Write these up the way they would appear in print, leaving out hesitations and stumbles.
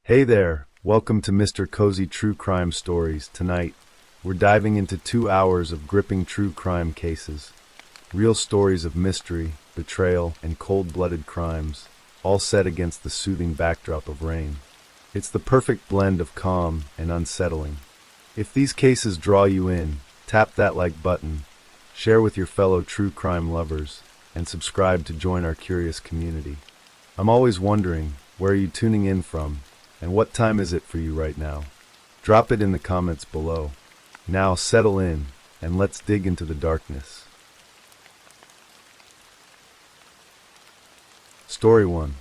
Hey there, welcome to Mr. Cozy True Crime Stories. Tonight, we're diving into 2 hours of gripping true crime cases. Real stories of mystery, betrayal, and cold-blooded crimes, all set against the soothing backdrop of rain. It's the perfect blend of calm and unsettling. If these cases draw you in, tap that like button, share with your fellow true crime lovers, and subscribe to join our curious community. I'm always wondering, where are you tuning in from? And what time is it for you right now? Drop it in the comments below. Now settle in, and let's dig into the darkness. Story 1.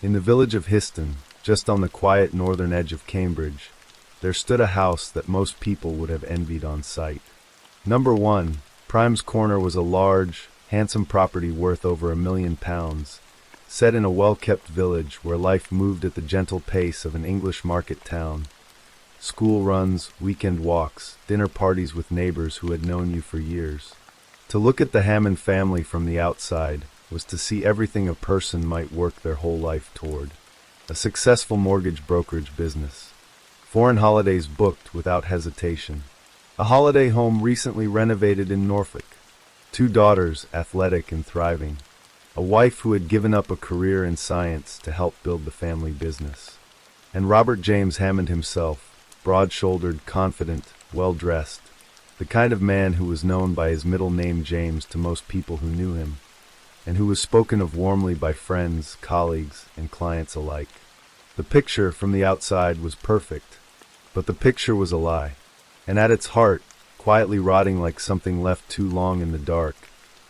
In the village of Histon, just on the quiet northern edge of Cambridge, there stood a house that most people would have envied on sight. Number 1, Prime's Corner was a large, handsome property worth over £1 million, set in a well-kept village where life moved at the gentle pace of an English market town. School runs, weekend walks, dinner parties with neighbors who had known you for years. To look at the Hammond family from the outside was to see everything a person might work their whole life toward. A successful mortgage brokerage business. Foreign holidays booked without hesitation. A holiday home recently renovated in Norfolk. 2 daughters, athletic and thriving. A wife who had given up a career in science to help build the family business. And Robert James Hammond himself, broad-shouldered, confident, well-dressed, the kind of man who was known by his middle name James to most people who knew him, and who was spoken of warmly by friends, colleagues, and clients alike. The picture from the outside was perfect, but the picture was a lie, and at its heart, quietly rotting like something left too long in the dark,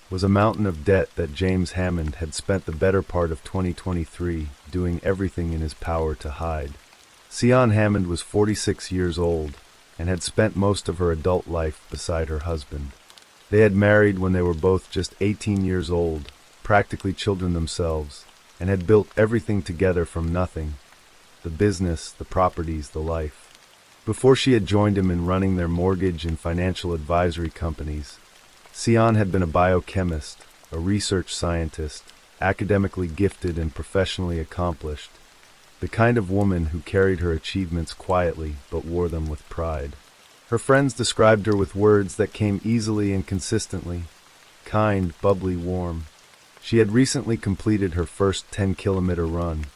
was a mountain of debt that James Hammond had spent the better part of 2023 doing everything in his power to hide. Sion Hammond was 46 years old and had spent most of her adult life beside her husband. They had married when they were both just 18 years old, practically children themselves, and had built everything together from nothing: the business, the properties, the life. Before she had joined him in running their mortgage and financial advisory companies, Sion had been a biochemist, a research scientist, academically gifted and professionally accomplished, the kind of woman who carried her achievements quietly but wore them with pride. Her friends described her with words that came easily and consistently: kind, bubbly, warm. She had recently completed her first 10-kilometer run,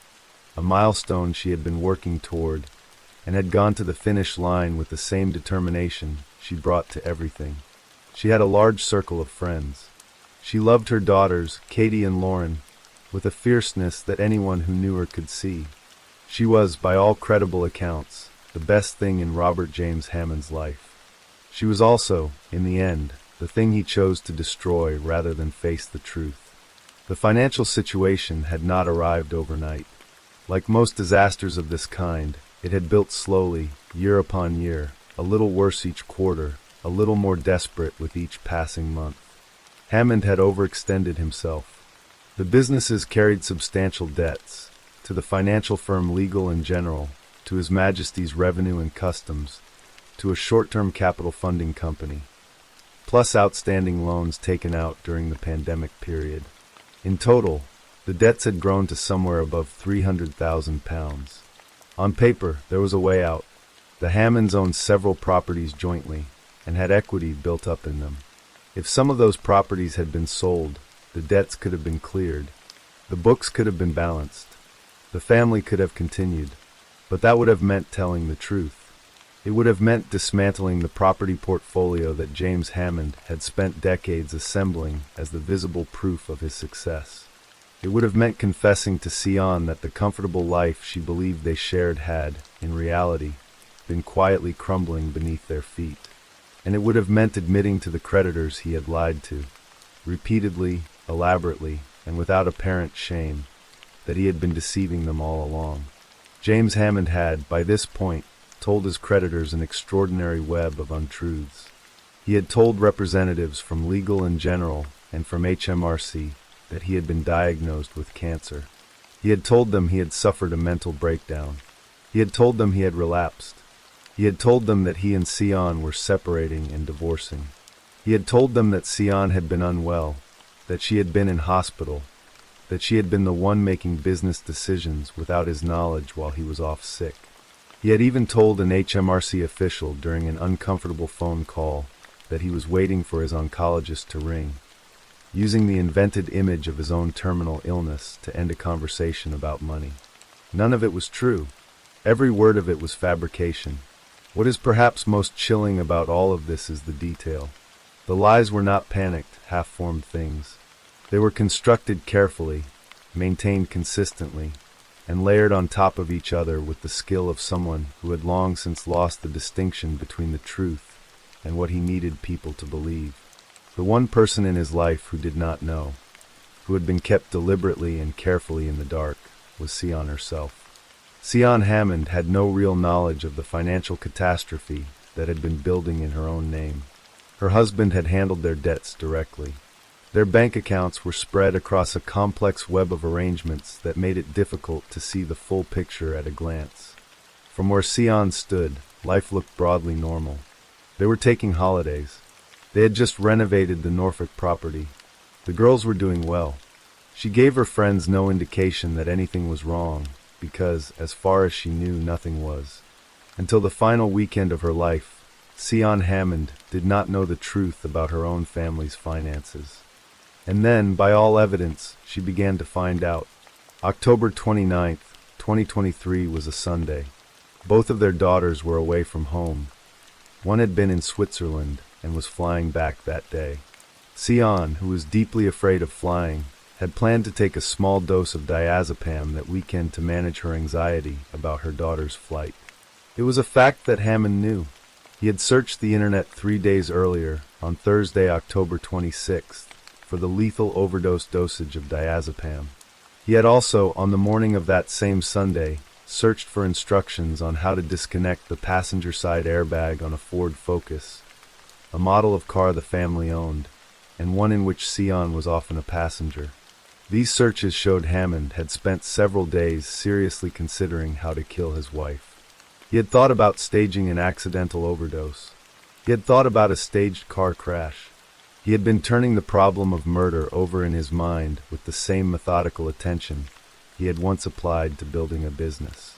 a milestone she had been working toward, and had gone to the finish line with the same determination she brought to everything. She had a large circle of friends. She loved her daughters, Katie and Lauren, with a fierceness that anyone who knew her could see. She was, by all credible accounts, the best thing in Robert James Hammond's life. She was also, in the end, the thing he chose to destroy rather than face the truth. The financial situation had not arrived overnight. Like most disasters of this kind, it had built slowly, year upon year, a little worse each quarter, a little more desperate with each passing month. Hammond had overextended himself. The businesses carried substantial debts, to the financial firm Legal & General, to His Majesty's Revenue and Customs, to a short-term capital funding company, plus outstanding loans taken out during the pandemic period. In total, the debts had grown to somewhere above £300,000. On paper, there was a way out. The Hammonds owned several properties jointly, and had equity built up in them. If some of those properties had been sold, the debts could have been cleared. The books could have been balanced. The family could have continued. But that would have meant telling the truth. It would have meant dismantling the property portfolio that James Hammond had spent decades assembling as the visible proof of his success. It would have meant confessing to Sion that the comfortable life she believed they shared had, in reality, been quietly crumbling beneath their feet. And it would have meant admitting to the creditors he had lied to, repeatedly, elaborately, and without apparent shame, that he had been deceiving them all along. James Hammond had, by this point, told his creditors an extraordinary web of untruths. He had told representatives from Legal & General and from HMRC that he had been diagnosed with cancer. He had told them he had suffered a mental breakdown. He had told them he had relapsed. He had told them that he and Sion were separating and divorcing. He had told them that Sion had been unwell, that she had been in hospital, that she had been the one making business decisions without his knowledge while he was off sick. He had even told an HMRC official during an uncomfortable phone call that he was waiting for his oncologist to ring, using the invented image of his own terminal illness to end a conversation about money. None of it was true. Every word of it was fabrication. What is perhaps most chilling about all of this is the detail. The lies were not panicked, half-formed things. They were constructed carefully, maintained consistently, and layered on top of each other with the skill of someone who had long since lost the distinction between the truth and what he needed people to believe. The one person in his life who did not know, who had been kept deliberately and carefully in the dark, was Sion herself. Sion Hammond had no real knowledge of the financial catastrophe that had been building in her own name. Her husband had handled their debts directly. Their bank accounts were spread across a complex web of arrangements that made it difficult to see the full picture at a glance. From where Sion stood, life looked broadly normal. They were taking holidays. They had just renovated the Norfolk property. The girls were doing well. She gave her friends no indication that anything was wrong, because, as far as she knew, nothing was. Until the final weekend of her life, Sion Hammond did not know the truth about her own family's finances. And then, by all evidence, she began to find out. October 29th, 2023 was a Sunday. Both of their daughters were away from home. One had been in Switzerland and was flying back that day. Sion, who was deeply afraid of flying, had planned to take a small dose of diazepam that weekend to manage her anxiety about her daughter's flight. It was a fact that Hammond knew. He had searched the internet 3 days earlier, on Thursday, October 26th, for the lethal overdose dosage of diazepam. He had also, on the morning of that same Sunday, searched for instructions on how to disconnect the passenger side airbag on a Ford Focus, a model of car the family owned, and one in which Sion was often a passenger. These searches showed Hammond had spent several days seriously considering how to kill his wife. He had thought about staging an accidental overdose. He had thought about a staged car crash. He had been turning the problem of murder over in his mind with the same methodical attention he had once applied to building a business.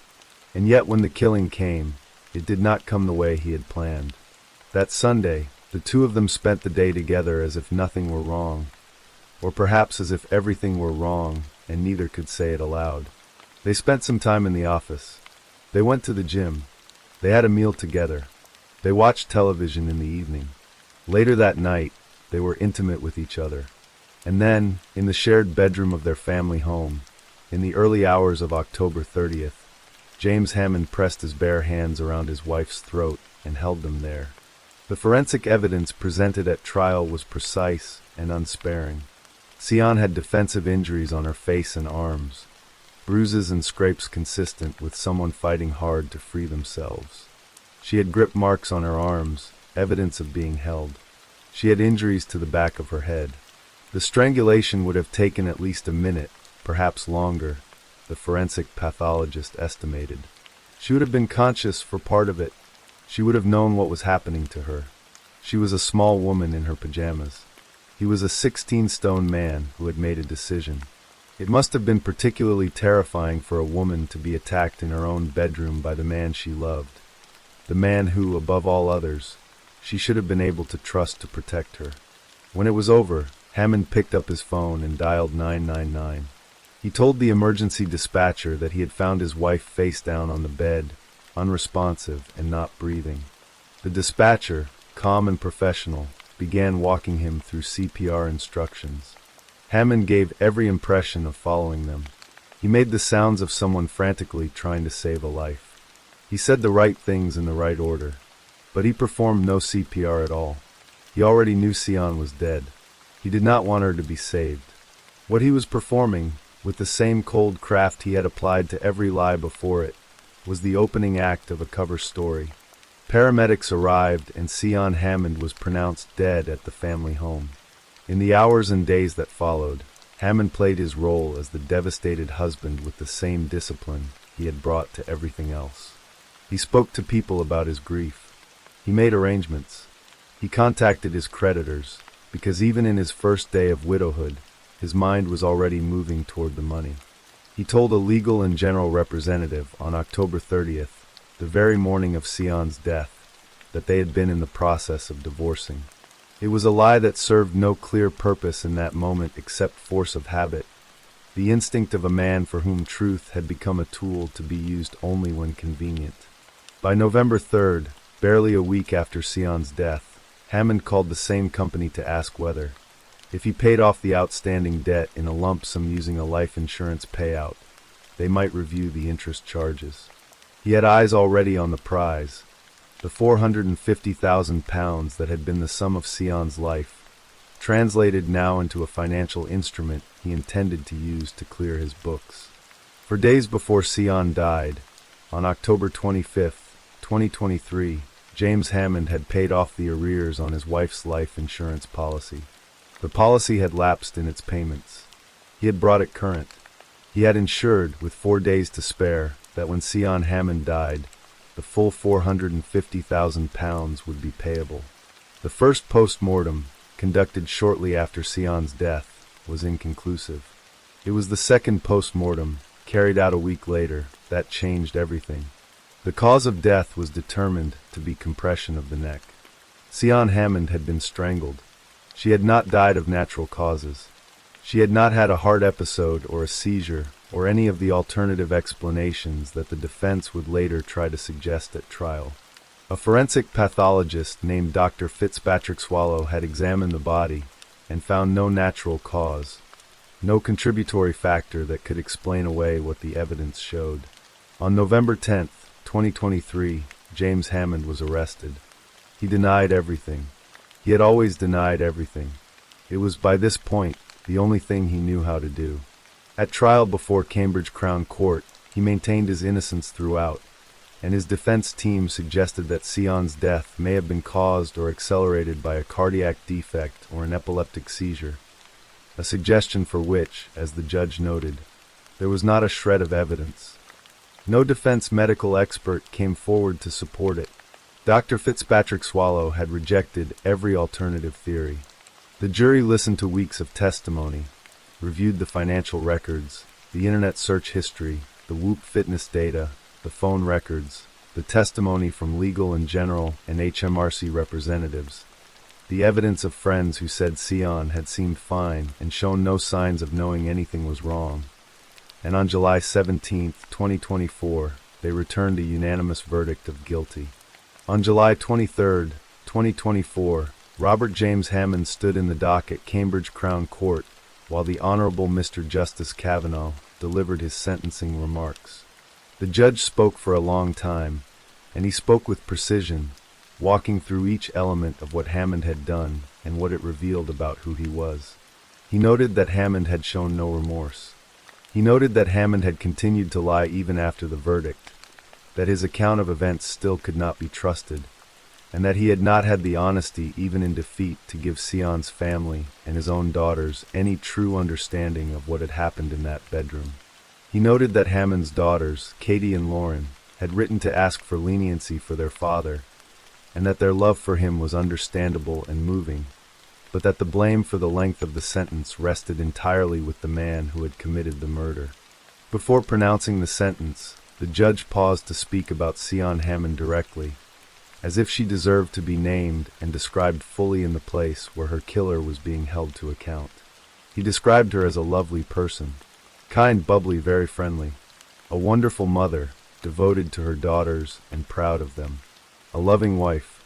And yet when the killing came, it did not come the way he had planned. That Sunday, the two of them spent the day together as if nothing were wrong, or perhaps as if everything were wrong and neither could say it aloud. They spent some time in the office. They went to the gym. They had a meal together. They watched television in the evening. Later that night, they were intimate with each other. And then, in the shared bedroom of their family home, in the early hours of October 30th, James Hammond pressed his bare hands around his wife's throat and held them there. The forensic evidence presented at trial was precise and unsparing. Sion had defensive injuries on her face and arms, bruises and scrapes consistent with someone fighting hard to free themselves. She had grip marks on her arms, evidence of being held. She had injuries to the back of her head. The strangulation would have taken at least a minute, perhaps longer, the forensic pathologist estimated. She would have been conscious for part of it. She would have known what was happening to her. She was a small woman in her pajamas. He was a 16-stone man who had made a decision. It must have been particularly terrifying for a woman to be attacked in her own bedroom by the man she loved, the man who, above all others, she should have been able to trust to protect her. When it was over, Hammond picked up his phone and dialed 999. He told the emergency dispatcher that he had found his wife face down on the bed, unresponsive and not breathing. The dispatcher, calm and professional, began walking him through CPR instructions. Hammond gave every impression of following them. He made the sounds of someone frantically trying to save a life. He said the right things in the right order, but he performed no CPR at all. He already knew Sion was dead. He did not want her to be saved. What he was performing, with the same cold craft he had applied to every lie before it, was the opening act of a cover story. Paramedics arrived and Sion Hammond was pronounced dead at the family home. In the hours and days that followed, Hammond played his role as the devastated husband with the same discipline he had brought to everything else. He spoke to people about his grief. He made arrangements. He contacted his creditors, because even in his first day of widowhood, his mind was already moving toward the money. He told a legal and general representative on October 30th, the very morning of Sion's death, that they had been in the process of divorcing. It was a lie that served no clear purpose in that moment except force of habit, the instinct of a man for whom truth had become a tool to be used only when convenient. By November 3rd, barely a week after Sion's death, Hammond called the same company to ask whether, if he paid off the outstanding debt in a lump sum using a life insurance payout, they might review the interest charges. He had eyes already on the prize, the £450,000 that had been the sum of Sion's life, translated now into a financial instrument he intended to use to clear his books. For days before Sion died, on October 25th, 2023, James Hammond had paid off the arrears on his wife's life insurance policy. The policy had lapsed in its payments. He had brought it current. He had ensured, with 4 days to spare, that when Sion Hammond died, the full £450,000 would be payable. The first post-mortem, conducted shortly after Sion's death, was inconclusive. It was the second post-mortem, carried out a week later, that changed everything. The cause of death was determined to be compression of the neck. Sion Hammond had been strangled. She had not died of natural causes. She had not had a heart episode or a seizure or any of the alternative explanations that the defense would later try to suggest at trial. A forensic pathologist named Dr. Fitzpatrick Swallow had examined the body and found no natural cause, no contributory factor that could explain away what the evidence showed. On November 10th, 2023, James Hammond was arrested. He denied everything. He had always denied everything. It was by this point the only thing he knew how to do. At trial before Cambridge Crown Court, he maintained his innocence throughout, and his defense team suggested that Sion's death may have been caused or accelerated by a cardiac defect or an epileptic seizure, a suggestion for which, as the judge noted, there was not a shred of evidence. No defense medical expert came forward to support it. Dr. Fitzpatrick Swallow had rejected every alternative theory. The jury listened to weeks of testimony, reviewed the financial records, the internet search history, the Whoop fitness data, the phone records, the testimony from legal and general and HMRC representatives, the evidence of friends who said Sion had seemed fine and shown no signs of knowing anything was wrong. And on July 17, 2024, they returned a unanimous verdict of guilty. On July 23, 2024, Robert James Hammond stood in the dock at Cambridge Crown Court while the Honorable Mr. Justice Kavanaugh delivered his sentencing remarks. The judge spoke for a long time, and he spoke with precision, walking through each element of what Hammond had done and what it revealed about who he was. He noted that Hammond had shown no remorse. He noted that Hammond had continued to lie even after the verdict, that his account of events still could not be trusted, and that he had not had the honesty even in defeat to give Sion's family and his own daughters any true understanding of what had happened in that bedroom. He noted that Hammond's daughters, Katie and Lauren, had written to ask for leniency for their father, and that their love for him was understandable and moving, but that the blame for the length of the sentence rested entirely with the man who had committed the murder. Before pronouncing the sentence, the judge paused to speak about Sion Hammond directly, as if she deserved to be named and described fully in the place where her killer was being held to account. He described her as a lovely person, kind, bubbly, very friendly, a wonderful mother, devoted to her daughters and proud of them, a loving wife,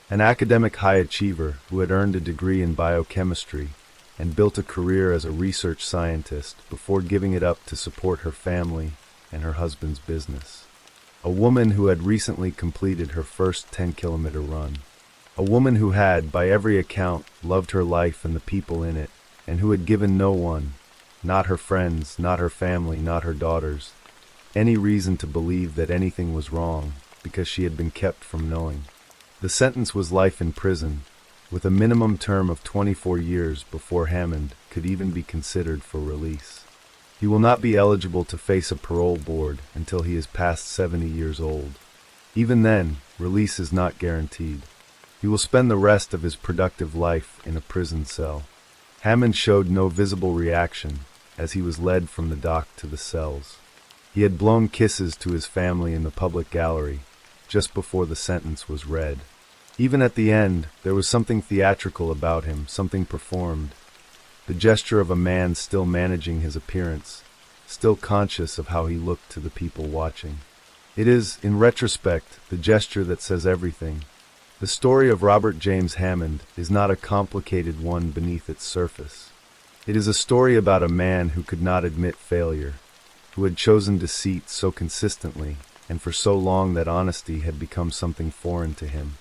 an academic high achiever who had earned a degree in biochemistry and built a career as a research scientist before giving it up to support her family and her husband's business. A woman who had recently completed her first 10-kilometer run. A woman who had, by every account, loved her life and the people in it, and who had given no one, not her friends, not her family, not her daughters, any reason to believe that anything was wrong, because she had been kept from knowing. The sentence was life in prison, with a minimum term of 24 years before Hammond could even be considered for release. He will not be eligible to face a parole board until he is past 70 years old. Even then, release is not guaranteed. He will spend the rest of his productive life in a prison cell. Hammond showed no visible reaction as he was led from the dock to the cells. He had blown kisses to his family in the public gallery just before the sentence was read. Even at the end, there was something theatrical about him, something performed. The gesture of a man still managing his appearance, still conscious of how he looked to the people watching. It is, in retrospect, the gesture that says everything. The story of Robert James Hammond is not a complicated one beneath its surface. It is a story about a man who could not admit failure, who had chosen deceit so consistently and for so long that honesty had become something foreign to him,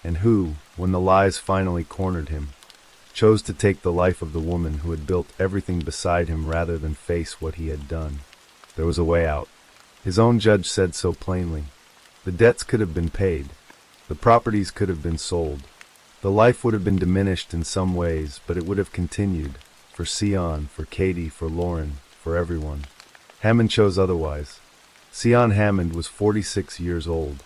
and who, when the lies finally cornered him, chose to take the life of the woman who had built everything beside him rather than face what he had done. There was a way out. His own judge said so plainly. The debts could have been paid. The properties could have been sold. The life would have been diminished in some ways, but it would have continued, for Sion, for Katie, for Lauren, for everyone. Hammond chose otherwise. Sion Hammond was 46 years old.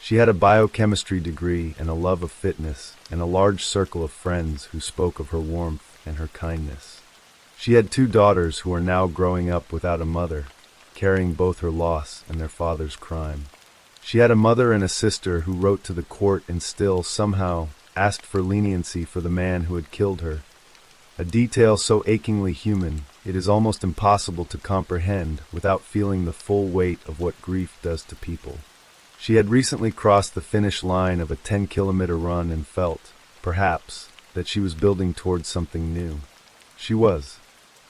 She had a biochemistry degree and a love of fitness and a large circle of friends who spoke of her warmth and her kindness. She had 2 daughters who are now growing up without a mother, carrying both her loss and their father's crime. She had a mother and a sister who wrote to the court and still, somehow, asked for leniency for the man who had killed her. A detail so achingly human, it is almost impossible to comprehend without feeling the full weight of what grief does to people. She had recently crossed the finish line of a 10-kilometer run and felt, perhaps, that she was building towards something new. She was.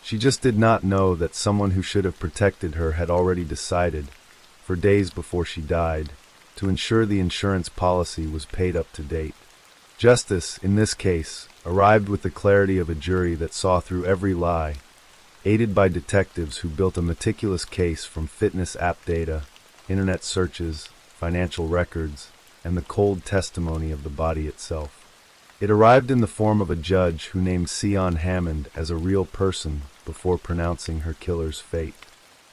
She just did not know that someone who should have protected her had already decided, for days before she died, to ensure the insurance policy was paid up to date. Justice, in this case, arrived with the clarity of a jury that saw through every lie, aided by detectives who built a meticulous case from fitness app data, internet searches, financial records, and the cold testimony of the body itself. It arrived in the form of a judge who named Sion Hammond as a real person before pronouncing her killer's fate.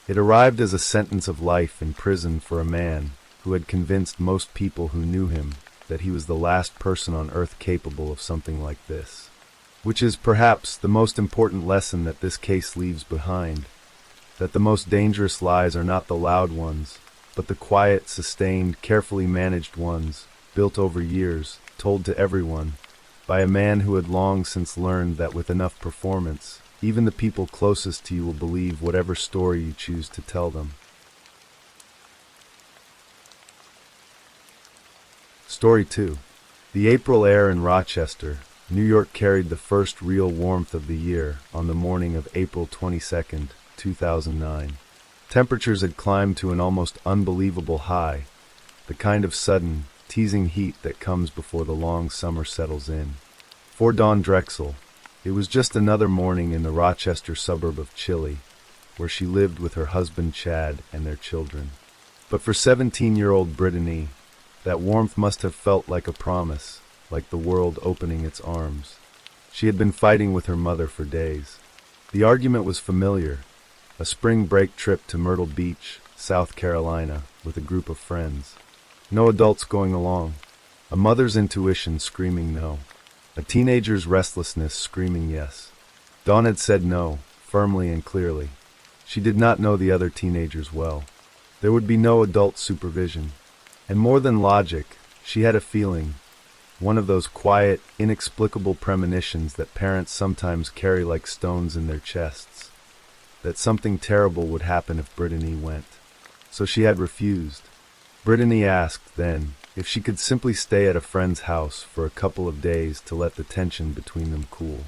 It arrived as a sentence of life in prison for a man who had convinced most people who knew him that he was the last person on earth capable of something like this. Which is perhaps the most important lesson that this case leaves behind, that the most dangerous lies are not the loud ones, but the quiet, sustained, carefully managed ones, built over years, told to everyone, by a man who had long since learned that with enough performance, even the people closest to you will believe whatever story you choose to tell them. Story 2. The April air in Rochester, New York carried the first real warmth of the year on the morning of April 22, 2009. Temperatures had climbed to an almost unbelievable high, the kind of sudden, teasing heat that comes before the long summer settles in. For Dawn Drexel, it was just another morning in the Rochester suburb of Chile, where she lived with her husband Chad and their children. But for 17-year-old Brittany, that warmth must have felt like a promise, like the world opening its arms. She had been fighting with her mother for days. The argument was familiar, a spring break trip to Myrtle Beach, South Carolina, with a group of friends. No adults going along. A mother's intuition screaming no. A teenager's restlessness screaming yes. Dawn had said no, firmly and clearly. She did not know the other teenagers well. There would be no adult supervision. And more than logic, she had a feeling, one of those quiet, inexplicable premonitions that parents sometimes carry like stones in their chests, that something terrible would happen if Brittany went. So she had refused. Brittany asked, then, if she could simply stay at a friend's house for a couple of days to let the tension between them cool.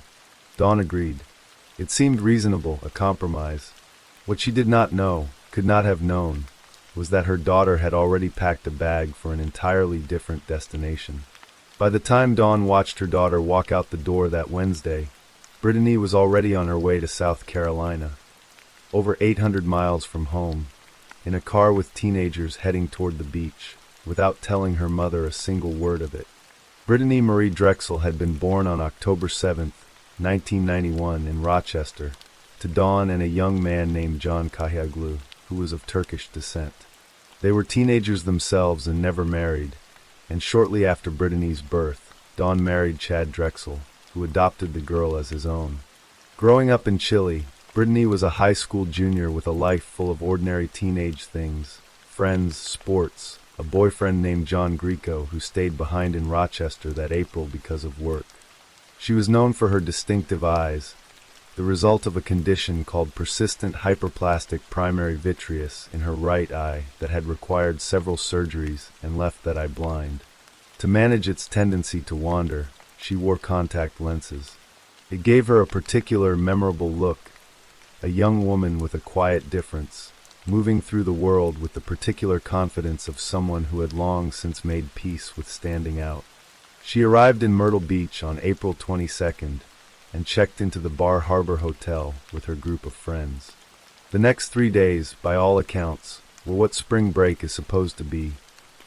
Dawn agreed. It seemed reasonable, a compromise. What she did not know, could not have known, was that her daughter had already packed a bag for an entirely different destination. By the time Dawn watched her daughter walk out the door that Wednesday, Brittany was already on her way to South Carolina, over 800 miles from home, in a car with teenagers heading toward the beach, without telling her mother a single word of it. Brittany Marie Drexel had been born on October 7, 1991, in Rochester, to Dawn and a young man named John Kahyaoglu, who was of Turkish descent. They were teenagers themselves and never married, and shortly after Brittany's birth, Dawn married Chad Drexel, who adopted the girl as his own. Growing up in Chile, Brittany was a high school junior with a life full of ordinary teenage things: friends, sports, a boyfriend named John Greco who stayed behind in Rochester that April because of work. She was known for her distinctive eyes, the result of a condition called persistent hyperplastic primary vitreous in her right eye that had required several surgeries and left that eye blind. To manage its tendency to wander, she wore contact lenses. It gave her a particular memorable look, a young woman with a quiet difference, moving through the world with the particular confidence of someone who had long since made peace with standing out. She arrived in Myrtle Beach on April 22nd and checked into the Bar Harbor Hotel with her group of friends. The next 3 days, by all accounts, were what spring break is supposed to be: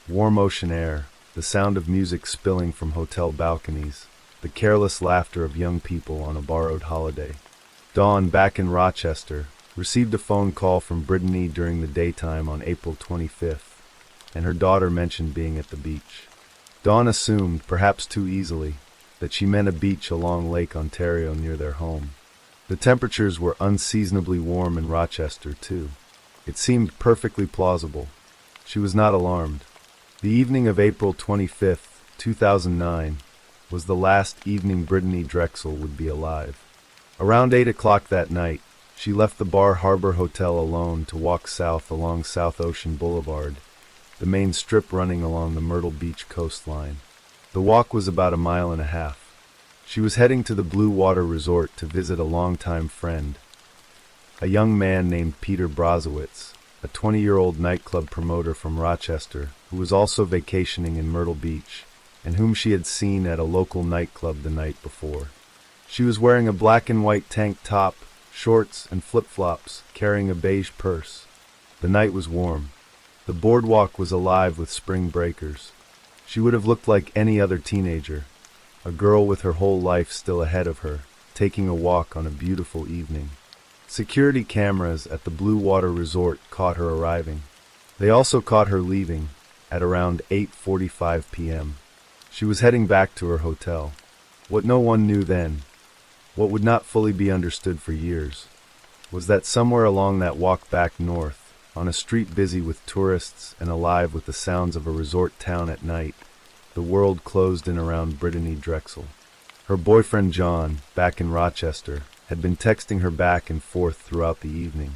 warm ocean air, the sound of music spilling from hotel balconies, the careless laughter of young people on a borrowed holiday. Dawn, back in Rochester, received a phone call from Brittany during the daytime on April 25th, and her daughter mentioned being at the beach. Dawn assumed, perhaps too easily, that she meant a beach along Lake Ontario near their home. The temperatures were unseasonably warm in Rochester, too. It seemed perfectly plausible. She was not alarmed. The evening of April 25th, 2009, was the last evening Brittany Drexel would be alive. Around 8 o'clock that night, she left the Bar Harbor Hotel alone to walk south along South Ocean Boulevard, the main strip running along the Myrtle Beach coastline. The walk was about 1.5 miles. She was heading to the Blue Water Resort to visit a longtime friend, a young man named Peter Brazowitz, a 20-year-old nightclub promoter from Rochester who was also vacationing in Myrtle Beach and whom she had seen at a local nightclub the night before. She was wearing a black and white tank top, shorts, and flip-flops, carrying a beige purse. The night was warm. The boardwalk was alive with spring breakers. She would have looked like any other teenager, a girl with her whole life still ahead of her, taking a walk on a beautiful evening. Security cameras at the Blue Water Resort caught her arriving. They also caught her leaving at around 8:45 p.m. She was heading back to her hotel. What no one knew then, what would not fully be understood for years, was that somewhere along that walk back north, on a street busy with tourists and alive with the sounds of a resort town at night, the world closed in around Brittany Drexel. Her boyfriend John, back in Rochester, had been texting her back and forth throughout the evening.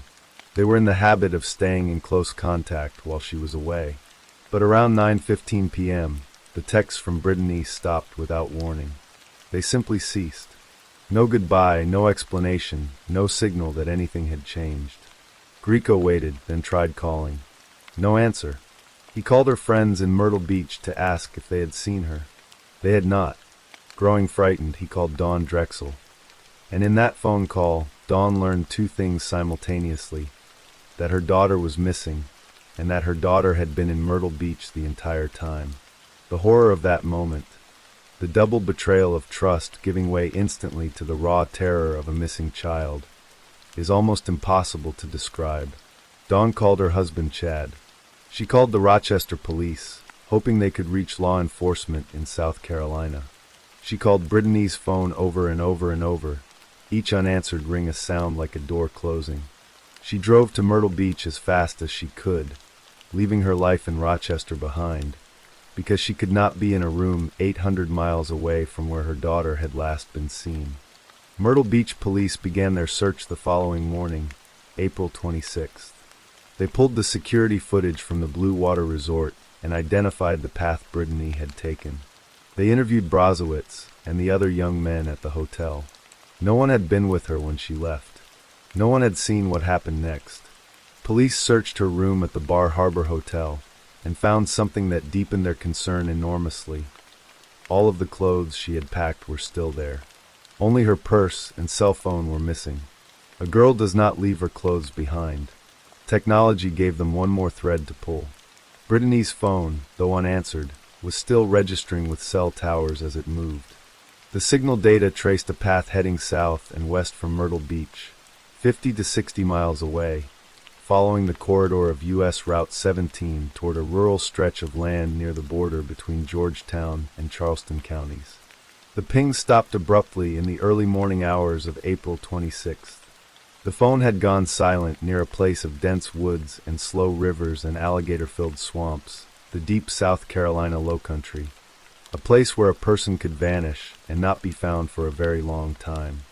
They were in the habit of staying in close contact while she was away. But around 9:15 p.m., the texts from Brittany stopped without warning. They simply ceased. No goodbye, no explanation, no signal that anything had changed. Greco waited, then tried calling. No answer. He called her friends in Myrtle Beach to ask if they had seen her. They had not. Growing frightened, he called Dawn Drexel. And in that phone call, Dawn learned 2 things simultaneously: that her daughter was missing, and that her daughter had been in Myrtle Beach the entire time. The horror of that moment, the double betrayal of trust giving way instantly to the raw terror of a missing child, is almost impossible to describe. Dawn called her husband Chad. She called the Rochester police, hoping they could reach law enforcement in South Carolina. She called Brittany's phone over and over and over, each unanswered ring a sound like a door closing. She drove to Myrtle Beach as fast as she could, leaving her life in Rochester behind, because she could not be in a room 800 miles away from where her daughter had last been seen. Myrtle Beach police began their search the following morning, April 26th. They pulled the security footage from the Blue Water Resort and identified the path Brittany had taken. They interviewed Brazowitz and the other young men at the hotel. No one had been with her when she left. No one had seen what happened next. Police searched her room at the Bar Harbor Hotel and found something that deepened their concern enormously. All of the clothes she had packed were still there. Only her purse and cell phone were missing. A girl does not leave her clothes behind. Technology gave them one more thread to pull. Brittany's phone, though unanswered, was still registering with cell towers as it moved. The signal data traced a path heading south and west from Myrtle Beach, 50 to 60 miles away, following the corridor of U.S. Route 17 toward a rural stretch of land near the border between Georgetown and Charleston counties. The ping stopped abruptly in the early morning hours of April 26th. The phone had gone silent near a place of dense woods and slow rivers and alligator-filled swamps, the deep South Carolina lowcountry, a place where a person could vanish and not be found for a very long time.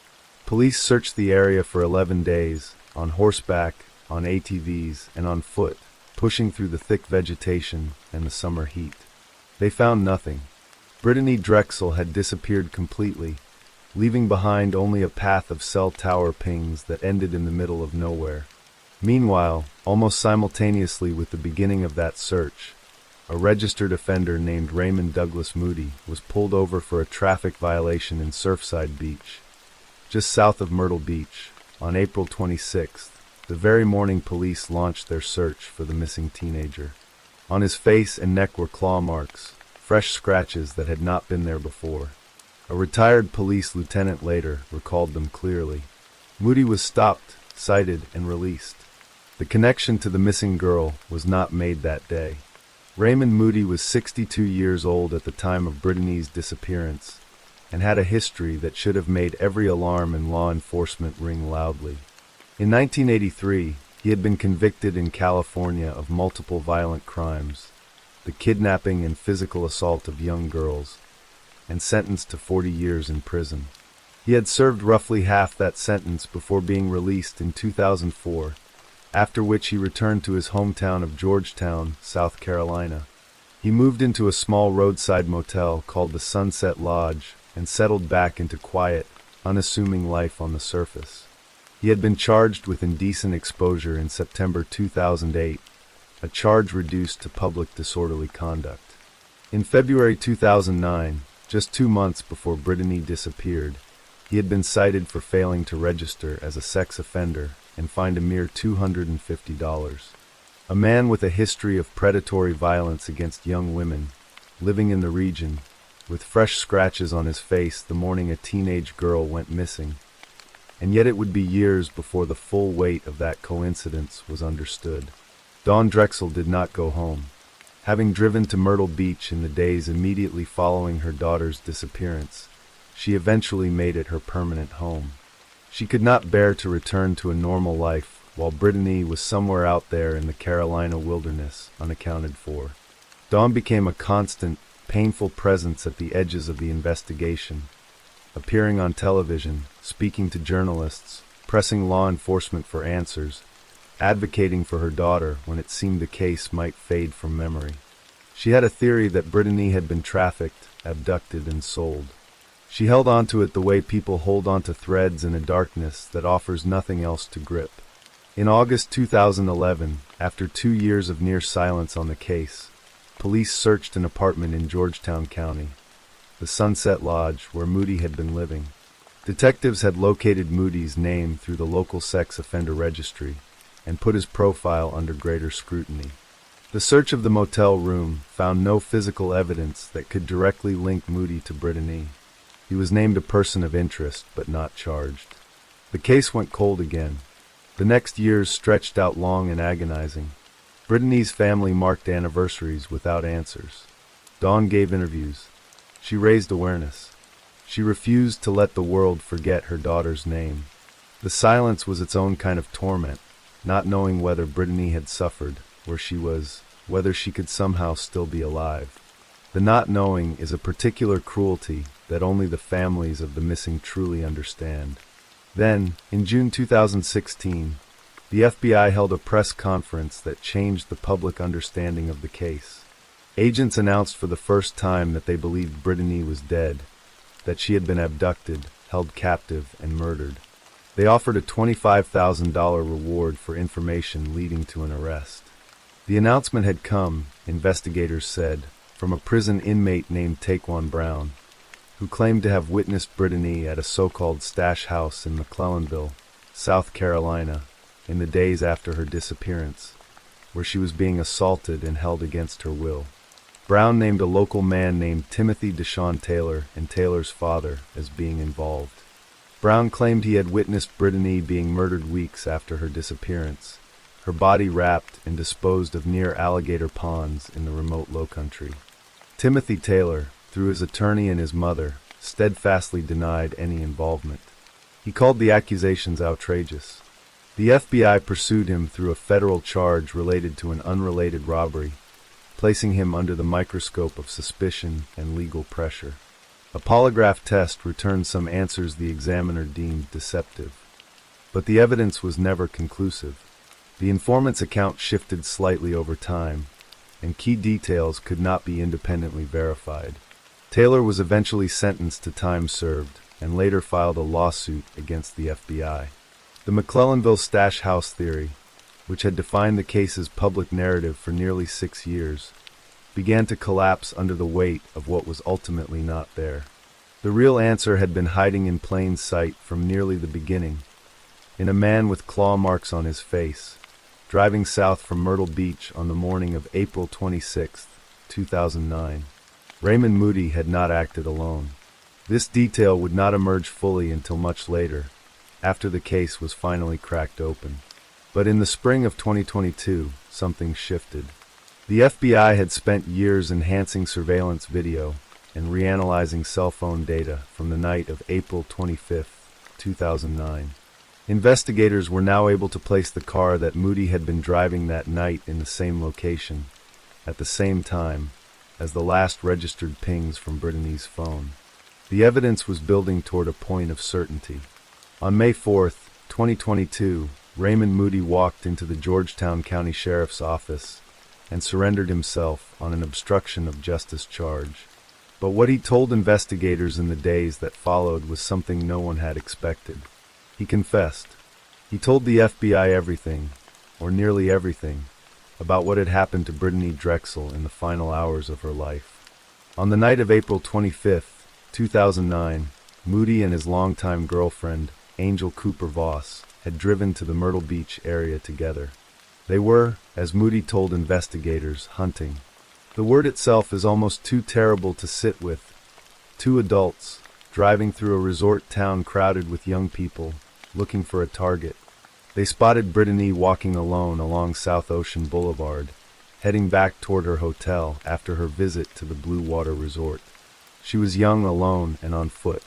Police searched the area for 11 days, on horseback, on ATVs, and on foot, pushing through the thick vegetation and the summer heat. They found nothing. Brittany Drexel had disappeared completely, leaving behind only a path of cell tower pings that ended in the middle of nowhere. Meanwhile, almost simultaneously with the beginning of that search, a registered offender named Raymond Douglas Moody was pulled over for a traffic violation in Surfside Beach, just south of Myrtle Beach, on April 26th, the very morning police launched their search for the missing teenager. On his face and neck were claw marks, fresh scratches that had not been there before. A retired police lieutenant later recalled them clearly. Moody was stopped, cited, and released. The connection to the missing girl was not made that day. Raymond Moody was 62 years old at the time of Brittany's disappearance, and had a history that should have made every alarm in law enforcement ring loudly. In 1983, he had been convicted in California of multiple violent crimes, the kidnapping and physical assault of young girls, and sentenced to 40 years in prison. He had served roughly half that sentence before being released in 2004, after which he returned to his hometown of Georgetown, South Carolina. He moved into a small roadside motel called the Sunset Lodge and settled back into quiet, unassuming life on the surface. He had been charged with indecent exposure in September 2008, a charge reduced to public disorderly conduct. In February 2009, just 2 months before Brittany disappeared, he had been cited for failing to register as a sex offender and fined a mere $250. A man with a history of predatory violence against young women, living in the region, with fresh scratches on his face the morning a teenage girl went missing. And yet it would be years before the full weight of that coincidence was understood. Dawn Drexel did not go home. Having driven to Myrtle Beach in the days immediately following her daughter's disappearance, she eventually made it her permanent home. She could not bear to return to a normal life while Brittany was somewhere out there in the Carolina wilderness, unaccounted for. Dawn became a constant, painful presence at the edges of the investigation, appearing on television, speaking to journalists, pressing law enforcement for answers, advocating for her daughter when it seemed the case might fade from memory. She had a theory that Brittany had been trafficked, abducted, and sold. She held onto it the way people hold onto threads in a darkness that offers nothing else to grip. In August 2011, after 2 years of near silence on the case, police searched an apartment in Georgetown County, the Sunset Lodge where Moody had been living. Detectives had located Moody's name through the local sex offender registry and put his profile under greater scrutiny. The search of the motel room found no physical evidence that could directly link Moody to Brittany. He was named a person of interest, but not charged. The case went cold again. The next years stretched out long and agonizing. Brittany's family marked anniversaries without answers. Dawn gave interviews. She raised awareness. She refused to let the world forget her daughter's name. The silence was its own kind of torment, not knowing whether Brittany had suffered, where she was, whether she could somehow still be alive. The not knowing is a particular cruelty that only the families of the missing truly understand. Then, in June 2016, the FBI held a press conference that changed the public understanding of the case. Agents announced for the first time that they believed Brittany was dead, that she had been abducted, held captive, and murdered. They offered a $25,000 reward for information leading to an arrest. The announcement had come, investigators said, from a prison inmate named Taquan Brown, who claimed to have witnessed Brittany at a so-called stash house in McClellanville, South Carolina, in the days after her disappearance, where she was being assaulted and held against her will. Brown named a local man named Timothy Deshaun Taylor and Taylor's father as being involved. Brown claimed he had witnessed Brittany being murdered weeks after her disappearance, her body wrapped and disposed of near alligator ponds in the remote lowcountry. Timothy Taylor, through his attorney and his mother, steadfastly denied any involvement. He called the accusations outrageous. The FBI pursued him through a federal charge related to an unrelated robbery, placing him under the microscope of suspicion and legal pressure. A polygraph test returned some answers the examiner deemed deceptive. But the evidence was never conclusive. The informant's account shifted slightly over time, and key details could not be independently verified. Taylor was eventually sentenced to time served, and later filed a lawsuit against the FBI. The McClellanville stash house theory, which had defined the case's public narrative for nearly 6 years, began to collapse under the weight of what was ultimately not there. The real answer had been hiding in plain sight from nearly the beginning, in a man with claw marks on his face, driving south from Myrtle Beach on the morning of April 26, 2009. Raymond Moody had not acted alone. This detail would not emerge fully until much later, after the case was finally cracked open. But in the spring of 2022, something shifted. The FBI had spent years enhancing surveillance video and reanalyzing cell phone data from the night of April 25, 2009. Investigators were now able to place the car that Moody had been driving that night in the same location, at the same time, as the last registered pings from Brittany's phone. The evidence was building toward a point of certainty. On May 4, 2022, Raymond Moody walked into the Georgetown County Sheriff's Office and surrendered himself on an obstruction of justice charge. But what he told investigators in the days that followed was something no one had expected. He confessed. He told the FBI everything, or nearly everything, about what had happened to Brittany Drexel in the final hours of her life. On the night of April 25, 2009, Moody and his longtime girlfriend, Angel Cooper Voss, had driven to the Myrtle Beach area together. They were, as Moody told investigators, hunting. The word itself is almost too terrible to sit with. Two adults, driving through a resort town crowded with young people, looking for a target. They spotted Brittany walking alone along South Ocean Boulevard, heading back toward her hotel after her visit to the Blue Water Resort. She was young, alone, and on foot.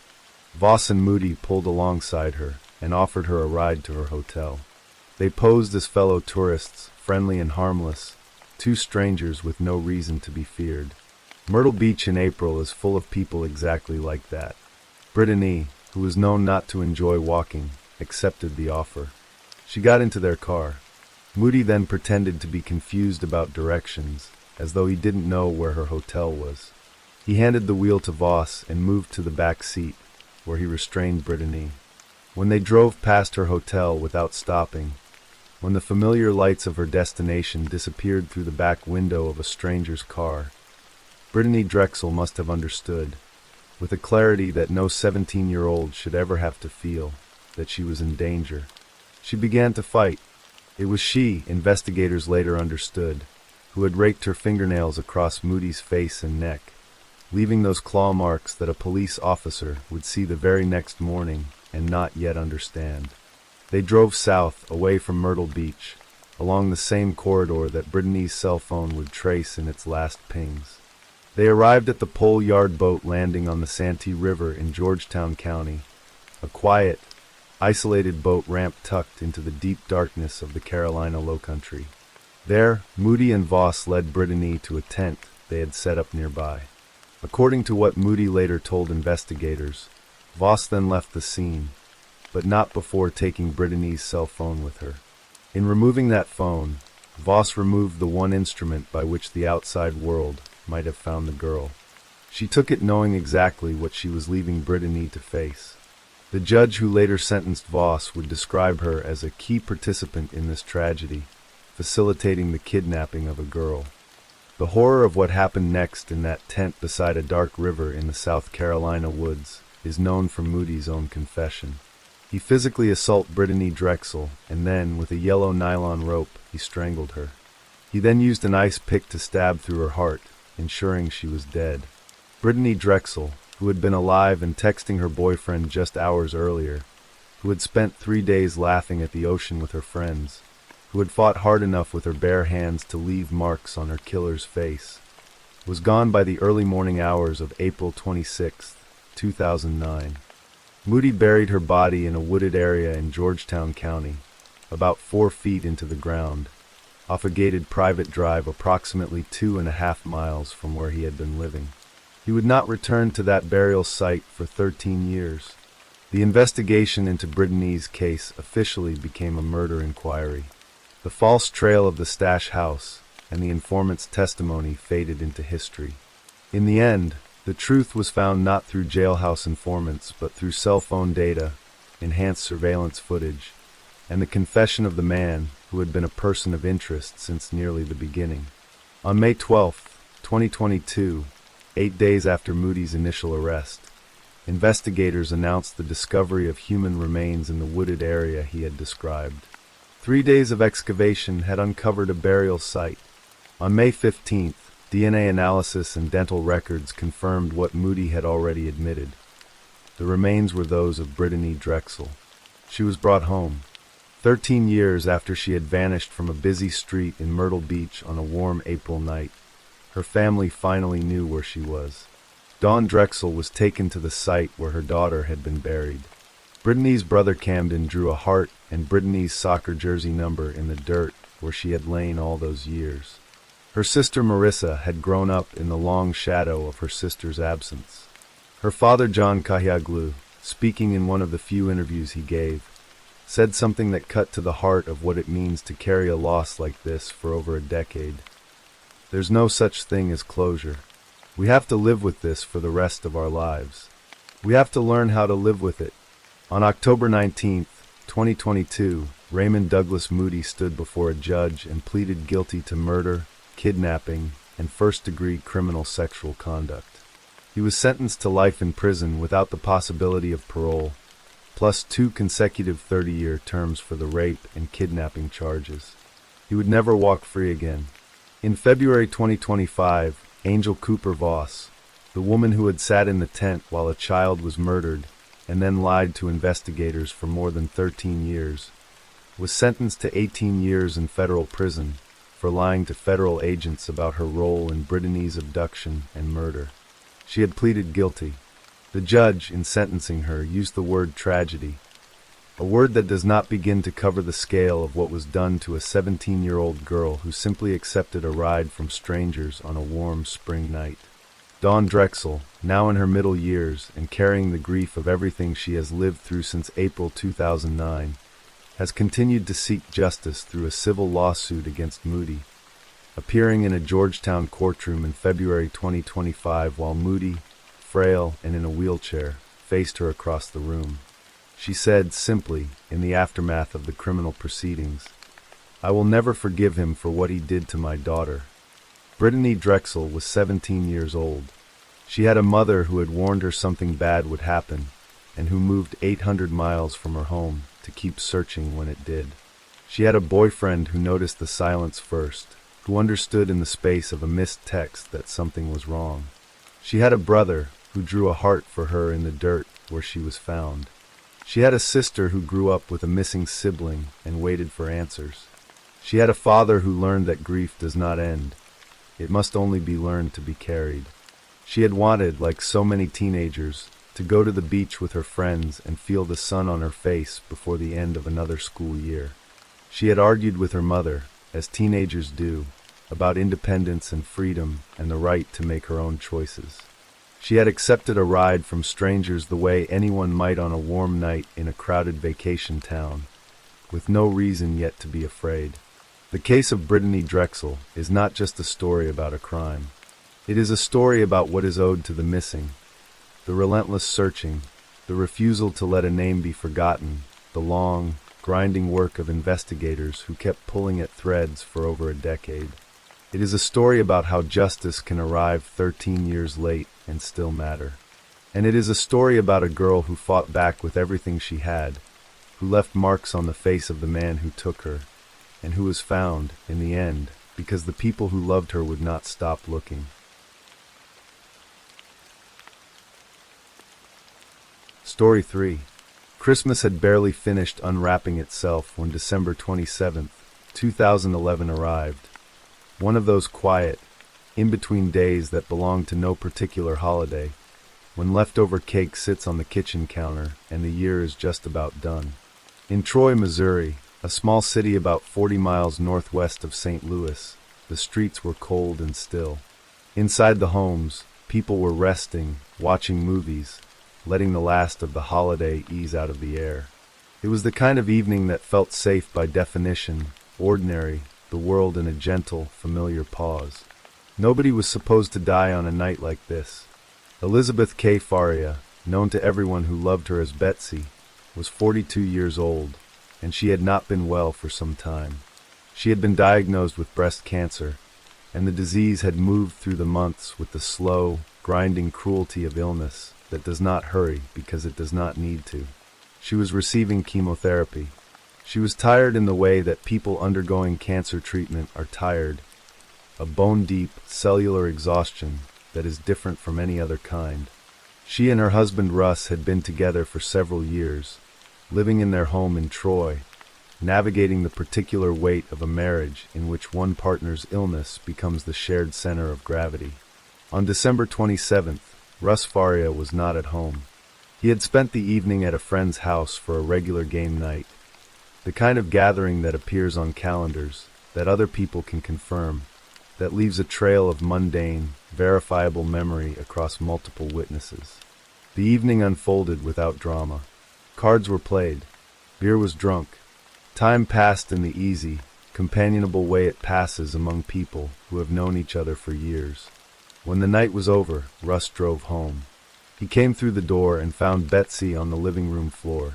Voss and Moody pulled alongside her and offered her a ride to her hotel. They posed as fellow tourists, friendly and harmless, two strangers with no reason to be feared. Myrtle Beach in April is full of people exactly like that. Brittany, who was known not to enjoy walking, accepted the offer. She got into their car. Moody then pretended to be confused about directions, as though he didn't know where her hotel was. He handed the wheel to Voss and moved to the back seat, where he restrained Brittany. When they drove past her hotel without stopping, when the familiar lights of her destination disappeared through the back window of a stranger's car, Brittany Drexel must have understood, with a clarity that no 17-year-old should ever have to feel, that she was in danger. She began to fight. It was she, investigators later understood, who had raked her fingernails across Moody's face and neck, leaving those claw marks that a police officer would see the very next morning and not yet understand. They drove south, away from Myrtle Beach, along the same corridor that Brittany's cell phone would trace in its last pings. They arrived at the Pole Yard boat landing on the Santee River in Georgetown County, a quiet, isolated boat ramp tucked into the deep darkness of the Carolina Lowcountry. There, Moody and Voss led Brittany to a tent they had set up nearby. According to what Moody later told investigators, Voss then left the scene, but not before taking Brittany's cell phone with her. In removing that phone, Voss removed the one instrument by which the outside world might have found the girl. She took it knowing exactly what she was leaving Brittany to face. The judge who later sentenced Voss would describe her as a key participant in this tragedy, facilitating the kidnapping of a girl. The horror of what happened next in that tent beside a dark river in the South Carolina woods is known from Moody's own confession. He physically assaulted Brittany Drexel, and then, with a yellow nylon rope, he strangled her. He then used an ice pick to stab through her heart, ensuring she was dead. Brittany Drexel, who had been alive and texting her boyfriend just hours earlier, who had spent 3 days laughing at the ocean with her friends, who had fought hard enough with her bare hands to leave marks on her killer's face, was gone by the early morning hours of April 26, 2009. Moody buried her body in a wooded area in Georgetown County, about 4 feet into the ground, off a gated private drive approximately 2.5 miles from where he had been living. He would not return to that burial site for 13 years. The investigation into Brittany's case officially became a murder inquiry. The false trail of the stash house and the informant's testimony faded into history. In the end, the truth was found not through jailhouse informants but through cell phone data, enhanced surveillance footage, and the confession of the man who had been a person of interest since nearly the beginning. On May 12, 2022, 8 days after Moody's initial arrest, investigators announced the discovery of human remains in the wooded area he had described. 3 days of excavation had uncovered a burial site. On May 15th, DNA analysis and dental records confirmed what Moody had already admitted. The remains were those of Brittany Drexel. She was brought home, 13 years after she had vanished from a busy street in Myrtle Beach on a warm April night. Her family finally knew where she was. Dawn Drexel was taken to the site where her daughter had been buried. Brittany's brother Camden drew a heart and Brittany's soccer jersey number in the dirt where she had lain all those years. Her sister Marissa had grown up in the long shadow of her sister's absence. Her father John Kahiaglu, speaking in one of the few interviews he gave, said something that cut to the heart of what it means to carry a loss like this for over a decade. There's no such thing as closure. We have to live with this for the rest of our lives. We have to learn how to live with it. On October 19, 2022, Raymond Douglas Moody stood before a judge and pleaded guilty to murder, kidnapping, and first-degree criminal sexual conduct. He was sentenced to life in prison without the possibility of parole, plus 2 consecutive 30-year terms for the rape and kidnapping charges. He would never walk free again. In February 2025, Angel Cooper Voss, the woman who had sat in the tent while a child was murdered and then lied to investigators for more than 13 years, was sentenced to 18 years in federal prison for lying to federal agents about her role in Brittany's abduction and murder. She had pleaded guilty. The judge, in sentencing her, used the word tragedy, a word that does not begin to cover the scale of what was done to a 17-year-old girl who simply accepted a ride from strangers on a warm spring night. Dawn Drexel, now in her middle years and carrying the grief of everything she has lived through since April 2009, has continued to seek justice through a civil lawsuit against Moody, appearing in a Georgetown courtroom in February 2025 while Moody, frail and in a wheelchair, faced her across the room. She said simply, in the aftermath of the criminal proceedings, "I will never forgive him for what he did to my daughter." Brittany Drexel was 17 years old. She had a mother who had warned her something bad would happen, and who moved 800 miles from her home to keep searching when it did. She had a boyfriend who noticed the silence first, who understood in the space of a missed text that something was wrong. She had a brother who drew a heart for her in the dirt where she was found. She had a sister who grew up with a missing sibling and waited for answers. She had a father who learned that grief does not end. It must only be learned to be carried. She had wanted, like so many teenagers, to go to the beach with her friends and feel the sun on her face before the end of another school year. She had argued with her mother, as teenagers do, about independence and freedom and the right to make her own choices. She had accepted a ride from strangers the way anyone might on a warm night in a crowded vacation town, with no reason yet to be afraid. The case of Brittany Drexel is not just a story about a crime. It is a story about what is owed to the missing, the relentless searching, the refusal to let a name be forgotten, the long, grinding work of investigators who kept pulling at threads for over a decade. It is a story about how justice can arrive 13 years late and still matter. And it is a story about a girl who fought back with everything she had, who left marks on the face of the man who took her, and who was found, in the end, because the people who loved her would not stop looking. Story 3. Christmas had barely finished unwrapping itself when December 27, 2011 arrived. One of those quiet, in-between days that belonged to no particular holiday, when leftover cake sits on the kitchen counter and the year is just about done. In Troy, Missouri, a small city about 40 miles northwest of St. Louis, the streets were cold and still. Inside the homes, people were resting, watching movies, letting the last of the holiday ease out of the air. It was the kind of evening that felt safe by definition, ordinary, the world in a gentle, familiar pause. Nobody was supposed to die on a night like this. Elizabeth K. Faria, known to everyone who loved her as Betsy, was 42 years old, and she had not been well for some time. She had been diagnosed with breast cancer, and the disease had moved through the months with the slow, grinding cruelty of illness that does not hurry because it does not need to. She was receiving chemotherapy. She was tired in the way that people undergoing cancer treatment are tired, a bone-deep, cellular exhaustion that is different from any other kind. She and her husband Russ had been together for several years, living in their home in Troy, navigating the particular weight of a marriage in which one partner's illness becomes the shared center of gravity. On December 27th, Russ Faria was not at home. He had spent the evening at a friend's house for a regular game night, the kind of gathering that appears on calendars, that other people can confirm, that leaves a trail of mundane, verifiable memory across multiple witnesses. The evening unfolded without drama. Cards were played. Beer was drunk. Time passed in the easy, companionable way it passes among people who have known each other for years. When the night was over, Russ drove home. He came through the door and found Betsy on the living room floor.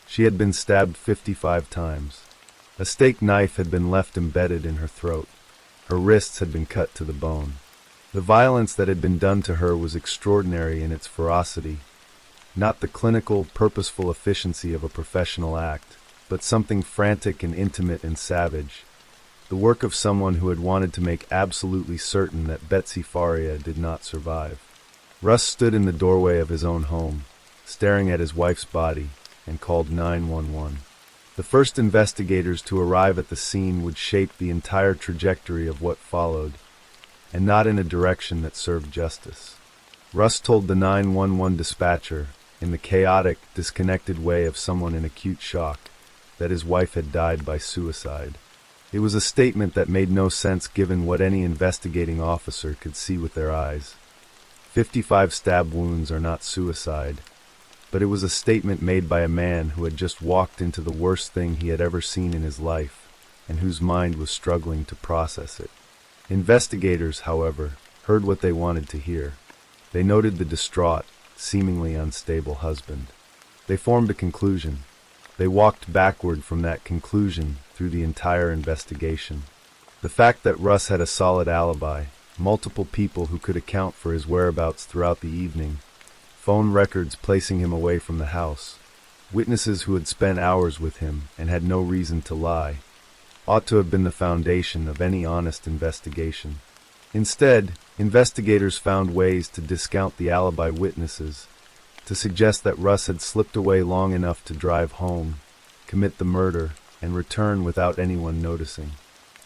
She had been stabbed 55 times. A steak knife had been left embedded in her throat. Her wrists had been cut to the bone. The violence that had been done to her was extraordinary in its ferocity, not the clinical, purposeful efficiency of a professional act, but something frantic and intimate and savage, the work of someone who had wanted to make absolutely certain that Betsy Faria did not survive. Russ stood in the doorway of his own home, staring at his wife's body, and called 911. The first investigators to arrive at the scene would shape the entire trajectory of what followed, and not in a direction that served justice. Russ told the 911 dispatcher, in the chaotic, disconnected way of someone in acute shock, that his wife had died by suicide. It was a statement that made no sense given what any investigating officer could see with their eyes. 55 stab wounds are not suicide, but it was a statement made by a man who had just walked into the worst thing he had ever seen in his life, and whose mind was struggling to process it. Investigators, however, heard what they wanted to hear. They noted the distraught, seemingly unstable husband. They formed a conclusion. They walked backward from that conclusion through the entire investigation. The fact that Russ had a solid alibi, multiple people who could account for his whereabouts throughout the evening, phone records placing him away from the house, witnesses who had spent hours with him and had no reason to lie, ought to have been the foundation of any honest investigation. Instead, investigators found ways to discount the alibi witnesses, to suggest that Russ had slipped away long enough to drive home, commit the murder, and return without anyone noticing.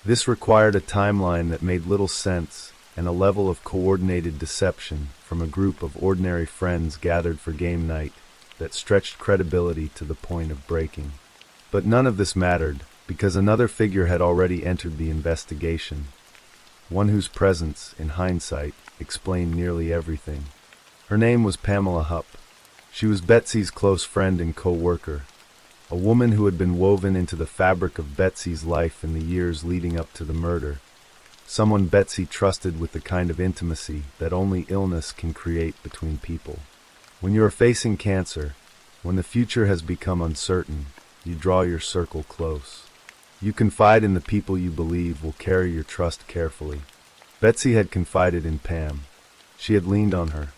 This required a timeline that made little sense and a level of coordinated deception from a group of ordinary friends gathered for game night that stretched credibility to the point of breaking. But none of this mattered, because another figure had already entered the investigation, one whose presence, in hindsight, explained nearly everything. Her name was Pamela Hupp. She was Betsy's close friend and co-worker, a woman who had been woven into the fabric of Betsy's life in the years leading up to the murder, someone Betsy trusted with the kind of intimacy that only illness can create between people. When you are facing cancer, when the future has become uncertain, you draw your circle close. You confide in the people you believe will carry your trust carefully. Betsy had confided in Pam. She had leaned on her.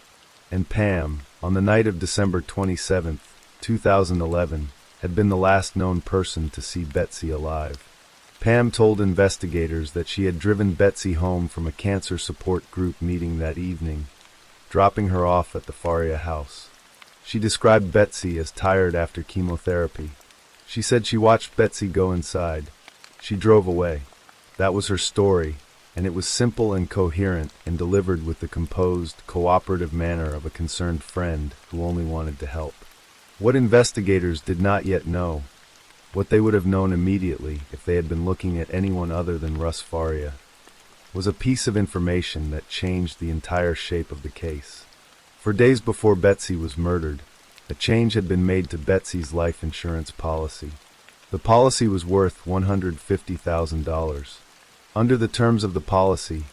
And Pam, on the night of December 27, 2011, had been the last known person to see Betsy alive. Pam told investigators that she had driven Betsy home from a cancer support group meeting that evening, dropping her off at the Faria house. She described Betsy as tired after chemotherapy. She said she watched Betsy go inside. She drove away. That was her story, and it was simple and coherent and delivered with the composed, cooperative manner of a concerned friend who only wanted to help. What investigators did not yet know, what they would have known immediately if they had been looking at anyone other than Russ Faria, was a piece of information that changed the entire shape of the case. For days before Betsy was murdered, a change had been made to Betsy's life insurance policy. The policy was worth $150,000. Under the terms of the policy,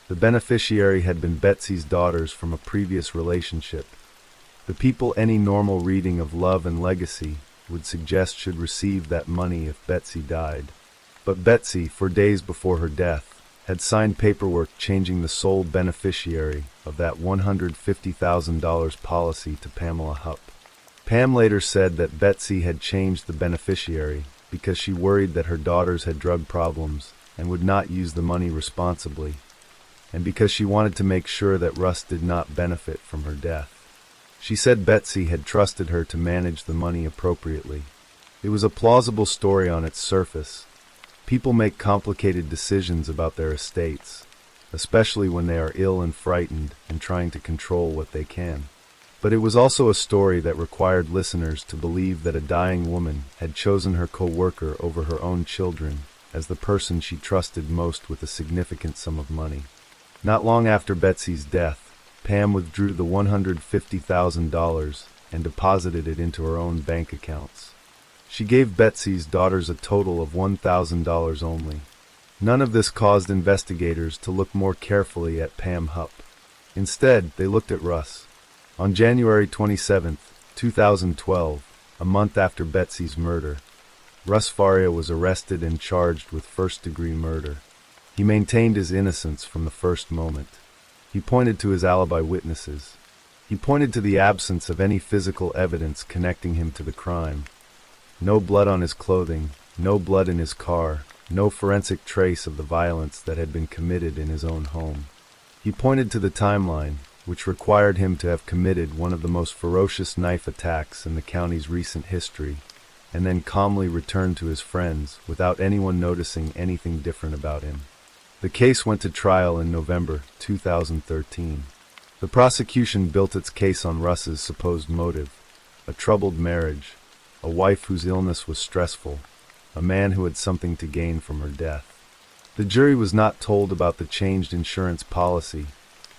the beneficiary had been Betsy's daughters from a previous relationship, the people any normal reading of Love and Legacy would suggest should receive that money if Betsy died. But Betsy, for days before her death, had signed paperwork changing the sole beneficiary of that $150,000 policy to Pamela Hupp. Pam later said that Betsy had changed the beneficiary because she worried that her daughters had drug problems and would not use the money responsibly, and because she wanted to make sure that Russ did not benefit from her death. She said Betsy had trusted her to manage the money appropriately. It was a plausible story on its surface. People make complicated decisions about their estates, especially when they are ill and frightened and trying to control what they can. But it was also a story that required listeners to believe that a dying woman had chosen her co-worker over her own children as the person she trusted most with a significant sum of money. Not long after Betsy's death, Pam withdrew the $150,000 and deposited it into her own bank accounts. She gave Betsy's daughters a total of $1,000 only. None of this caused investigators to look more carefully at Pam Hupp. Instead, they looked at Russ. On January 27, 2012, a month after Betsy's murder, Russ Faria was arrested and charged with first-degree murder. He maintained his innocence from the first moment. He pointed to his alibi witnesses. He pointed to the absence of any physical evidence connecting him to the crime. No blood on his clothing, no blood in his car, no forensic trace of the violence that had been committed in his own home. He pointed to the timeline, which required him to have committed one of the most ferocious knife attacks in the county's recent history, and then calmly returned to his friends without anyone noticing anything different about him. The case went to trial in November 2013. The prosecution built its case on Russ's supposed motive: a troubled marriage, a wife whose illness was stressful, a man who had something to gain from her death. The jury was not told about the changed insurance policy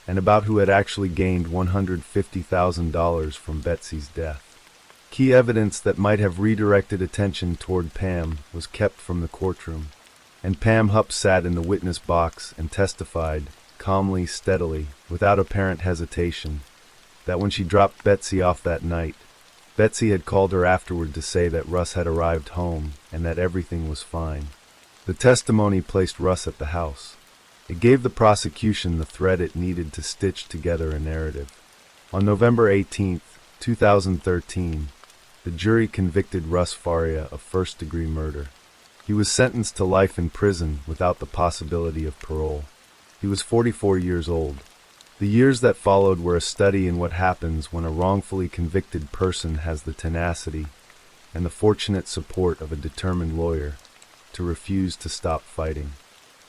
and about who had actually gained $150,000 from Betsy's death. Key evidence that might have redirected attention toward Pam was kept from the courtroom, and Pam Hupp sat in the witness box and testified, calmly, steadily, without apparent hesitation, that when she dropped Betsy off that night, Betsy had called her afterward to say that Russ had arrived home and that everything was fine. The testimony placed Russ at the house. It gave the prosecution the thread it needed to stitch together a narrative. On November 18, 2013, the jury convicted Russ Faria of first-degree murder. He was sentenced to life in prison without the possibility of parole. He was 44 years old. The years that followed were a study in what happens when a wrongfully convicted person has the tenacity and the fortunate support of a determined lawyer to refuse to stop fighting.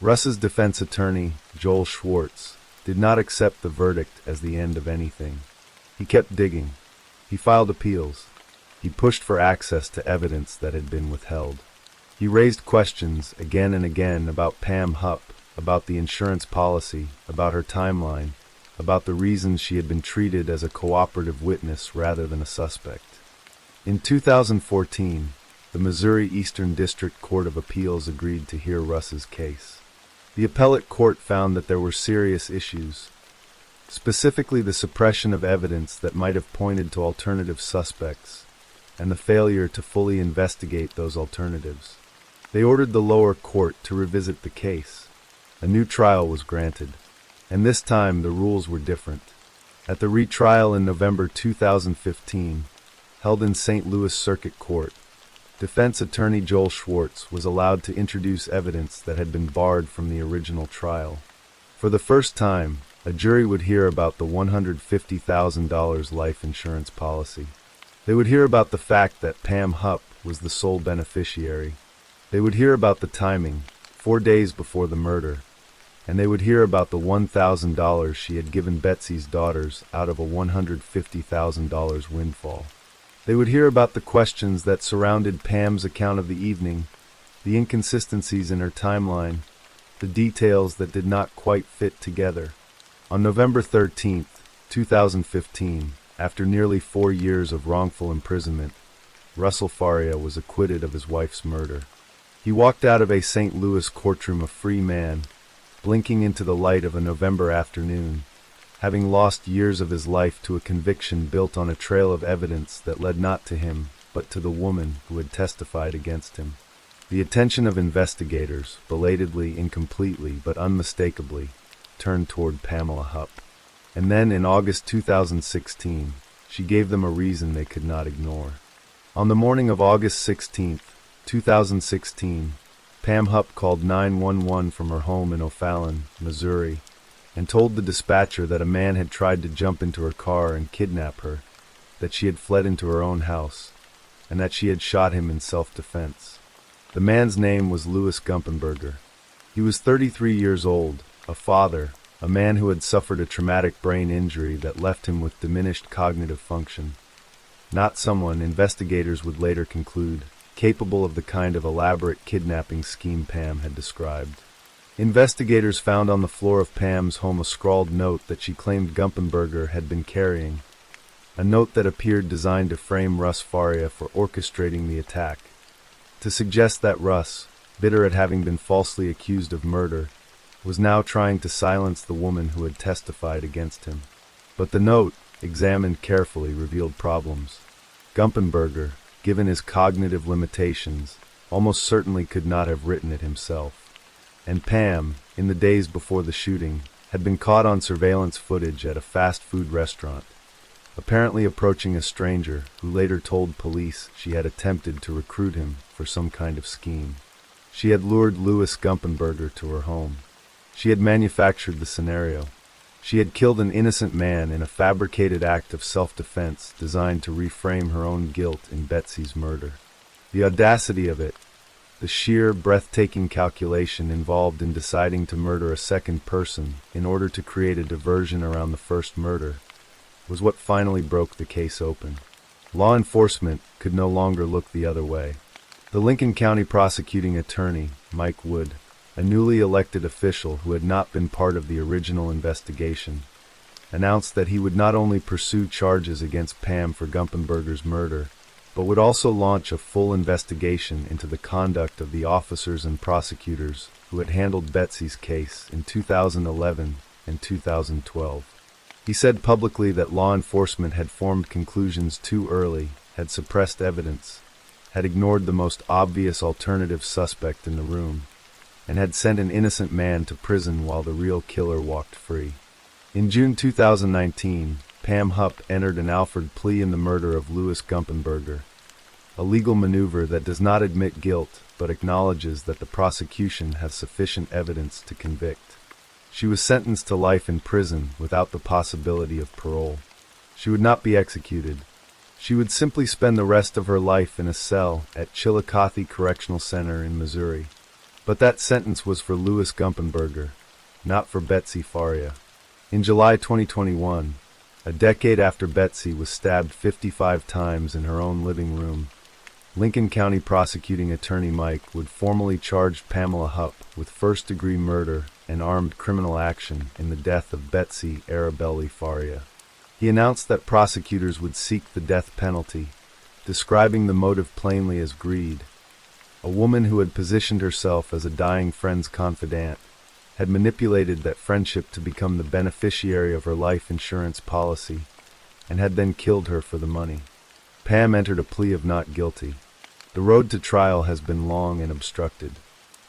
Russ's defense attorney, Joel Schwartz, did not accept the verdict as the end of anything. He kept digging. He filed appeals. He pushed for access to evidence that had been withheld. He raised questions again and again about Pam Hupp, about the insurance policy, about her timeline, about the reasons she had been treated as a cooperative witness rather than a suspect. In 2014, the Missouri Eastern District Court of Appeals agreed to hear Russ's case. The appellate court found that there were serious issues, specifically the suppression of evidence that might have pointed to alternative suspects, and the failure to fully investigate those alternatives. They ordered the lower court to revisit the case. A new trial was granted, and this time the rules were different. At the retrial in November 2015, held in St. Louis Circuit Court, defense attorney Joel Schwartz was allowed to introduce evidence that had been barred from the original trial. For the first time, a jury would hear about the $150,000 life insurance policy. They would hear about the fact that Pam Hupp was the sole beneficiary. They would hear about the timing, 4 days before the murder, and they would hear about the $1,000 she had given Betsy's daughters out of a $150,000 windfall. They would hear about the questions that surrounded Pam's account of the evening, the inconsistencies in her timeline, the details that did not quite fit together. On November 13, 2015, after nearly 4 years of wrongful imprisonment, Russell Faria was acquitted of his wife's murder. He walked out of a St. Louis courtroom a free man, blinking into the light of a November afternoon, having lost years of his life to a conviction built on a trail of evidence that led not to him, but to the woman who had testified against him. The attention of investigators, belatedly, incompletely, but unmistakably, turned toward Pamela Hupp. And then, in August 2016, she gave them a reason they could not ignore. On the morning of August 16, 2016, Pam Hupp called 911 from her home in O'Fallon, Missouri, and told the dispatcher that a man had tried to jump into her car and kidnap her, that she had fled into her own house, and that she had shot him in self-defense. The man's name was Louis Gumpenberger. He was 33 years old, a father, a man who had suffered a traumatic brain injury that left him with diminished cognitive function. Not someone, investigators would later conclude, capable of the kind of elaborate kidnapping scheme Pam had described. Investigators found on the floor of Pam's home a scrawled note that she claimed Gumpenberger had been carrying, a note that appeared designed to frame Russ Faria for orchestrating the attack, to suggest that Russ, bitter at having been falsely accused of murder, was now trying to silence the woman who had testified against him. But the note, examined carefully, revealed problems. Gumpenberger, given his cognitive limitations, almost certainly could not have written it himself. And Pam, in the days before the shooting, had been caught on surveillance footage at a fast food restaurant, apparently approaching a stranger who later told police she had attempted to recruit him for some kind of scheme. She had lured Louis Gumpenberger to her home. She had manufactured the scenario. She had killed an innocent man in a fabricated act of self-defense designed to reframe her own guilt in Betsy's murder. The audacity of it, the sheer, breathtaking calculation involved in deciding to murder a second person in order to create a diversion around the first murder, was what finally broke the case open. Law enforcement could no longer look the other way. The Lincoln County prosecuting attorney, Mike Wood, a newly elected official who had not been part of the original investigation, announced that he would not only pursue charges against Pam for Gumpenberger's murder, but would also launch a full investigation into the conduct of the officers and prosecutors who had handled Betsy's case in 2011 and 2012. He said publicly that law enforcement had formed conclusions too early, had suppressed evidence, had ignored the most obvious alternative suspect in the room, and had sent an innocent man to prison while the real killer walked free. In June 2019, Pam Hupp entered an Alford plea in the murder of Louis Gumpenberger, a legal maneuver that does not admit guilt but acknowledges that the prosecution has sufficient evidence to convict. She was sentenced to life in prison without the possibility of parole. She would not be executed. She would simply spend the rest of her life in a cell at Chillicothe Correctional Center in Missouri. But that sentence was for Louis Gumpenberger, not for Betsy Faria. In July 2021, a decade after Betsy was stabbed 55 times in her own living room, Lincoln County prosecuting attorney Mike Wood formally charged Pamela Hupp with first-degree murder and armed criminal action in the death of Betsy Arabelli Faria. He announced that prosecutors would seek the death penalty, describing the motive plainly as greed. A woman who had positioned herself as a dying friend's confidant, had manipulated that friendship to become the beneficiary of her life insurance policy, and had then killed her for the money. Pam entered a plea of not guilty. The road to trial has been long and obstructed.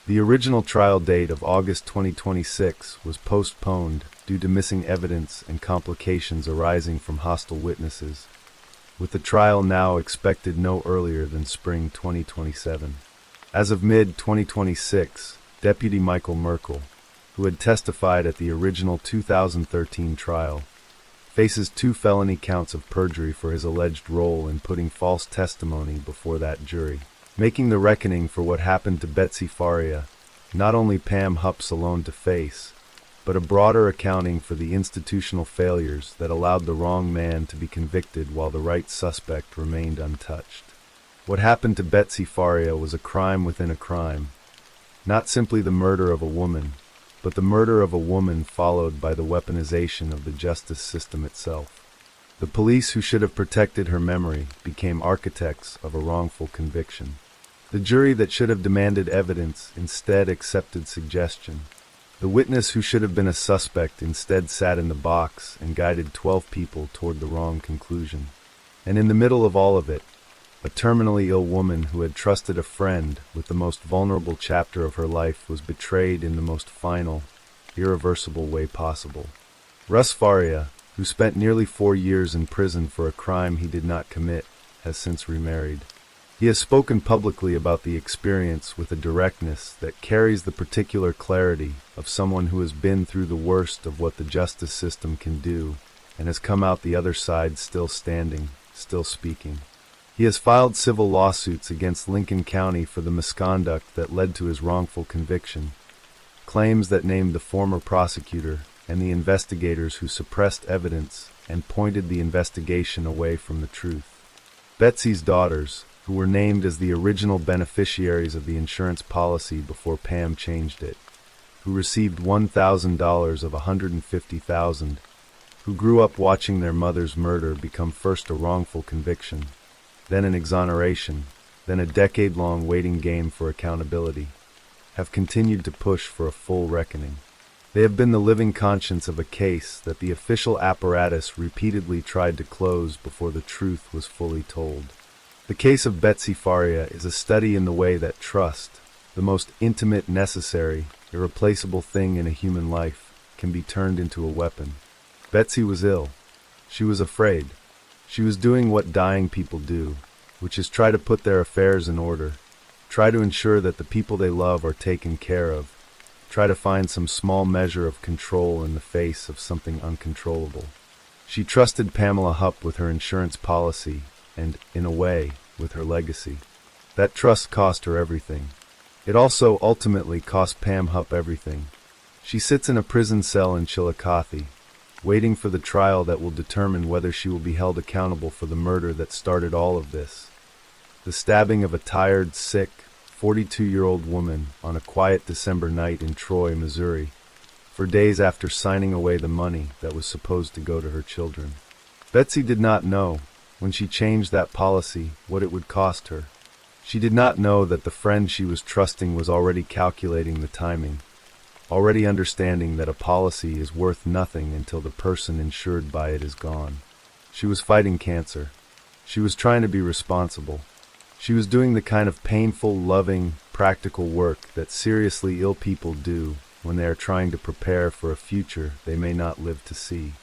The original trial date of August 2026 was postponed due to missing evidence and complications arising from hostile witnesses, with the trial now expected no earlier than spring 2027. As of mid-2026, Deputy Michael Merkel, who had testified at the original 2013 trial, faces 2 felony counts of perjury for his alleged role in putting false testimony before that jury, making the reckoning for what happened to Betsy Faria not only Pam Hupp's alone to face, but a broader accounting for the institutional failures that allowed the wrong man to be convicted while the right suspect remained untouched. What happened to Betsy Faria was a crime within a crime, not simply the murder of a woman, but the murder of a woman followed by the weaponization of the justice system itself. The police who should have protected her memory became architects of a wrongful conviction. The jury that should have demanded evidence instead accepted suggestion. The witness who should have been a suspect instead sat in the box and guided 12 people toward the wrong conclusion. And in the middle of all of it, a terminally ill woman who had trusted a friend with the most vulnerable chapter of her life was betrayed in the most final, irreversible way possible. Russ Faria, who spent nearly 4 years in prison for a crime he did not commit, has since remarried. He has spoken publicly about the experience with a directness that carries the particular clarity of someone who has been through the worst of what the justice system can do and has come out the other side still standing, still speaking. He has filed civil lawsuits against Lincoln County for the misconduct that led to his wrongful conviction, claims that named the former prosecutor and the investigators who suppressed evidence and pointed the investigation away from the truth. Betsy's daughters, who were named as the original beneficiaries of the insurance policy before Pam changed it, who received $1,000 of $150,000, who grew up watching their mother's murder become first a wrongful conviction, then an exoneration, then a decade-long waiting game for accountability, have continued to push for a full reckoning. They have been the living conscience of a case that the official apparatus repeatedly tried to close before the truth was fully told. The case of Betsy Faria is a study in the way that trust, the most intimate, necessary, irreplaceable thing in a human life, can be turned into a weapon. Betsy was ill. She was afraid. She was doing what dying people do, which is try to put their affairs in order, try to ensure that the people they love are taken care of, try to find some small measure of control in the face of something uncontrollable. She trusted Pamela Hupp with her insurance policy and, in a way, with her legacy. That trust cost her everything. It also ultimately cost Pam Hupp everything. She sits in a prison cell in Chillicothe, waiting for the trial that will determine whether she will be held accountable for the murder that started all of this. The stabbing of a tired, sick, 42-year-old woman on a quiet December night in Troy, Missouri, for days after signing away the money that was supposed to go to her children. Betsy did not know, when she changed that policy, what it would cost her. She did not know that the friend she was trusting was already calculating the timing, already understanding that a policy is worth nothing until the person insured by it is gone. She was fighting cancer. She was trying to be responsible. She was doing the kind of painful, loving, practical work that seriously ill people do when they are trying to prepare for a future they may not live to see.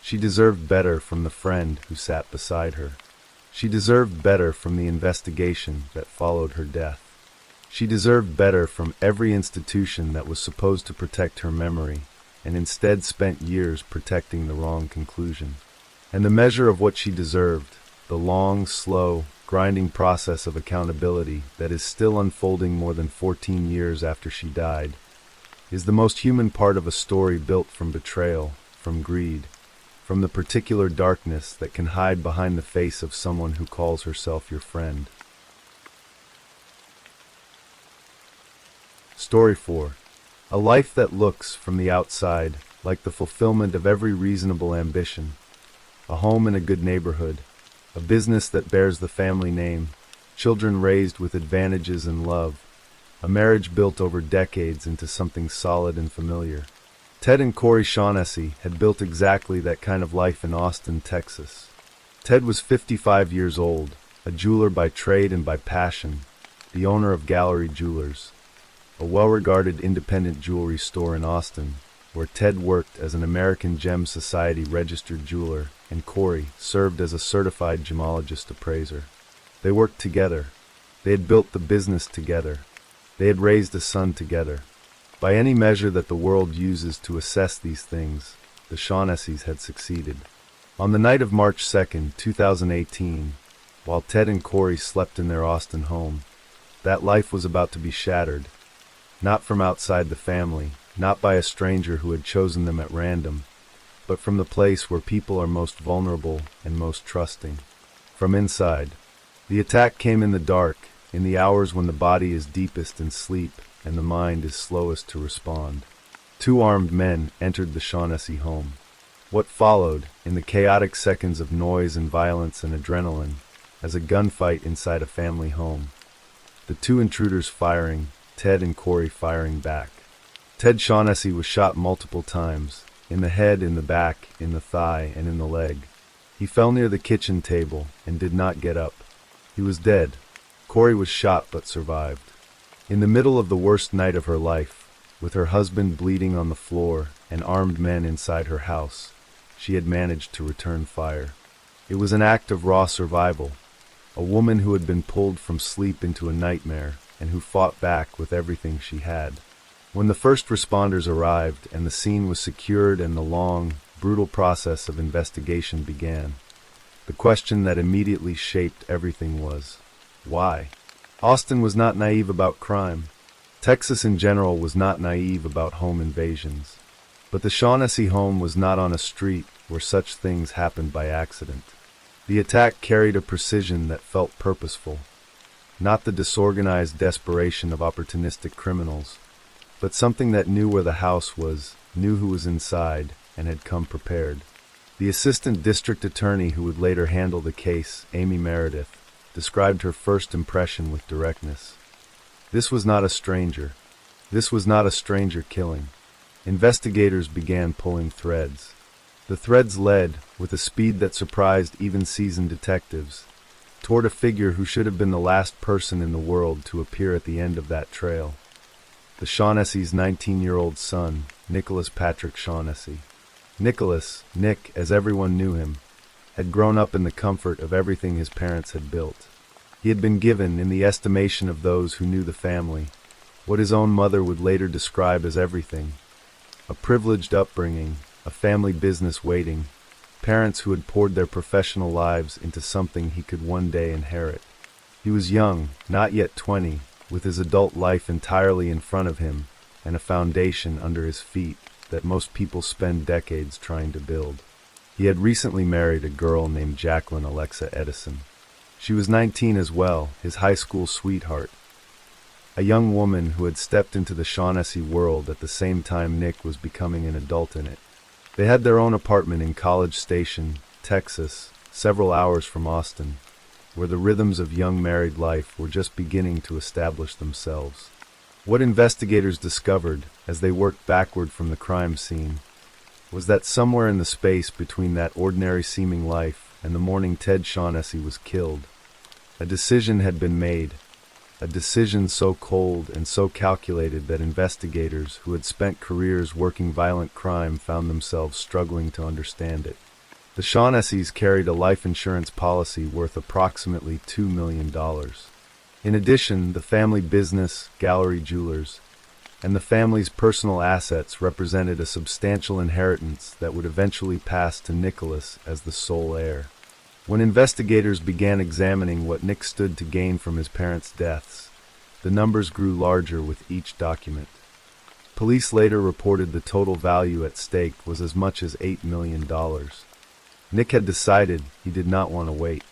She deserved better from the friend who sat beside her. She deserved better from the investigation that followed her death. She deserved better from every institution that was supposed to protect her memory, and instead spent years protecting the wrong conclusion. And the measure of what she deserved, the long, slow, grinding process of accountability that is still unfolding more than 14 years after she died, is the most human part of a story built from betrayal, from greed, from the particular darkness that can hide behind the face of someone who calls herself your friend. Story 4. A life that looks, from the outside, like the fulfillment of every reasonable ambition. A home in a good neighborhood. A business that bears the family name. Children raised with advantages and love. A marriage built over decades into something solid and familiar. Ted and Corey Shaughnessy had built exactly that kind of life in Austin, Texas. Ted was 55 years old, a jeweler by trade and by passion, the owner of Gallery Jewelers, a well-regarded independent jewelry store in Austin, where Ted worked as an American Gem Society registered jeweler and Corey served as a certified gemologist appraiser. They worked together. They had built the business together. They had raised a son together. By any measure that the world uses to assess these things, the Shaughnessy's had succeeded. On the night of March 2nd, 2018, while Ted and Corey slept in their Austin home, that life was about to be shattered. Not from outside the family, not by a stranger who had chosen them at random, but from the place where people are most vulnerable and most trusting, from inside. The attack came in the dark, in the hours when the body is deepest in sleep and the mind is slowest to respond. Two armed men entered the Shaughnessy home. What followed, in the chaotic seconds of noise and violence and adrenaline, as a gunfight inside a family home. The two intruders firing, Ted and Corey firing back. Ted Shaughnessy was shot multiple times, in the head, in the back, in the thigh, and in the leg. He fell near the kitchen table and did not get up. He was dead. Corey was shot but survived. In the middle of the worst night of her life, with her husband bleeding on the floor and armed men inside her house, she had managed to return fire. It was an act of raw survival, a woman who had been pulled from sleep into a nightmare and who fought back with everything she had. When the first responders arrived and the scene was secured and the long, brutal process of investigation began, the question that immediately shaped everything was, why? Austin was not naive about crime. Texas in general was not naive about home invasions. But the Shaughnessy home was not on a street where such things happened by accident. The attack carried a precision that felt purposeful, not the disorganized desperation of opportunistic criminals, but something that knew where the house was, knew who was inside, and had come prepared. The assistant district attorney who would later handle the case, Amy Meredith, described her first impression with directness. This was not a stranger. This was not a stranger killing. Investigators began pulling threads. The threads led, with a speed that surprised even seasoned detectives, toward a figure who should have been the last person in the world to appear at the end of that trail. The Shaughnessy's 19-year-old son, Nicholas Patrick Shaughnessy. Nicholas, Nick as everyone knew him, had grown up in the comfort of everything his parents had built. He had been given, in the estimation of those who knew the family, what his own mother would later describe as everything: a privileged upbringing, a family business waiting, parents who had poured their professional lives into something he could one day inherit. He was young, not yet 20, with his adult life entirely in front of him and a foundation under his feet that most people spend decades trying to build. He had recently married a girl named Jacqueline Alexa Edison. She was 19 as well, his high school sweetheart, a young woman who had stepped into the Shaughnessy world at the same time Nick was becoming an adult in it. They had their own apartment in College Station, Texas, several hours from Austin, where the rhythms of young married life were just beginning to establish themselves. What investigators discovered, as they worked backward from the crime scene, was that somewhere in the space between that ordinary-seeming life and the morning Ted Shaughnessy was killed, a decision had been made, a decision so cold and so calculated that investigators who had spent careers working violent crime found themselves struggling to understand it. The Shaughnessy's carried a life insurance policy worth approximately $2 million. In addition, the family business, Gallery Jewelers, and the family's personal assets represented a substantial inheritance that would eventually pass to Nicholas as the sole heir. When investigators began examining what Nick stood to gain from his parents' deaths, the numbers grew larger with each document. Police later reported the total value at stake was as much as $8 million. Nick had decided he did not want to wait.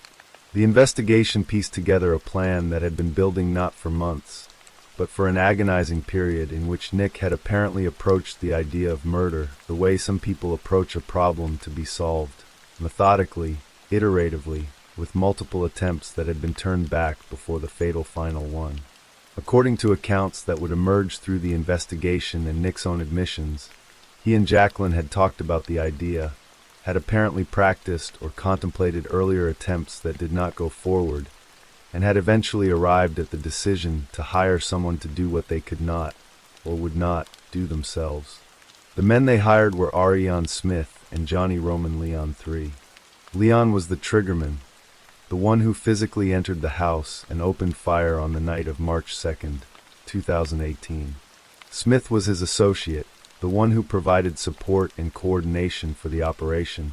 The investigation pieced together a plan that had been building not for months, but for an agonizing period in which Nick had apparently approached the idea of murder the way some people approach a problem to be solved, methodically, iteratively, with multiple attempts that had been turned back before the fatal final one. According to accounts that would emerge through the investigation and Nick's own admissions, he and Jacqueline had talked about the idea, had apparently practiced or contemplated earlier attempts that did not go forward, and had eventually arrived at the decision to hire someone to do what they could not, or would not, do themselves. The men they hired were Ariane Smith and Johnny Roman Leon III. Leon was the triggerman, the one who physically entered the house and opened fire on the night of March 2nd, 2018. Smith was his associate, the one who provided support and coordination for the operation,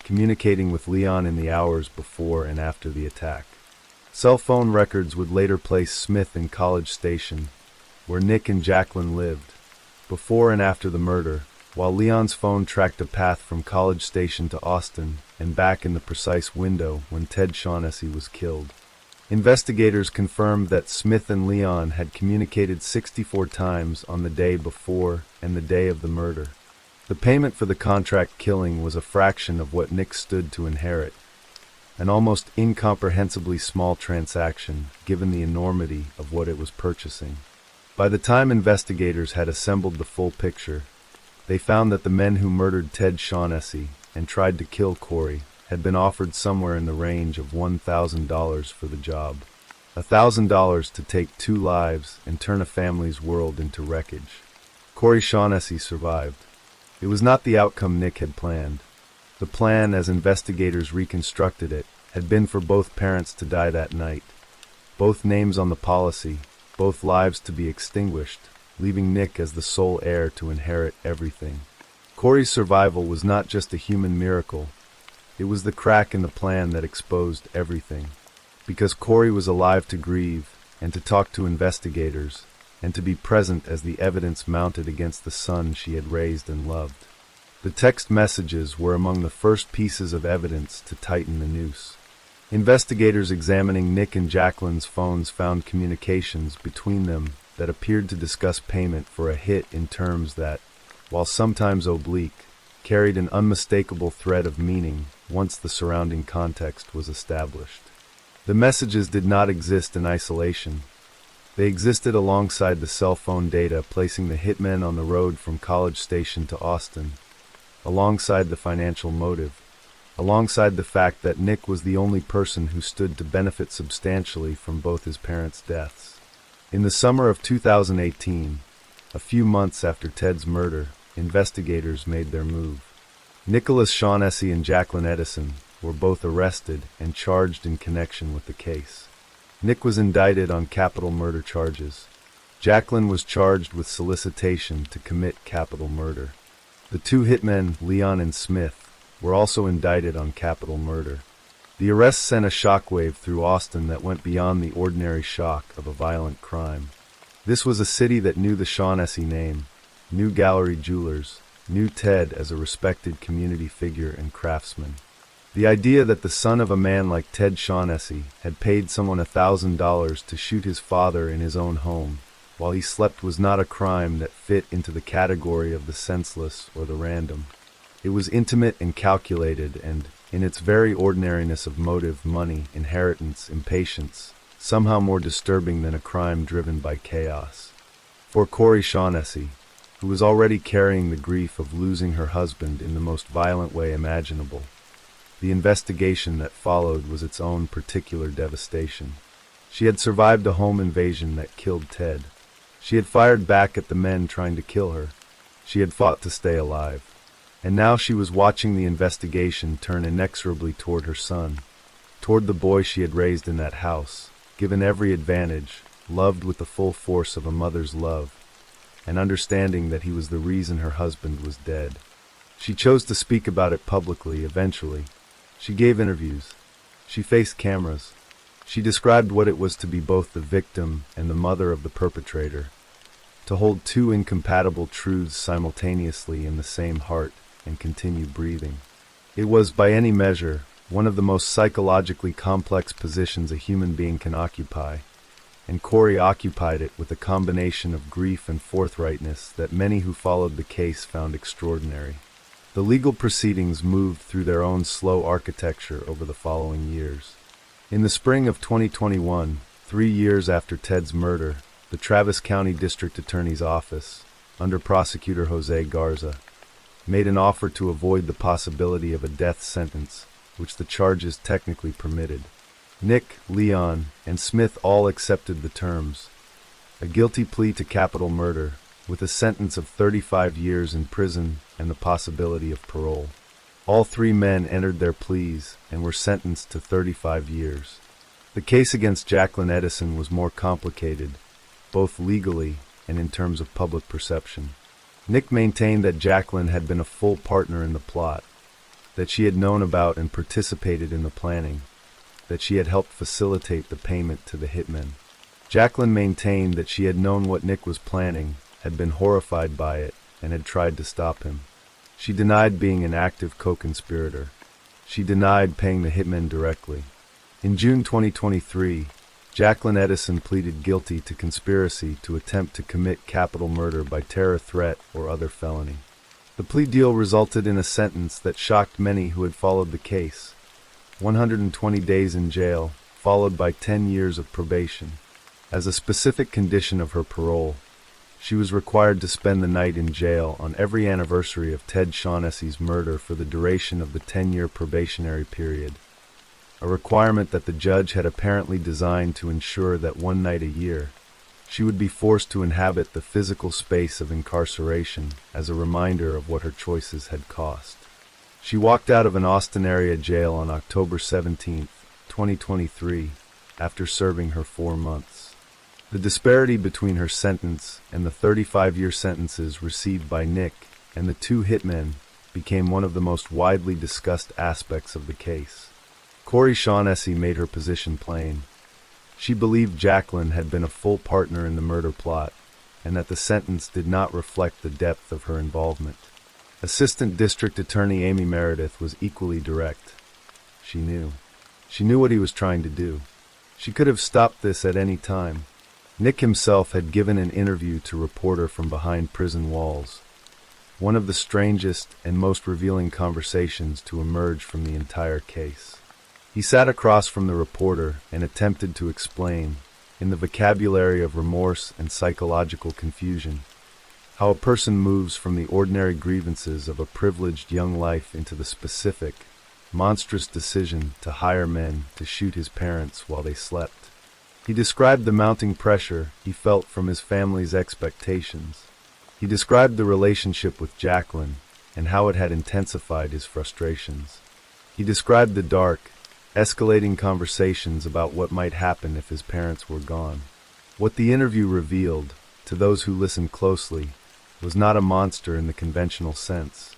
communicating with Leon in the hours before and after the attack. Cell phone records would later place Smith in College Station, where Nick and Jacqueline lived, before and after the murder, while Leon's phone tracked a path from College Station to Austin and back in the precise window when Ted Shaughnessy was killed. Investigators confirmed that Smith and Leon had communicated 64 times on the day before and the day of the murder. The payment for the contract killing was a fraction of what Nick stood to inherit, an almost incomprehensibly small transaction given the enormity of what it was purchasing. By the time investigators had assembled the full picture, they found that the men who murdered Ted Shaughnessy and tried to kill Corey had been offered somewhere in the range of $1,000 for the job. $1,000 to take 2 lives and turn a family's world into wreckage. Corey Shaughnessy survived. It was not the outcome Nick had planned. The plan, as investigators reconstructed it, had been for both parents to die that night. Both names on the policy, both lives to be extinguished, leaving Nick as the sole heir to inherit everything. Corey's survival was not just a human miracle. It was the crack in the plan that exposed everything. Because Corey was alive to grieve, and to talk to investigators, and to be present as the evidence mounted against the son she had raised and loved. The text messages were among the first pieces of evidence to tighten the noose. Investigators examining Nick and Jacqueline's phones found communications between them that appeared to discuss payment for a hit in terms that, while sometimes oblique, carried an unmistakable thread of meaning once the surrounding context was established. The messages did not exist in isolation. They existed alongside the cell phone data, placing the hitmen on the road from College Station to Austin, alongside the financial motive, alongside the fact that Nick was the only person who stood to benefit substantially from both his parents' deaths. In the summer of 2018, a few months after Ted's murder, investigators made their move. Nicholas Shaughnessy and Jacqueline Edison were both arrested and charged in connection with the case. Nick was indicted on capital murder charges. Jacqueline was charged with solicitation to commit capital murder. The 2 hitmen, Leon and Smith, were also indicted on capital murder. The arrest sent a shockwave through Austin that went beyond the ordinary shock of a violent crime. This was a city that knew the Shaughnessy name, knew Gallery Jewelers, knew Ted as a respected community figure and craftsman. The idea that the son of a man like Ted Shaughnessy had paid someone $1,000 to shoot his father in his own home while he slept was not a crime that fit into the category of the senseless or the random. It was intimate and calculated and, in its very ordinariness of motive, money, inheritance, impatience, somehow more disturbing than a crime driven by chaos. For Corey Shaughnessy, who was already carrying the grief of losing her husband in the most violent way imaginable, the investigation that followed was its own particular devastation. She had survived a home invasion that killed Ted. She had fired back at the men trying to kill her. She had fought to stay alive. And now she was watching the investigation turn inexorably toward her son, toward the boy she had raised in that house, given every advantage, loved with the full force of a mother's love, and understanding that he was the reason her husband was dead. She chose to speak about it publicly eventually. She gave interviews. She faced cameras. She described what it was to be both the victim and the mother of the perpetrator, to hold 2 incompatible truths simultaneously in the same heart and continue breathing. It was, by any measure, one of the most psychologically complex positions a human being can occupy, and Corey occupied it with a combination of grief and forthrightness that many who followed the case found extraordinary. The legal proceedings moved through their own slow architecture over the following years. In the spring of 2021, 3 years after Ted's murder, the Travis County District Attorney's Office, under prosecutor Jose Garza, made an offer to avoid the possibility of a death sentence, which the charges technically permitted. Nick, Leon, and Smith all accepted the terms. A guilty plea to capital murder, with a sentence of 35 years in prison and the possibility of parole. All 3 men entered their pleas and were sentenced to 35 years. The case against Jacqueline Edison was more complicated, both legally and in terms of public perception. Nick maintained that Jacqueline had been a full partner in the plot, that she had known about and participated in the planning, that she had helped facilitate the payment to the hitmen. Jacqueline maintained that she had known what Nick was planning, had been horrified by it and had tried to stop him. She denied being an active co-conspirator. She denied paying the hitmen directly. In June 2023, Jacqueline Edison pleaded guilty to conspiracy to attempt to commit capital murder by terror threat or other felony. The plea deal resulted in a sentence that shocked many who had followed the case: 120 days in jail, followed by 10 years of probation. As a specific condition of her parole, she was required to spend the night in jail on every anniversary of Ted Shaughnessy's murder for the duration of the 10-year probationary period, a requirement that the judge had apparently designed to ensure that one night a year, she would be forced to inhabit the physical space of incarceration as a reminder of what her choices had cost. She walked out of an Austin area jail on October 17, 2023, after serving her 4 months. The disparity between her sentence and the 35-year sentences received by Nick and the 2 hitmen became one of the most widely discussed aspects of the case. Corey Shaughnessy made her position plain. She believed Jacqueline had been a full partner in the murder plot, and that the sentence did not reflect the depth of her involvement. Assistant District Attorney Amy Meredith was equally direct. She knew. She knew what he was trying to do. She could have stopped this at any time. Nick himself had given an interview to reporter from behind prison walls, one of the strangest and most revealing conversations to emerge from the entire case. He sat across from the reporter and attempted to explain, in the vocabulary of remorse and psychological confusion, how a person moves from the ordinary grievances of a privileged young life into the specific, monstrous decision to hire men to shoot his parents while they slept. He described the mounting pressure he felt from his family's expectations. He described the relationship with Jacqueline and how it had intensified his frustrations. He described the dark, escalating conversations about what might happen if his parents were gone. What the interview revealed, to those who listened closely, was not a monster in the conventional sense,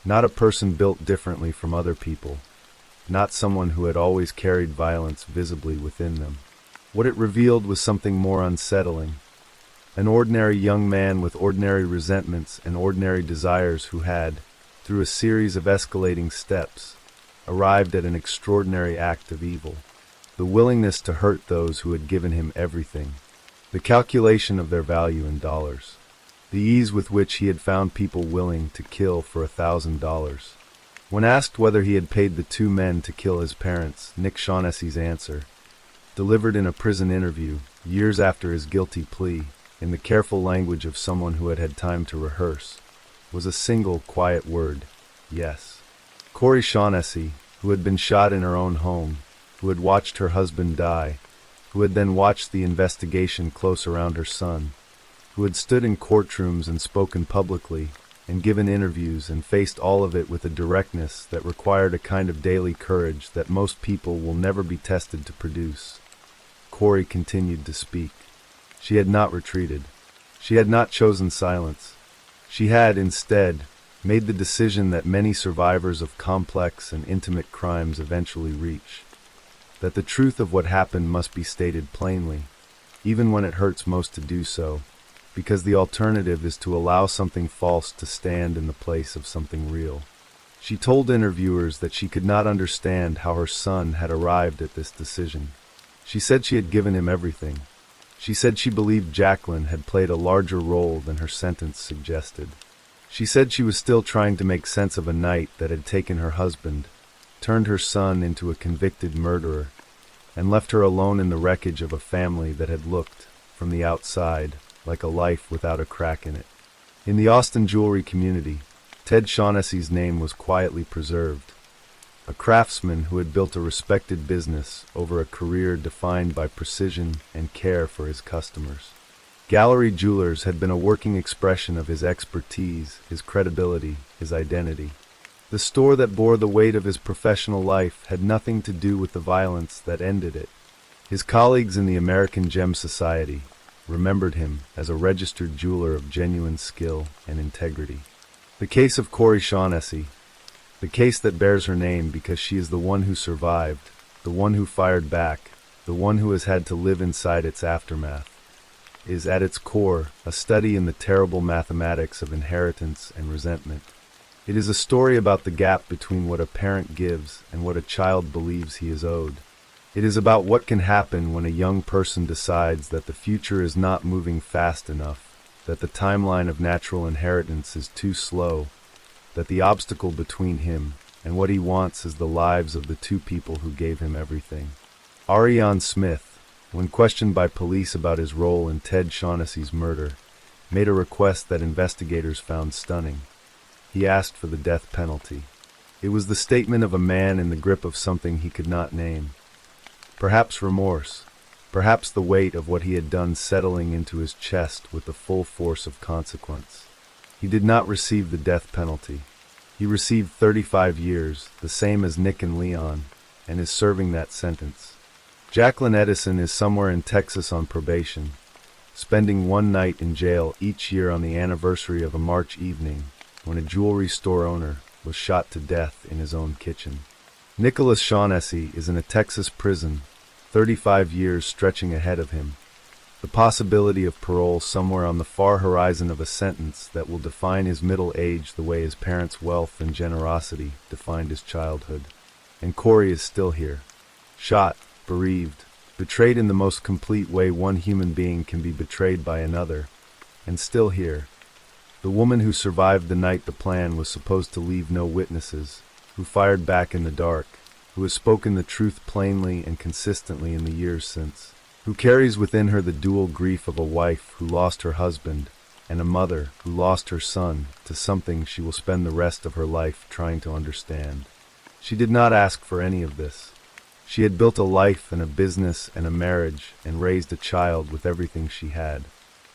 not a person built differently from other people, not someone who had always carried violence visibly within them. What it revealed was something more unsettling. An ordinary young man with ordinary resentments and ordinary desires who had, through a series of escalating steps, arrived at an extraordinary act of evil. The willingness to hurt those who had given him everything. The calculation of their value in dollars. The ease with which he had found people willing to kill for $1,000. When asked whether he had paid the 2 men to kill his parents, Nick Shaughnessy's answer, delivered in a prison interview, years after his guilty plea, in the careful language of someone who had had time to rehearse, was a single, quiet word: yes. Corey Shaughnessy, who had been shot in her own home, who had watched her husband die, who had then watched the investigation close around her son, who had stood in courtrooms and spoken publicly, and given interviews and faced all of it with a directness that required a kind of daily courage that most people will never be tested to produce. Corey continued to speak. She had not retreated. She had not chosen silence. She had, instead, made the decision that many survivors of complex and intimate crimes eventually reach, that the truth of what happened must be stated plainly, even when it hurts most to do so, because the alternative is to allow something false to stand in the place of something real. She told interviewers that she could not understand how her son had arrived at this decision. She said she had given him everything. She said she believed Jacqueline had played a larger role than her sentence suggested. She said she was still trying to make sense of a night that had taken her husband, turned her son into a convicted murderer, and left her alone in the wreckage of a family that had looked, from the outside, like a life without a crack in it. In the Austin jewelry community, Ted Shaughnessy's name was quietly preserved, a craftsman who had built a respected business over a career defined by precision and care for his customers. Gallery Jewelers had been a working expression of his expertise, his credibility, his identity. The store that bore the weight of his professional life had nothing to do with the violence that ended it. His colleagues in the American Gem Society remembered him as a registered jeweler of genuine skill and integrity. The case of Corey Shaughnessy, the case that bears her name because she is the one who survived, the one who fired back, the one who has had to live inside its aftermath, is, at its core, a study in the terrible mathematics of inheritance and resentment. It is a story about the gap between what a parent gives and what a child believes he is owed. It is about what can happen when a young person decides that the future is not moving fast enough, that the timeline of natural inheritance is too slow, that the obstacle between him and what he wants is the lives of the two people who gave him everything. Ariane Smith, when questioned by police about his role in Ted Shaughnessy's murder, made a request that investigators found stunning. He asked for the death penalty. It was the statement of a man in the grip of something he could not name. Perhaps remorse, perhaps the weight of what he had done settling into his chest with the full force of consequence. He did not receive the death penalty. He received 35 years, the same as Nick and Leon, and is serving that sentence. Jacqueline Edison is somewhere in Texas on probation, spending one night in jail each year on the anniversary of a March evening when a jewelry store owner was shot to death in his own kitchen. Nicholas Shaughnessy is in a Texas prison, 35 years stretching ahead of him, the possibility of parole somewhere on the far horizon of a sentence that will define his middle age the way his parents' wealth and generosity defined his childhood. And Corey is still here, shot, bereaved, betrayed in the most complete way one human being can be betrayed by another, and still here. The woman who survived the night the plan was supposed to leave no witnesses, who fired back in the dark, who has spoken the truth plainly and consistently in the years since, who carries within her the dual grief of a wife who lost her husband and a mother who lost her son to something she will spend the rest of her life trying to understand. She did not ask for any of this. She had built a life and a business and a marriage and raised a child with everything she had.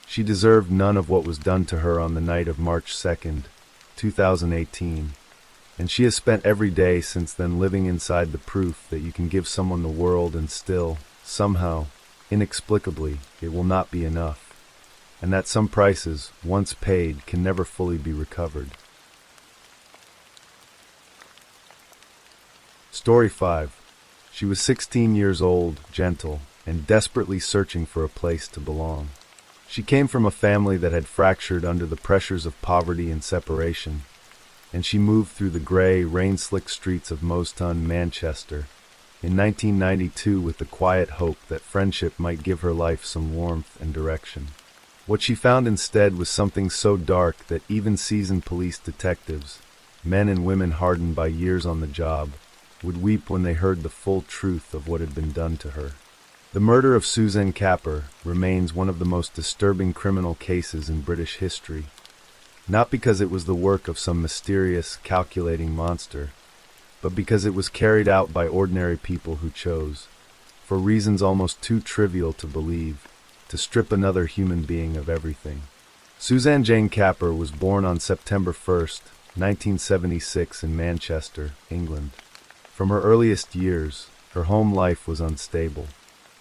She deserved none of what was done to her on the night of March 2nd, 2018, and she has spent every day since then living inside the proof that you can give someone the world and still, somehow, inexplicably, it will not be enough, and that some prices, once paid, can never fully be recovered. Story 5. She was 16 years old, gentle, and desperately searching for a place to belong. She came from a family that had fractured under the pressures of poverty and separation, and she moved through the gray, rain-slick streets of Mostown, Manchester, in 1992 with the quiet hope that friendship might give her life some warmth and direction. What she found instead was something so dark that even seasoned police detectives, men and women hardened by years on the job, would weep when they heard the full truth of what had been done to her. The murder of Suzanne Capper remains one of the most disturbing criminal cases in British history, not because it was the work of some mysterious, calculating monster, but because it was carried out by ordinary people who chose, for reasons almost too trivial to believe, to strip another human being of everything. Suzanne Jane Capper was born on September 1st, 1976 in Manchester, England. From her earliest years, her home life was unstable.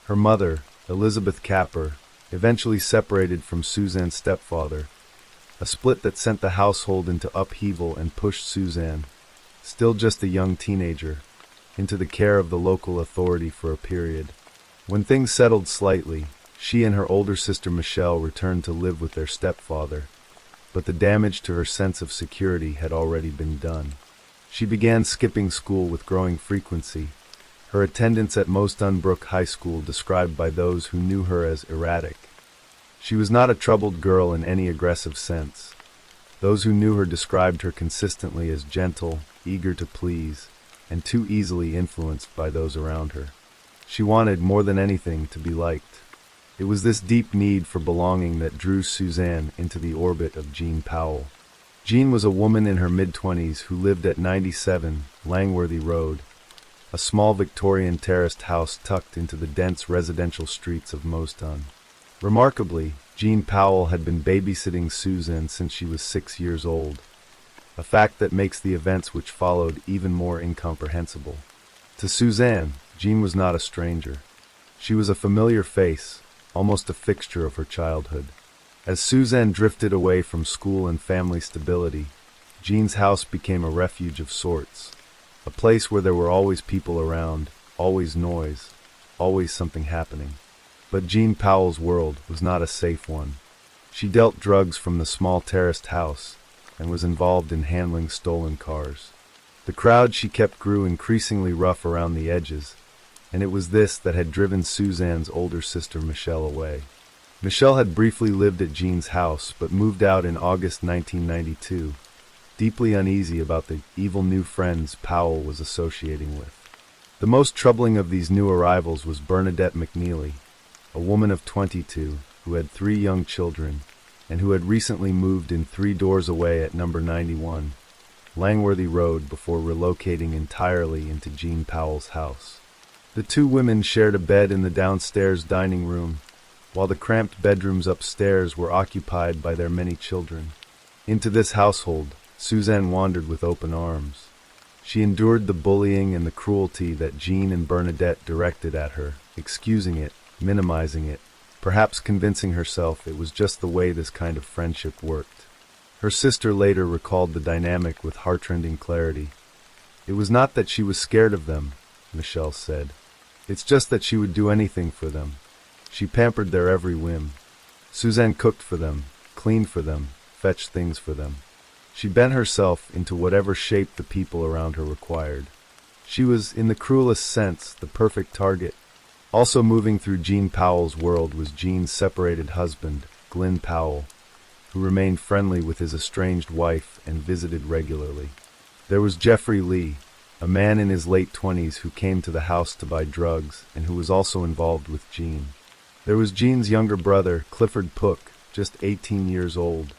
Her mother, Elizabeth Capper, eventually separated from Suzanne's stepfather, a split that sent the household into upheaval and pushed Suzanne, still just a young teenager, into the care of the local authority for a period. When things settled slightly, she and her older sister Michelle returned to live with their stepfather, but the damage to her sense of security had already been done. She began skipping school with growing frequency, her attendance at Mostown Brook High School described by those who knew her as erratic. She was not a troubled girl in any aggressive sense. Those who knew her described her consistently as gentle, eager to please, and too easily influenced by those around her. She wanted, more than anything, to be liked. It was this deep need for belonging that drew Suzanne into the orbit of Jean Powell. Jean was a woman in her mid-20s who lived at 97 Langworthy Road, a small Victorian terraced house tucked into the dense residential streets of Mostown. Remarkably, Jean Powell had been babysitting Suzanne since she was 6 years old, a fact that makes the events which followed even more incomprehensible. To Suzanne, Jean was not a stranger. She was a familiar face, almost a fixture of her childhood. As Suzanne drifted away from school and family stability, Jean's house became a refuge of sorts, a place where there were always people around, always noise, always something happening. But Jean Powell's world was not a safe one. She dealt drugs from the small terraced house and was involved in handling stolen cars. The crowd she kept grew increasingly rough around the edges, and it was this that had driven Suzanne's older sister Michelle away. Michelle had briefly lived at Jean's house, but moved out in August 1992, deeply uneasy about the evil new friends Powell was associating with. The most troubling of these new arrivals was Bernadette McNeely, a woman of 22 who had 3 young children and who had recently moved in 3 doors away at number 91, Langworthy Road, before relocating entirely into Jean Powell's house. The 2 women shared a bed in the downstairs dining room, while the cramped bedrooms upstairs were occupied by their many children. Into this household, Suzanne wandered with open arms. She endured the bullying and the cruelty that Jean and Bernadette directed at her, excusing it, minimizing it, perhaps convincing herself it was just the way this kind of friendship worked. Her sister later recalled the dynamic with heartrending clarity. "It was not that she was scared of them," Michelle said. "It's just that she would do anything for them. She pampered their every whim. Suzanne cooked for them, cleaned for them, fetched things for them. She bent herself into whatever shape the people around her required. She was, in the cruelest sense, the perfect target." Also moving through Jean Powell's world was Jean's separated husband, Glyn Powell, who remained friendly with his estranged wife and visited regularly. There was Jeffrey Lee, a man in his late 20s who came to the house to buy drugs and who was also involved with Jean. There was Jean's younger brother, Clifford Pook, just 18 years old.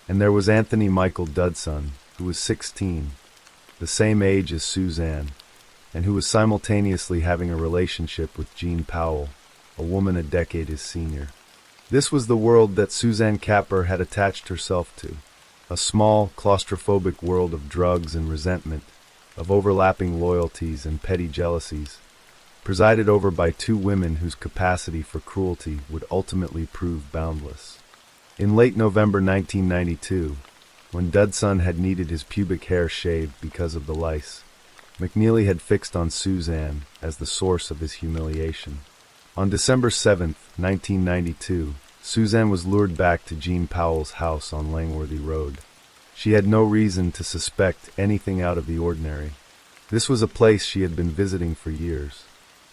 And there was Anthony Michael Dudson, who was 16, the same age as Suzanne, and who was simultaneously having a relationship with Jean Powell, a woman a decade his senior. This was the world that Suzanne Capper had attached herself to, a small, claustrophobic world of drugs and resentment, of overlapping loyalties and petty jealousies, presided over by 2 women whose capacity for cruelty would ultimately prove boundless. In late November 1992, when Dudson had needed his pubic hair shaved because of the lice, McNeely had fixed on Suzanne as the source of his humiliation. On December 7, 1992, Suzanne was lured back to Jean Powell's house on Langworthy Road. She had no reason to suspect anything out of the ordinary. This was a place she had been visiting for years.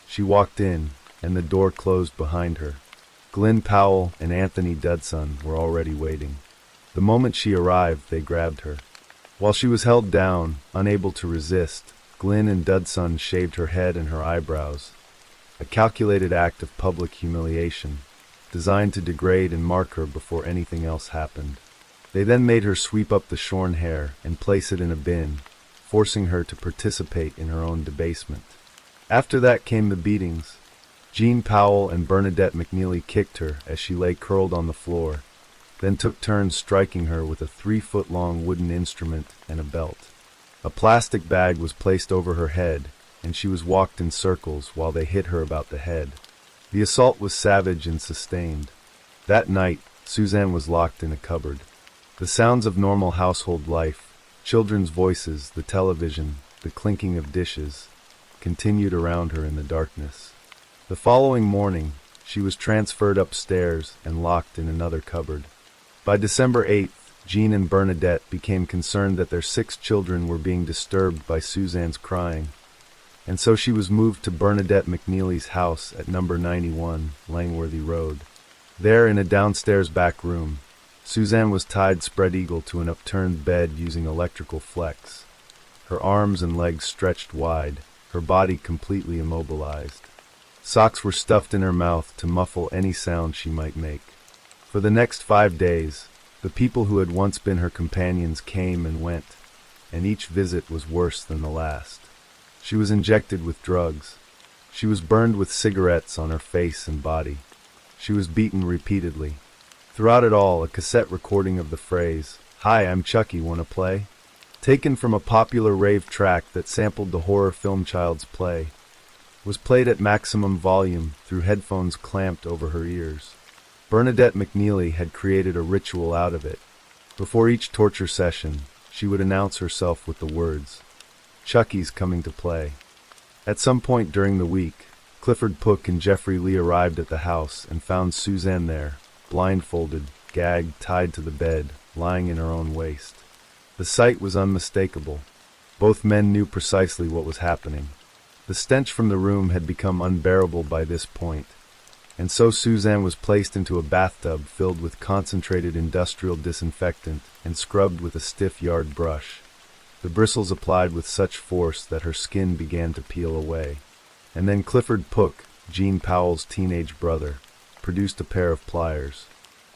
She walked in, and the door closed behind her. Glyn Powell and Anthony Dudson were already waiting. The moment she arrived, they grabbed her. While she was held down, unable to resist, Glyn and Dudson shaved her head and her eyebrows, a calculated act of public humiliation, designed to degrade and mark her before anything else happened. They then made her sweep up the shorn hair and place it in a bin, forcing her to participate in her own debasement. After that came the beatings. Jean Powell and Bernadette McNeely kicked her as she lay curled on the floor, then took turns striking her with a 3-foot-long wooden instrument and a belt. A plastic bag was placed over her head, and she was walked in circles while they hit her about the head. The assault was savage and sustained. That night, Suzanne was locked in a cupboard. The sounds of normal household life, children's voices, the television, the clinking of dishes, continued around her in the darkness. The following morning, she was transferred upstairs and locked in another cupboard. By December 8th, Jean and Bernadette became concerned that their 6 children were being disturbed by Suzanne's crying, and so she was moved to Bernadette McNeely's house at number 91, Langworthy Road. There, in a downstairs back room, Suzanne was tied spread-eagle to an upturned bed using electrical flex, her arms and legs stretched wide, her body completely immobilized. Socks were stuffed in her mouth to muffle any sound she might make. For the next 5 days, the people who had once been her companions came and went, and each visit was worse than the last. She was injected with drugs. She was burned with cigarettes on her face and body. She was beaten repeatedly. Throughout it all, a cassette recording of the phrase, "Hi, I'm Chucky, wanna play?" taken from a popular rave track that sampled the horror film Child's Play, was played at maximum volume through headphones clamped over her ears. Bernadette McNeely had created a ritual out of it. Before each torture session, she would announce herself with the words, "Chucky's coming to play." At some point during the week, Clifford Pook and Jeffrey Lee arrived at the house and found Suzanne there, blindfolded, gagged, tied to the bed, lying in her own waste. The sight was unmistakable. Both men knew precisely what was happening. The stench from the room had become unbearable by this point, and so Suzanne was placed into a bathtub filled with concentrated industrial disinfectant and scrubbed with a stiff yard brush. The bristles applied with such force that her skin began to peel away. And then Clifford Pook, Jean Powell's teenage brother, produced a pair of pliers.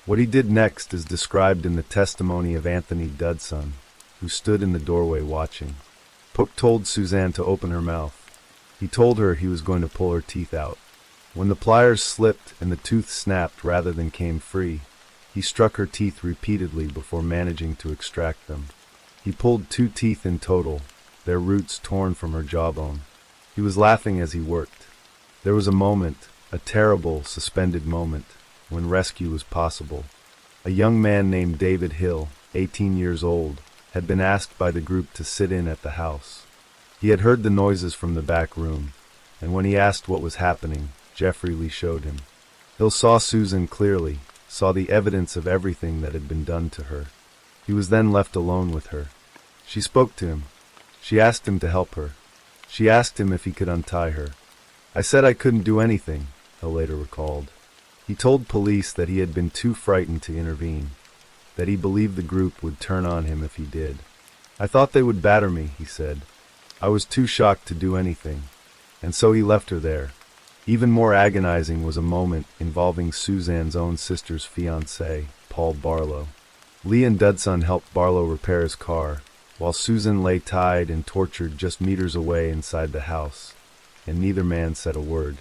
What he did next is described in the testimony of Anthony Dudson, who stood in the doorway watching. Pook told Suzanne to open her mouth. He told her he was going to pull her teeth out. When the pliers slipped and the tooth snapped rather than came free, he struck her teeth repeatedly before managing to extract them. He pulled 2 teeth in total, their roots torn from her jawbone. He was laughing as he worked. There was a moment, a terrible, suspended moment, when rescue was possible. A young man named David Hill, 18 years old, had been asked by the group to sit in at the house. He had heard the noises from the back room, and when he asked what was happening, Jeffrey Lee showed him. Hill saw Susan clearly, saw the evidence of everything that had been done to her. He was then left alone with her. She spoke to him. She asked him to help her. She asked him if he could untie her. I said I couldn't do anything, Hill later recalled. He told police that he had been too frightened to intervene, that he believed the group would turn on him if he did. I thought they would batter me, he said. I was too shocked to do anything. And so he left her there. Even more agonizing was a moment involving Suzanne's own sister's fiancé, Paul Barlow. Lee and Dudson helped Barlow repair his car, while Susan lay tied and tortured just meters away inside the house, and neither man said a word.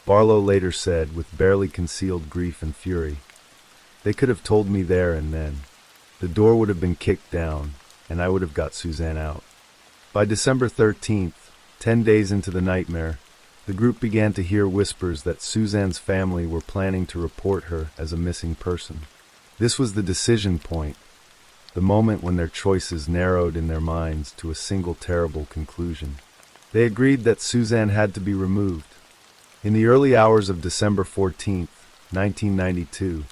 Barlow later said, with barely concealed grief and fury, "They could have told me there and then. The door would have been kicked down, and I would have got Suzanne out." By December 13th, 10 days into the nightmare, the group began to hear whispers that Suzanne's family were planning to report her as a missing person. This was the decision point, the moment when their choices narrowed in their minds to a single terrible conclusion. They agreed that Suzanne had to be removed. In the early hours of December 14th, 1992,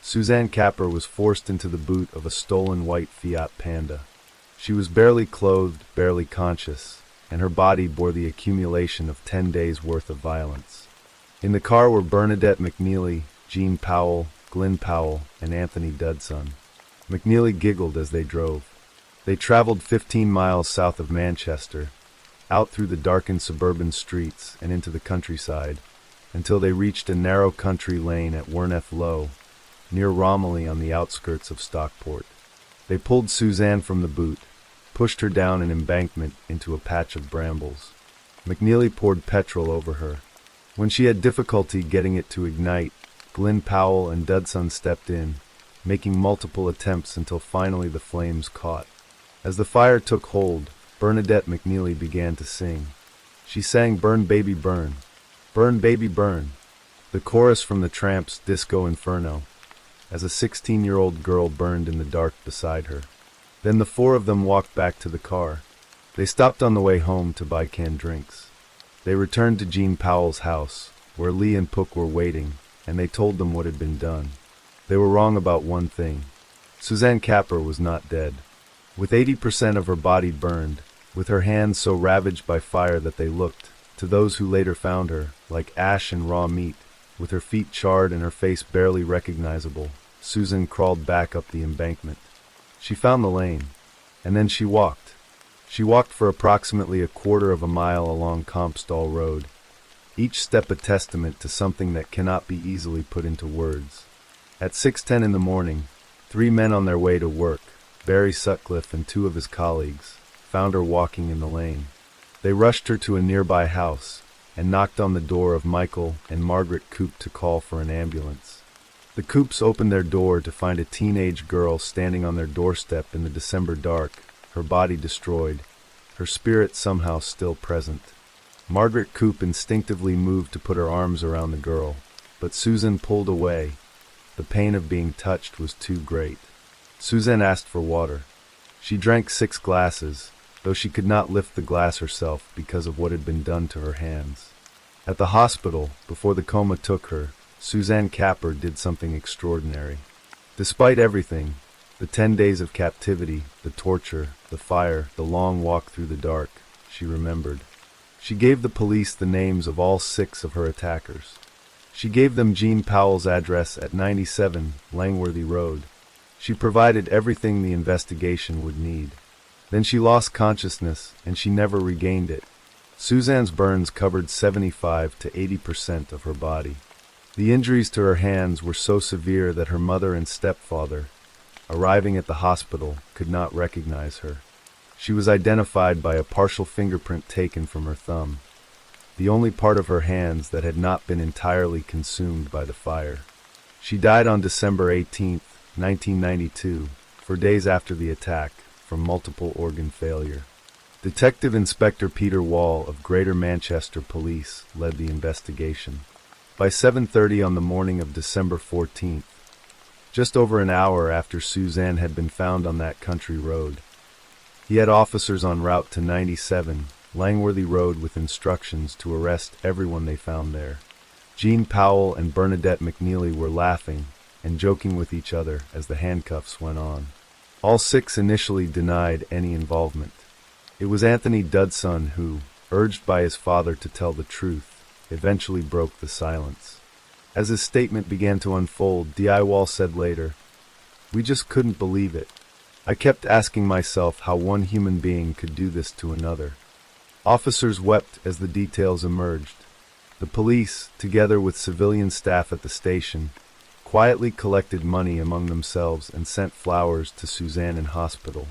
Suzanne Capper was forced into the boot of a stolen white Fiat Panda. She was barely clothed, barely conscious, and her body bore the accumulation of 10 days' worth of violence. In the car were Bernadette McNeely, Jean Powell, Glenn Powell, and Anthony Dudson. McNeely giggled as they drove. They traveled 15 miles south of Manchester, out through the darkened suburban streets and into the countryside, until they reached a narrow country lane at Werneth Low, near Romilly on the outskirts of Stockport. They pulled Suzanne from the boot, pushed her down an embankment into a patch of brambles. McNeely poured petrol over her. When she had difficulty getting it to ignite, Glenn Powell and Dudson stepped in, making multiple attempts until finally the flames caught. As the fire took hold, Bernadette McNeely began to sing. She sang "Burn Baby Burn, Burn Baby Burn," the chorus from the Tramps' Disco Inferno, as a 16-year-old girl burned in the dark beside her. Then the 4 of them walked back to the car. They stopped on the way home to buy canned drinks. They returned to Jean Powell's house, where Lee and Pook were waiting, and they told them what had been done. They were wrong about one thing. Suzanne Capper was not dead. With 80% of her body burned, with her hands so ravaged by fire that they looked, to those who later found her, like ash and raw meat, with her feet charred and her face barely recognizable, Susan crawled back up the embankment. She found the lane, and then she walked. She walked for approximately a quarter of a mile along Compstall Road, each step a testament to something that cannot be easily put into words. At 6:10 in the morning, 3 men on their way to work, Barry Sutcliffe and 2 of his colleagues, found her walking in the lane. They rushed her to a nearby house and knocked on the door of Michael and Margaret Coop to call for an ambulance. The Coops opened their door to find a teenage girl standing on their doorstep in the December dark, her body destroyed, her spirit somehow still present. Margaret Coop instinctively moved to put her arms around the girl, but Susan pulled away. The pain of being touched was too great. Suzanne asked for water. She drank 6 glasses, though she could not lift the glass herself because of what had been done to her hands. At the hospital, before the coma took her, Suzanne Capper did something extraordinary. Despite everything, the 10 days of captivity, the torture, the fire, the long walk through the dark, she remembered. She gave the police the names of all 6 of her attackers. She gave them Jean Powell's address at 97 Langworthy Road. She provided everything the investigation would need. Then she lost consciousness, and she never regained it. Suzanne's burns covered 75 to 80% of her body. The injuries to her hands were so severe that her mother and stepfather, arriving at the hospital, could not recognize her. She was identified by a partial fingerprint taken from her thumb, the only part of her hands that had not been entirely consumed by the fire. She died on December 18, 1992, 4 days after the attack, from multiple organ failure. Detective Inspector Peter Wall of Greater Manchester Police led the investigation. By 7:30 on the morning of December 14th, just over an hour after Suzanne had been found on that country road, he had officers en route to 97 Langworthy Road with instructions to arrest everyone they found there. Jean Powell and Bernadette McNeely were laughing and joking with each other as the handcuffs went on. All 6 initially denied any involvement. It was Anthony Dudson who, urged by his father to tell the truth, eventually broke the silence. As his statement began to unfold, D.I. Wall said later, "We just couldn't believe it. I kept asking myself how one human being could do this to another." Officers wept as the details emerged. The police, together with civilian staff at the station, quietly collected money among themselves and sent flowers to Suzanne in hospital.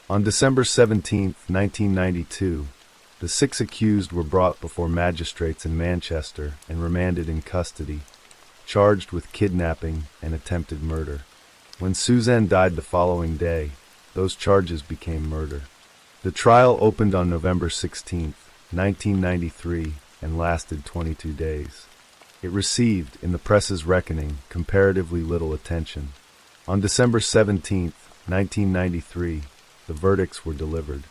On December 17, 1992, the 6 accused were brought before magistrates in Manchester and remanded in custody, charged with kidnapping and attempted murder. When Suzanne died the following day, those charges became murder. The trial opened on November 16, 1993, and lasted 22 days. It received, in the press's reckoning, comparatively little attention. On December 17, 1993, the verdicts were delivered.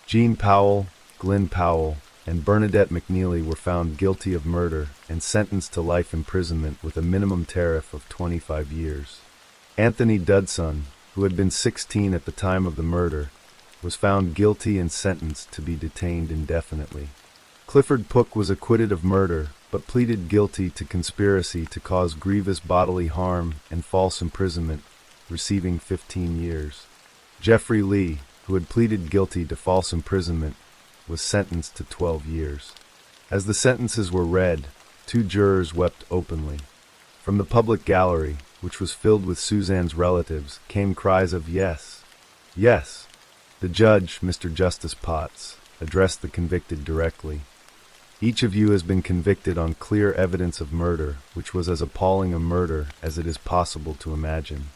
Jean Powell, Glyn Powell, and Bernadette McNeely were found guilty of murder and sentenced to life imprisonment with a minimum tariff of 25 years. Anthony Dudson, who had been 16 at the time of the murder, was found guilty and sentenced to be detained indefinitely. Clifford Pook was acquitted of murder, but pleaded guilty to conspiracy to cause grievous bodily harm and false imprisonment, receiving 15 years. Jeffrey Lee, who had pleaded guilty to false imprisonment, was sentenced to 12 years. As the sentences were read, 2 jurors wept openly. From the public gallery, which was filled with Suzanne's relatives, came cries of "Yes, yes." The judge, Mr. Justice Potts, addressed the convicted directly. "Each of you has been convicted on clear evidence of murder, which was as appalling a murder as it is possible to imagine."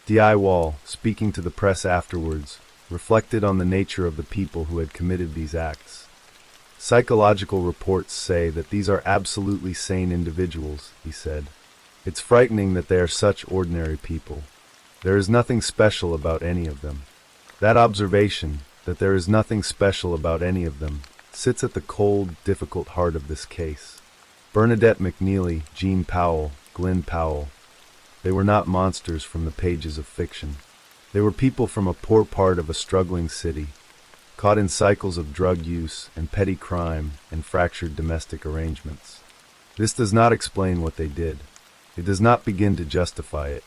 D.I. Wall, speaking to the press afterwards, reflected on the nature of the people who had committed these acts. "Psychological reports say that these are absolutely sane individuals," he said. "It's frightening that they are such ordinary people. There is nothing special about any of them." That observation, that there is nothing special about any of them, sits at the cold, difficult heart of this case. Bernadette McNeely, Jean Powell, Glyn Powell, they were not monsters from the pages of fiction. They were people from a poor part of a struggling city, caught in cycles of drug use and petty crime and fractured domestic arrangements. This does not explain what they did. It does not begin to justify it.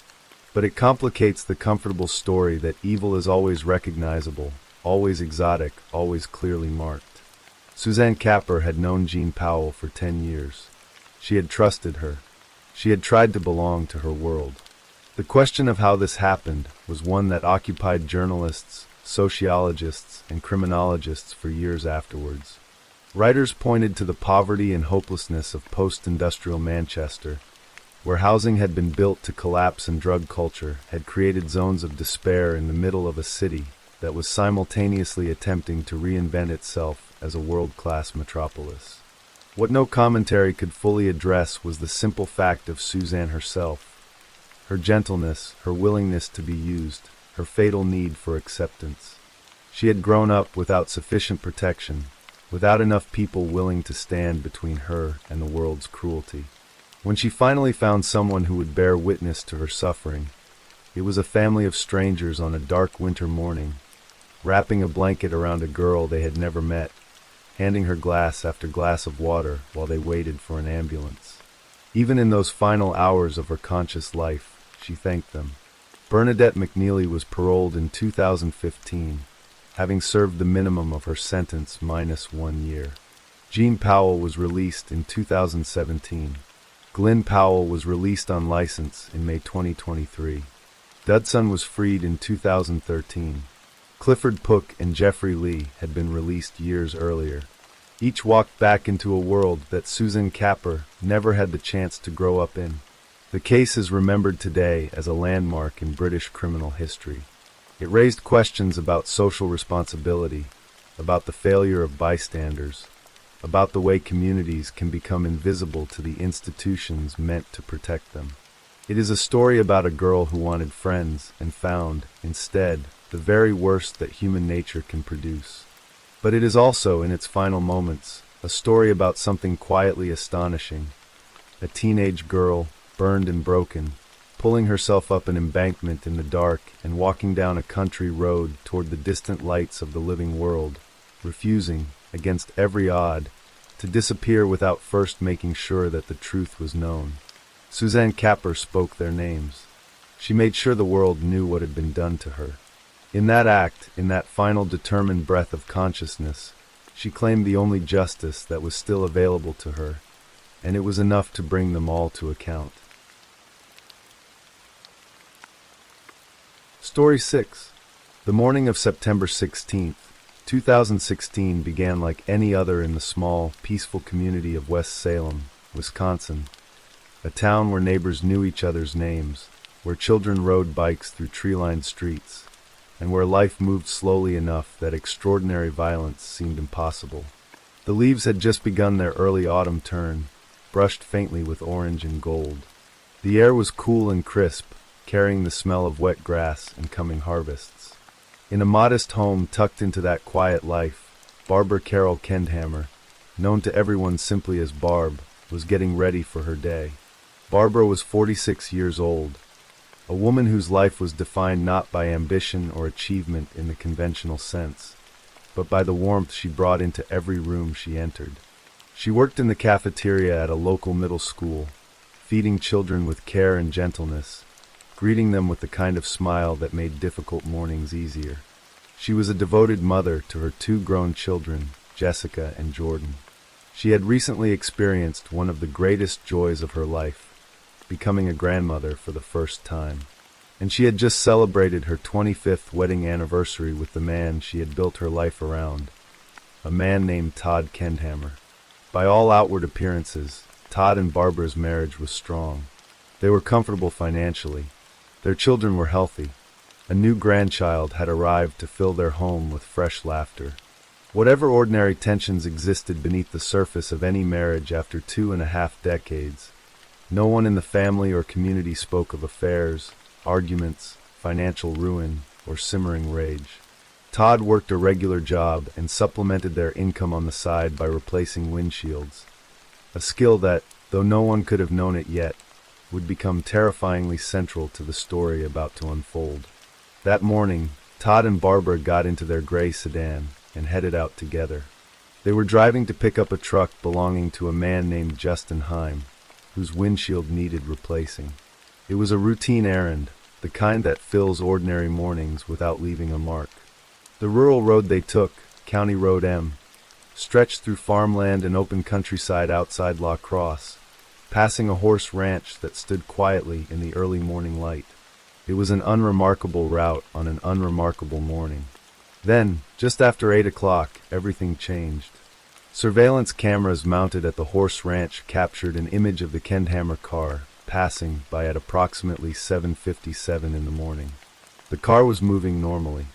But it complicates the comfortable story that evil is always recognizable, always exotic, always clearly marked. Suzanne Capper had known Jean Powell for 10 years. She had trusted her. She had tried to belong to her world. The question of how this happened was one that occupied journalists, sociologists, and criminologists for years afterwards. Writers pointed to the poverty and hopelessness of post-industrial Manchester, where housing had been built to collapse and drug culture had created zones of despair in the middle of a city that was simultaneously attempting to reinvent itself as a world-class metropolis. What no commentary could fully address was the simple fact of Suzanne herself, her gentleness, her willingness to be used, her fatal need for acceptance. She had grown up without sufficient protection, without enough people willing to stand between her and the world's cruelty. When she finally found someone who would bear witness to her suffering, it was a family of strangers on a dark winter morning, wrapping a blanket around a girl they had never met, handing her glass after glass of water while they waited for an ambulance. Even in those final hours of her conscious life, she thanked them. Bernadette McNeely was paroled in 2015, having served the minimum of her sentence minus 1 year. Jean Powell was released in 2017. Glenn Powell was released on license in May 2023. Dudson was freed in 2013. Clifford Pook and Jeffrey Lee had been released years earlier. Each walked back into a world that Susan Capper never had the chance to grow up in. The case is remembered today as a landmark in British criminal history. It raised questions about social responsibility, about the failure of bystanders, about the way communities can become invisible to the institutions meant to protect them. It is a story about a girl who wanted friends and found, instead, the very worst that human nature can produce. But it is also, in its final moments, a story about something quietly astonishing. A teenage girl, burned and broken, pulling herself up an embankment in the dark and walking down a country road toward the distant lights of the living world, refusing, against every odd, to disappear without first making sure that the truth was known. Suzanne Capper spoke their names. She made sure the world knew what had been done to her. In that act, in that final determined breath of consciousness, she claimed the only justice that was still available to her, and it was enough to bring them all to account. Story 6. The morning of September 16th, 2016 began like any other in the small, peaceful community of West Salem, Wisconsin, a town where neighbors knew each other's names, where children rode bikes through tree-lined streets, and where life moved slowly enough that extraordinary violence seemed impossible. The leaves had just begun their early autumn turn, brushed faintly with orange and gold. The air was cool and crisp, carrying the smell of wet grass and coming harvests. In a modest home tucked into that quiet life, Barbara Carol Kendhammer, known to everyone simply as Barb, was getting ready for her day. Barbara was 46 years old, a woman whose life was defined not by ambition or achievement in the conventional sense, but by the warmth she brought into every room she entered. She worked in the cafeteria at a local middle school, feeding children with care and gentleness, greeting them with the kind of smile that made difficult mornings easier. She was a devoted mother to her 2 grown children, Jessica and Jordan. She had recently experienced one of the greatest joys of her life, becoming a grandmother for the first time. And she had just celebrated her 25th wedding anniversary with the man she had built her life around, a man named Todd Kendhammer. By all outward appearances, Todd and Barbara's marriage was strong. They were comfortable financially. Their children were healthy. A new grandchild had arrived to fill their home with fresh laughter. Whatever ordinary tensions existed beneath the surface of any marriage after 2.5 decades, no one in the family or community spoke of affairs, arguments, financial ruin, or simmering rage. Todd worked a regular job and supplemented their income on the side by replacing windshields, a skill that, though no one could have known it yet, would become terrifyingly central to the story about to unfold. That morning, Todd and Barbara got into their gray sedan and headed out together. They were driving to pick up a truck belonging to a man named Justin Heim, whose windshield needed replacing. It was a routine errand, the kind that fills ordinary mornings without leaving a mark. The rural road they took, County Road M, stretched through farmland and open countryside outside La Crosse, passing a horse ranch that stood quietly in the early morning light. It was an unremarkable route on an unremarkable morning. Then, just after 8 o'clock, everything changed. Surveillance cameras mounted at the horse ranch captured an image of the Kendhammer car passing by at approximately 7:57 in the morning. The car was moving normally.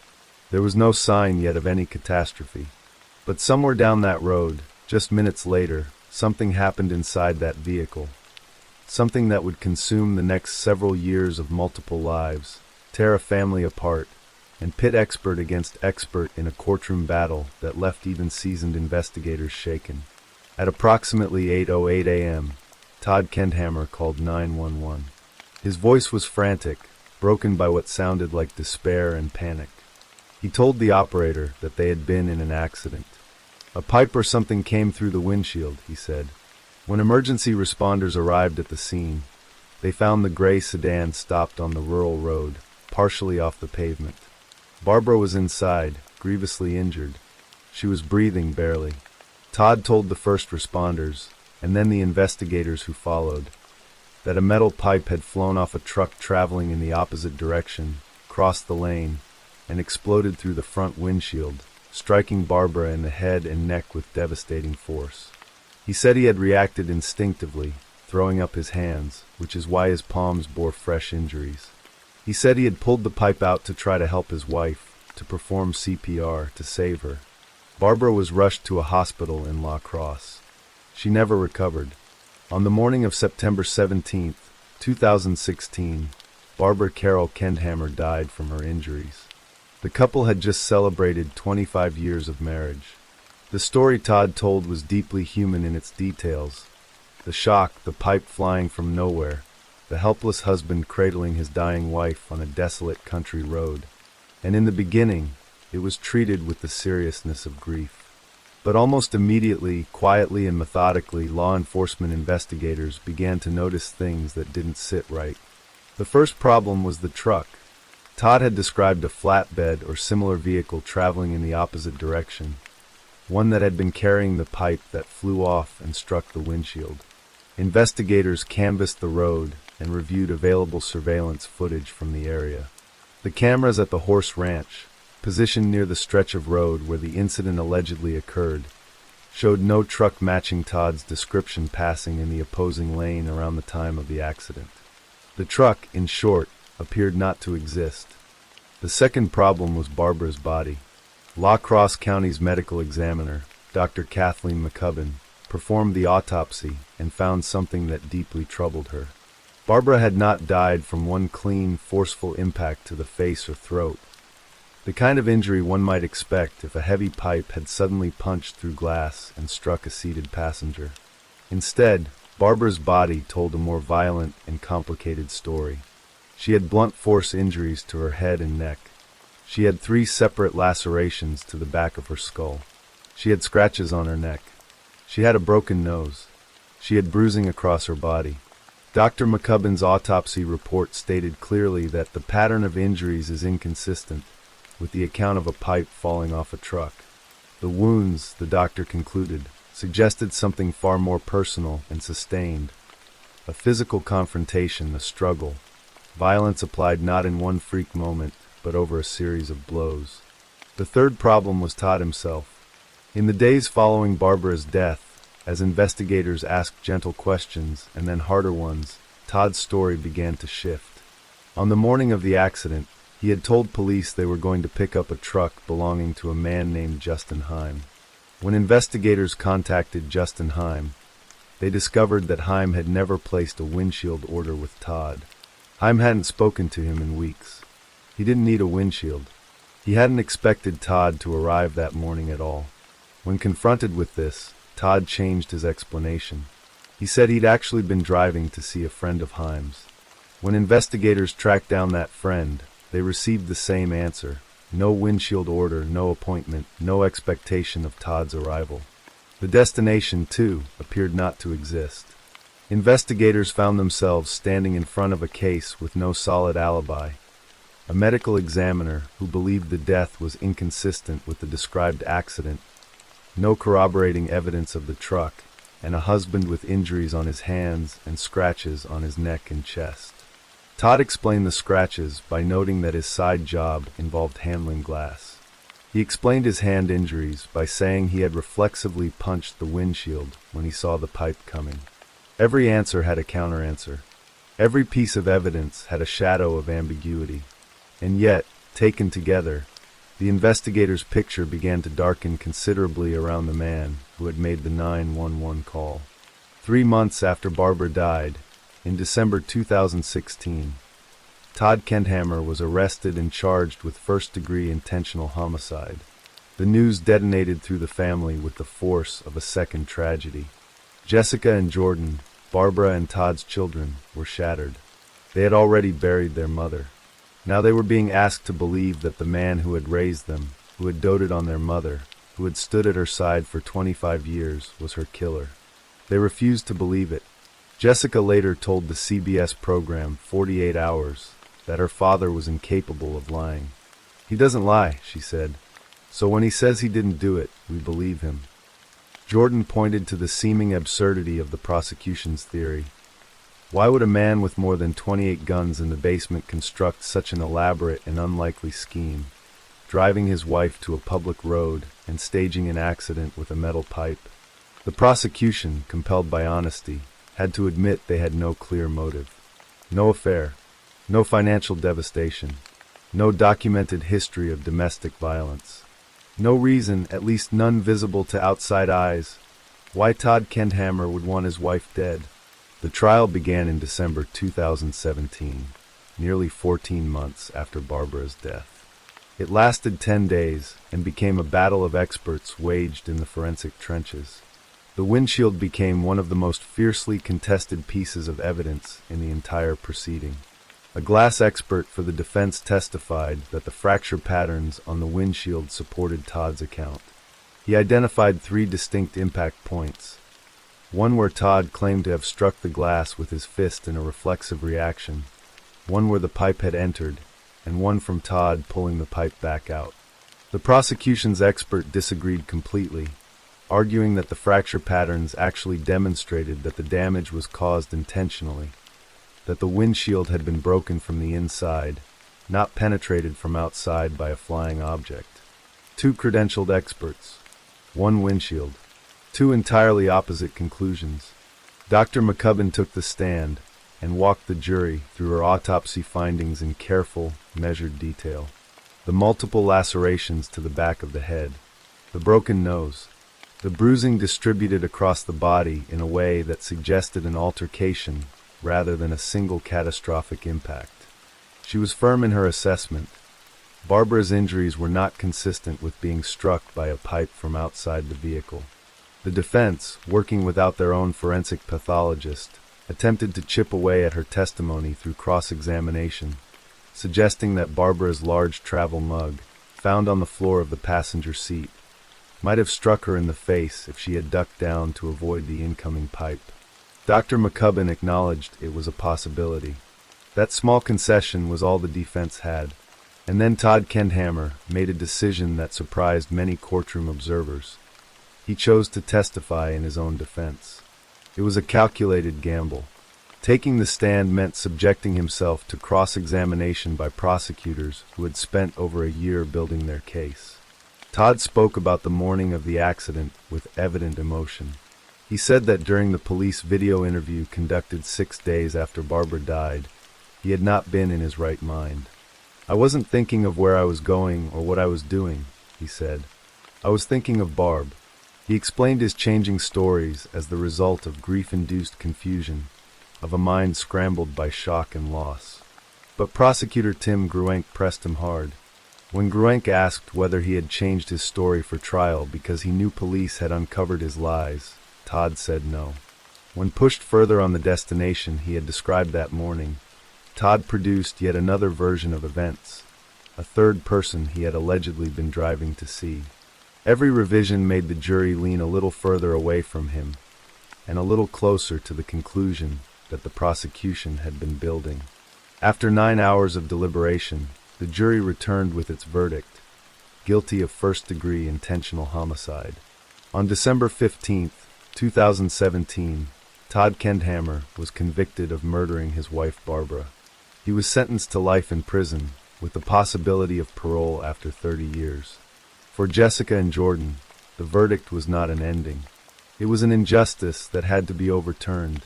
There was no sign yet of any catastrophe. But somewhere down that road, just minutes later, something happened inside that vehicle. Something that would consume the next several years of multiple lives, tear a family apart, and pit expert against expert in a courtroom battle that left even seasoned investigators shaken. At approximately 8:08 a.m., Todd Kendhammer called 911. His voice was frantic, broken by what sounded like despair and panic. He told the operator that they had been in an accident. "A pipe or something came through the windshield," he said. When emergency responders arrived at the scene, they found the gray sedan stopped on the rural road, partially off the pavement. Barbara was inside, grievously injured. She was breathing barely. Todd told the first responders, and then the investigators who followed, that a metal pipe had flown off a truck traveling in the opposite direction, crossed the lane, and exploded through the front windshield, striking Barbara in the head and neck with devastating force. He said he had reacted instinctively, throwing up his hands, which is why his palms bore fresh injuries. He said he had pulled the pipe out to try to help his wife, to perform CPR to save her. Barbara was rushed to a hospital in La Crosse. She never recovered. On the morning of September 17, 2016, Barbara Carol Kendhammer died from her injuries. The couple had just celebrated 25 years of marriage. The story Todd told was deeply human in its details. The shock, the pipe flying from nowhere, the helpless husband cradling his dying wife on a desolate country road. And in the beginning, it was treated with the seriousness of grief. But almost immediately, quietly and methodically, law enforcement investigators began to notice things that didn't sit right. The first problem was the truck. Todd had described a flatbed or similar vehicle traveling in the opposite direction, one that had been carrying the pipe that flew off and struck the windshield. Investigators canvassed the road and reviewed available surveillance footage from the area. The cameras at the horse ranch, positioned near the stretch of road where the incident allegedly occurred, showed no truck matching Todd's description passing in the opposing lane around the time of the accident. The truck, in short, appeared not to exist. The second problem was Barbara's body. La Crosse County's medical examiner, Dr. Kathleen McCubbin, performed the autopsy and found something that deeply troubled her. Barbara had not died from one clean, forceful impact to the face or throat, the kind of injury one might expect if a heavy pipe had suddenly punched through glass and struck a seated passenger. Instead, Barbara's body told a more violent and complicated story. She had blunt force injuries to her head and neck. She had 3 separate lacerations to the back of her skull. She had scratches on her neck. She had a broken nose. She had bruising across her body. Dr. McCubbin's autopsy report stated clearly that the pattern of injuries is inconsistent with the account of a pipe falling off a truck. The wounds, the doctor concluded, suggested something far more personal and sustained. A physical confrontation, a struggle. Violence applied not in one freak moment, but over a series of blows. The third problem was Todd himself. In the days following Barbara's death, as investigators asked gentle questions and then harder ones, Todd's story began to shift. On the morning of the accident, he had told police they were going to pick up a truck belonging to a man named Justin Heim. When investigators contacted Justin Heim, they discovered that Heim had never placed a windshield order with Todd. Heim hadn't spoken to him in weeks. He didn't need a windshield. He hadn't expected Todd to arrive that morning at all. When confronted with this, Todd changed his explanation. He said he'd actually been driving to see a friend of Heim's. When investigators tracked down that friend, they received the same answer. No windshield order, no appointment, no expectation of Todd's arrival. The destination, too, appeared not to exist. Investigators found themselves standing in front of a case with no solid alibi. A medical examiner who believed the death was inconsistent with the described accident, no corroborating evidence of the truck, and a husband with injuries on his hands and scratches on his neck and chest. Todd explained the scratches by noting that his side job involved handling glass. He explained his hand injuries by saying he had reflexively punched the windshield when he saw the pipe coming. Every answer had a counter-answer. Every piece of evidence had a shadow of ambiguity. And yet, taken together, the investigators' picture began to darken considerably around the man who had made the 911 call. 3 months after Barbara died, in December 2016, Todd Kendhammer was arrested and charged with first-degree intentional homicide. The news detonated through the family with the force of a second tragedy. Jessica and Jordan, Barbara and Todd's children, were shattered. They had already buried their mother. Now they were being asked to believe that the man who had raised them, who had doted on their mother, who had stood at her side for 25 years, was her killer. They refused to believe it. Jessica later told the CBS program 48 Hours that her father was incapable of lying. "He doesn't lie," she said. "So when he says he didn't do it, we believe him." Jordan pointed to the seeming absurdity of the prosecution's theory. Why would a man with more than 28 guns in the basement construct such an elaborate and unlikely scheme, driving his wife to a public road and staging an accident with a metal pipe? The prosecution, compelled by honesty, had to admit they had no clear motive. No affair, no financial devastation, no documented history of domestic violence. No reason, at least none visible to outside eyes, why Todd Kendhammer would want his wife dead. The trial began in December 2017, nearly 14 months after Barbara's death. It lasted 10 days and became a battle of experts waged in the forensic trenches. The windshield became one of the most fiercely contested pieces of evidence in the entire proceeding. A glass expert for the defense testified that the fracture patterns on the windshield supported Todd's account. He identified 3 distinct impact points. One where Todd claimed to have struck the glass with his fist in a reflexive reaction, one where the pipe had entered, and one from Todd pulling the pipe back out. The prosecution's expert disagreed completely, arguing that the fracture patterns actually demonstrated that the damage was caused intentionally, that the windshield had been broken from the inside, not penetrated from outside by a flying object. 2 credentialed experts, 1 windshield, 2 entirely opposite conclusions. Dr. McCubbin took the stand and walked the jury through her autopsy findings in careful, measured detail. The multiple lacerations to the back of the head, the broken nose, the bruising distributed across the body in a way that suggested an altercation rather than a single catastrophic impact. She was firm in her assessment. Barbara's injuries were not consistent with being struck by a pipe from outside the vehicle. The defense, working without their own forensic pathologist, attempted to chip away at her testimony through cross-examination, suggesting that Barbara's large travel mug, found on the floor of the passenger seat, might have struck her in the face if she had ducked down to avoid the incoming pipe. Dr. McCubbin acknowledged it was a possibility. That small concession was all the defense had. And then Todd Kendhammer made a decision that surprised many courtroom observers. He chose to testify in his own defense. It was a calculated gamble. Taking the stand meant subjecting himself to cross-examination by prosecutors who had spent over a year building their case. Todd spoke about the morning of the accident with evident emotion. He said that during the police video interview conducted 6 days after Barbara died, he had not been in his right mind. "I wasn't thinking of where I was going or what I was doing," he said. "I was thinking of Barb." He explained his changing stories as the result of grief-induced confusion, of a mind scrambled by shock and loss. But prosecutor Tim Gruenk pressed him hard. When Gruenk asked whether he had changed his story for trial because he knew police had uncovered his lies, Todd said no. When pushed further on the destination he had described that morning, Todd produced yet another version of events, a third person he had allegedly been driving to see. Every revision made the jury lean a little further away from him, and a little closer to the conclusion that the prosecution had been building. After 9 hours of deliberation, the jury returned with its verdict, guilty of first-degree intentional homicide. On December 15, 2017, Todd Kendhammer was convicted of murdering his wife Barbara. He was sentenced to life in prison, with the possibility of parole after 30 years. For Jessica and Jordan, the verdict was not an ending. It was an injustice that had to be overturned.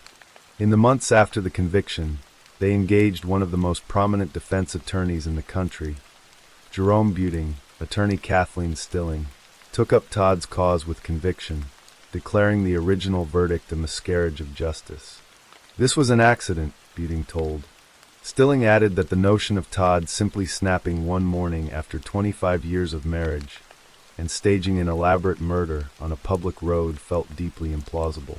In the months after the conviction, they engaged one of the most prominent defense attorneys in the country. Jerome Buting, attorney Kathleen Stilling, took up Todd's cause with conviction, declaring the original verdict a miscarriage of justice. "This was an accident," Buting told. Stilling added that the notion of Todd simply snapping one morning after 25 years of marriage and staging an elaborate murder on a public road felt deeply implausible.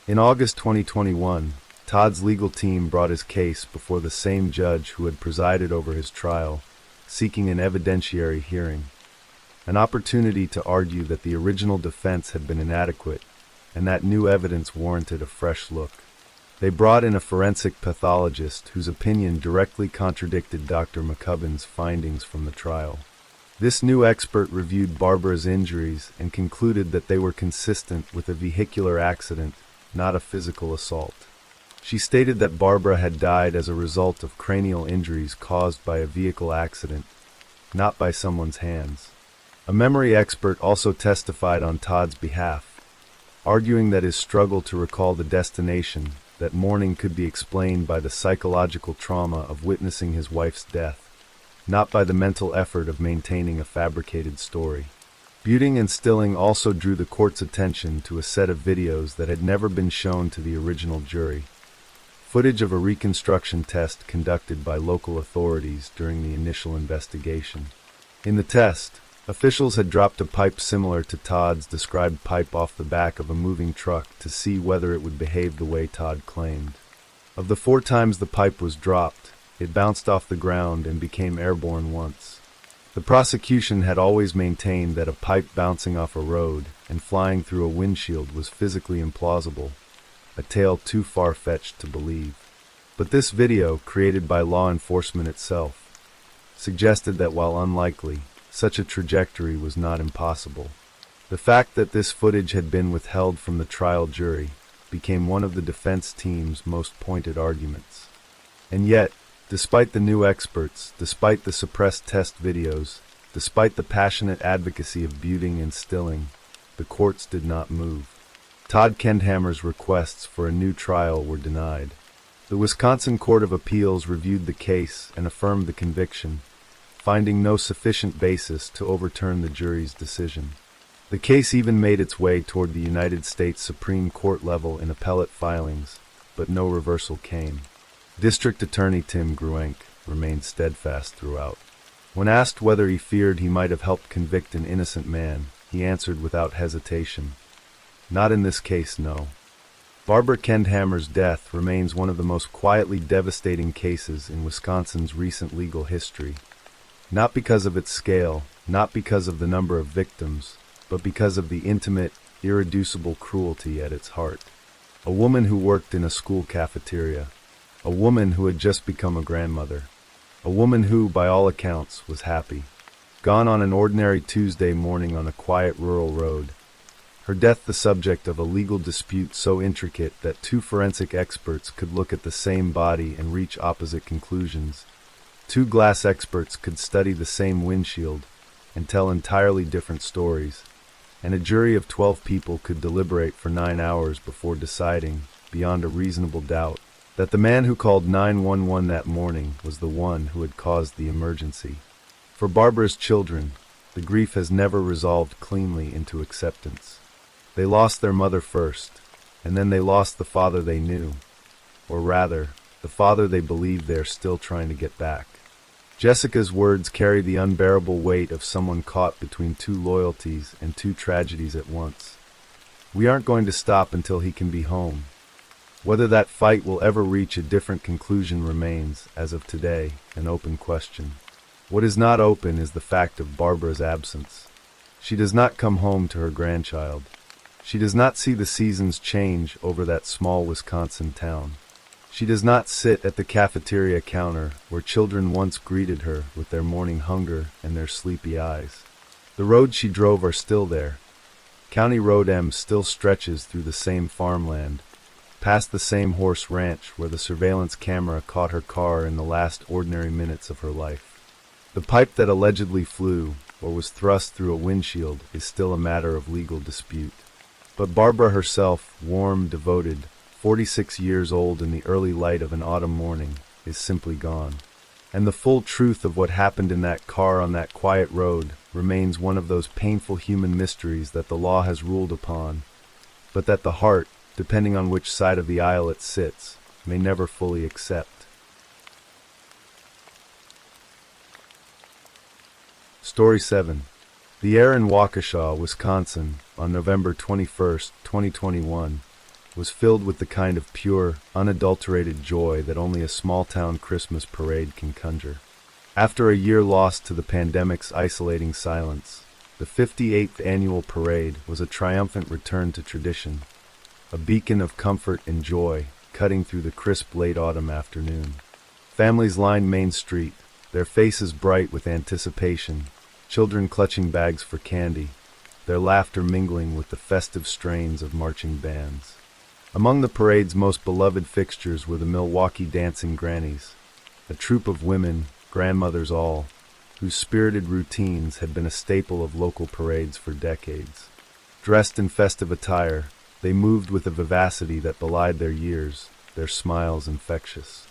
In August 2021, Todd's legal team brought his case before the same judge who had presided over his trial, seeking an evidentiary hearing, an opportunity to argue that the original defense had been inadequate and that new evidence warranted a fresh look. They brought in a forensic pathologist whose opinion directly contradicted Dr. McCubbin's findings from the trial. This new expert reviewed Barbara's injuries and concluded that they were consistent with a vehicular accident, not a physical assault. She stated that Barbara had died as a result of cranial injuries caused by a vehicle accident, not by someone's hands. A memory expert also testified on Todd's behalf, arguing that his struggle to recall the destination that morning could be explained by the psychological trauma of witnessing his wife's death, not by the mental effort of maintaining a fabricated story. Buting and Stilling also drew the court's attention to a set of videos that had never been shown to the original jury, footage of a reconstruction test conducted by local authorities during the initial investigation. In the test, officials had dropped a pipe similar to Todd's described pipe off the back of a moving truck to see whether it would behave the way Todd claimed. Of the 4 times the pipe was dropped, it bounced off the ground and became airborne once. The prosecution had always maintained that a pipe bouncing off a road and flying through a windshield was physically implausible, a tale too far-fetched to believe. But this video, created by law enforcement itself, suggested that while unlikely, such a trajectory was not impossible. The fact that this footage had been withheld from the trial jury became one of the defense team's most pointed arguments. And yet, despite the new experts, despite the suppressed test videos, despite the passionate advocacy of Buting and Stilling, the courts did not move. Todd Kendhammer's requests for a new trial were denied. The Wisconsin Court of Appeals reviewed the case and affirmed the conviction, finding no sufficient basis to overturn the jury's decision. The case even made its way toward the United States Supreme Court level in appellate filings, but no reversal came. District Attorney Tim Gruenk remained steadfast throughout. When asked whether he feared he might have helped convict an innocent man, he answered without hesitation, "Not in this case, no." Barbara Kendhammer's death remains one of the most quietly devastating cases in Wisconsin's recent legal history. Not because of its scale, not because of the number of victims, but because of the intimate, irreducible cruelty at its heart. A woman who worked in a school cafeteria. A woman who had just become a grandmother. A woman who, by all accounts, was happy. Gone on an ordinary Tuesday morning on a quiet rural road. Her death the subject of a legal dispute so intricate that 2 forensic experts could look at the same body and reach opposite conclusions. 2 glass experts could study the same windshield and tell entirely different stories, and a jury of 12 people could deliberate for 9 hours before deciding, beyond a reasonable doubt, that the man who called 911 that morning was the one who had caused the emergency. For Barbara's children, the grief has never resolved cleanly into acceptance. They lost their mother first, and then they lost the father they knew, or rather, the father they believe they are still trying to get back. Jessica's words carry the unbearable weight of someone caught between 2 loyalties and 2 tragedies at once. We aren't going to stop until he can be home. Whether that fight will ever reach a different conclusion remains, as of today, an open question. What is not open is the fact of Barbara's absence. She does not come home to her grandchild. She does not see the seasons change over that small Wisconsin town. She does not sit at the cafeteria counter where children once greeted her with their morning hunger and their sleepy eyes. The roads she drove are still there. County Road M still stretches through the same farmland, past the same horse ranch where the surveillance camera caught her car in the last ordinary minutes of her life. The pipe that allegedly flew or was thrust through a windshield is still a matter of legal dispute. But Barbara herself, warm, devoted, 46 years old in the early light of an autumn morning, is simply gone. And the full truth of what happened in that car on that quiet road remains one of those painful human mysteries that the law has ruled upon, but that the heart, depending on which side of the aisle it sits, may never fully accept. Story 7. The air in Waukesha, Wisconsin, on November 21st, 2021, was filled with the kind of pure, unadulterated joy that only a small-town Christmas parade can conjure. After a year lost to the pandemic's isolating silence, the 58th annual parade was a triumphant return to tradition, a beacon of comfort and joy cutting through the crisp late autumn afternoon. Families lined Main Street, their faces bright with anticipation, children clutching bags for candy, their laughter mingling with the festive strains of marching bands. Among the parade's most beloved fixtures were the Milwaukee Dancing Grannies, a troupe of women, grandmothers all, whose spirited routines had been a staple of local parades for decades. Dressed in festive attire, they moved with a vivacity that belied their years, their smiles infectious.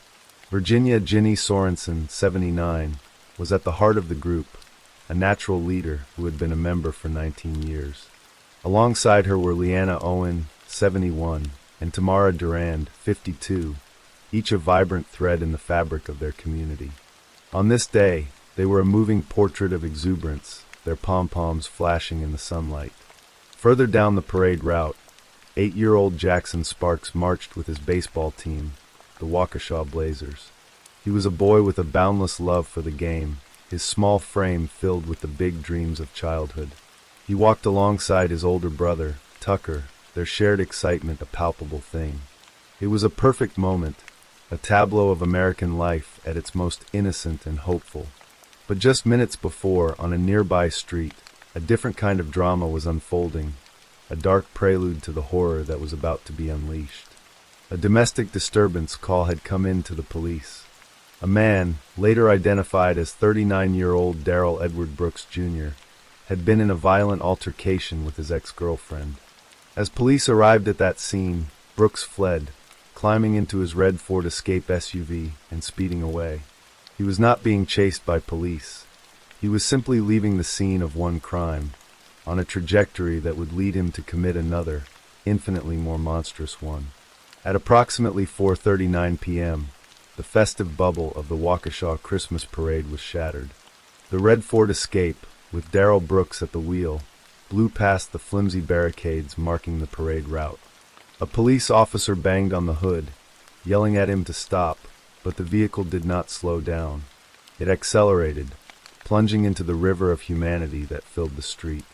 Virginia Ginny Sorensen, 79, was at the heart of the group, a natural leader who had been a member for 19 years. Alongside her were Leanna Owen, 71, and Tamara Durand, 52, each a vibrant thread in the fabric of their community. On this day, they were a moving portrait of exuberance, their pom-poms flashing in the sunlight. Further down the parade route, 8-year-old Jackson Sparks marched with his baseball team, the Waukesha Blazers. He was a boy with a boundless love for the game, his small frame filled with the big dreams of childhood. He walked alongside his older brother, Tucker, their shared excitement a palpable thing. It was a perfect moment, a tableau of American life at its most innocent and hopeful. But just minutes before, on a nearby street, a different kind of drama was unfolding, a dark prelude to the horror that was about to be unleashed. A domestic disturbance call had come in to the police. A man, later identified as 39-year-old Darrell Edward Brooks Jr., had been in a violent altercation with his ex-girlfriend. As police arrived at that scene, Brooks fled, climbing into his red Ford Escape SUV and speeding away. He was not being chased by police. He was simply leaving the scene of one crime, on a trajectory that would lead him to commit another, infinitely more monstrous one. At approximately 4:39 p.m., the festive bubble of the Waukesha Christmas parade was shattered. The red Ford Escape, with Darrell Brooks at the wheel, blew past the flimsy barricades marking the parade route. A police officer banged on the hood, yelling at him to stop, but the vehicle did not slow down. It accelerated, plunging into the river of humanity that filled the street.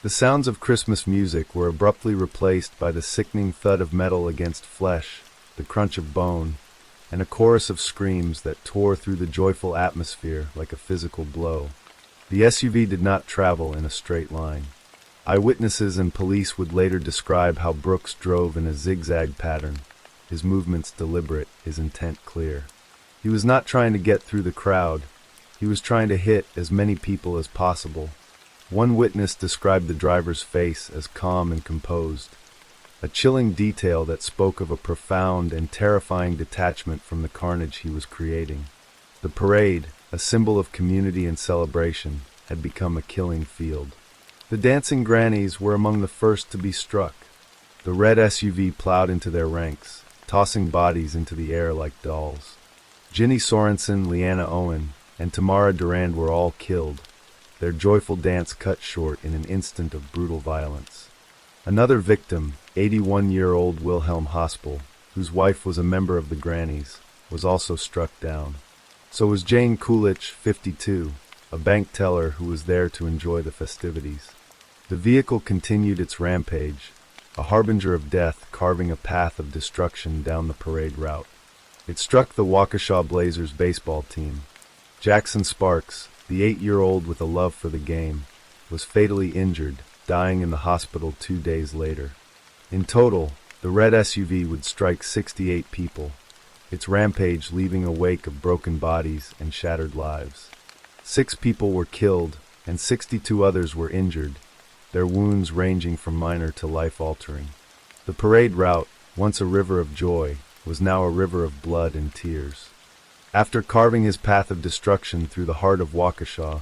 The sounds of Christmas music were abruptly replaced by the sickening thud of metal against flesh, the crunch of bone, and a chorus of screams that tore through the joyful atmosphere like a physical blow. The SUV did not travel in a straight line. Eyewitnesses and police would later describe how Brooks drove in a zigzag pattern, his movements deliberate, his intent clear. He was not trying to get through the crowd. He was trying to hit as many people as possible. One witness described the driver's face as calm and composed, a chilling detail that spoke of a profound and terrifying detachment from the carnage he was creating. The parade, a symbol of community and celebration, had become a killing field. The dancing grannies were among the first to be struck. The red SUV plowed into their ranks, tossing bodies into the air like dolls. Ginny Sorensen, Leanna Owen, and Tamara Durand were all killed, their joyful dance cut short in an instant of brutal violence. Another victim, 81-year-old Wilhelm Hospel, whose wife was a member of the Grannies, was also struck down. So was Jane Coolidge, 52, a bank teller who was there to enjoy the festivities. The vehicle continued its rampage, a harbinger of death carving a path of destruction down the parade route. It struck the Waukesha Blazers baseball team. Jackson Sparks, the 8-year-old with a love for the game, was fatally injured, dying in the hospital 2 days later. In total, the red SUV would strike 68 people, its rampage leaving a wake of broken bodies and shattered lives. 6 people were killed, and 62 others were injured, their wounds ranging from minor to life-altering. The parade route, once a river of joy, was now a river of blood and tears. After carving his path of destruction through the heart of Waukesha,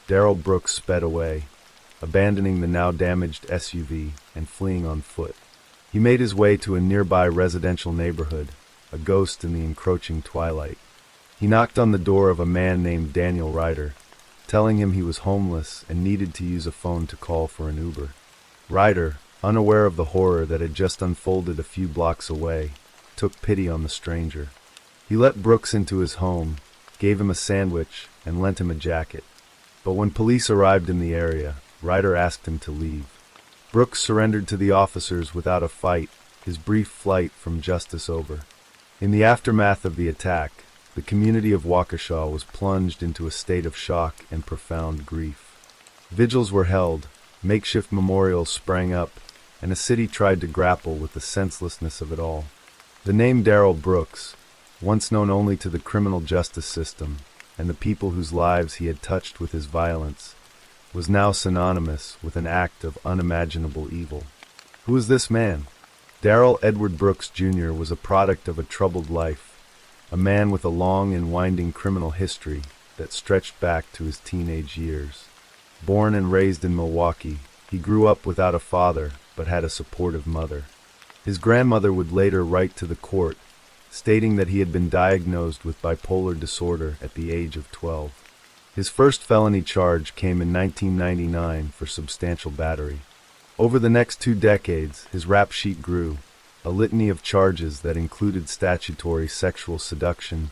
Darrell Brooks sped away, abandoning the now damaged SUV and fleeing on foot. He made his way to a nearby residential neighborhood, a ghost in the encroaching twilight. He knocked on the door of a man named Daniel Ryder, telling him he was homeless and needed to use a phone to call for an Uber. Ryder, unaware of the horror that had just unfolded a few blocks away, took pity on the stranger. He let Brooks into his home, gave him a sandwich, and lent him a jacket. But when police arrived in the area, Ryder asked him to leave. Brooks surrendered to the officers without a fight, his brief flight from justice over. In the aftermath of the attack, the community of Waukesha was plunged into a state of shock and profound grief. Vigils were held, makeshift memorials sprang up, and a city tried to grapple with the senselessness of it all. The name Darrell Brooks, once known only to the criminal justice system and the people whose lives he had touched with his violence, was now synonymous with an act of unimaginable evil. Who was this man? Darrell Edward Brooks, Jr. was a product of a troubled life, a man with a long and winding criminal history that stretched back to his teenage years. Born and raised in Milwaukee, he grew up without a father but had a supportive mother. His grandmother would later write to the court, stating that he had been diagnosed with bipolar disorder at the age of 12. His first felony charge came in 1999 for substantial battery. Over the next 2 decades, his rap sheet grew, a litany of charges that included statutory sexual seduction,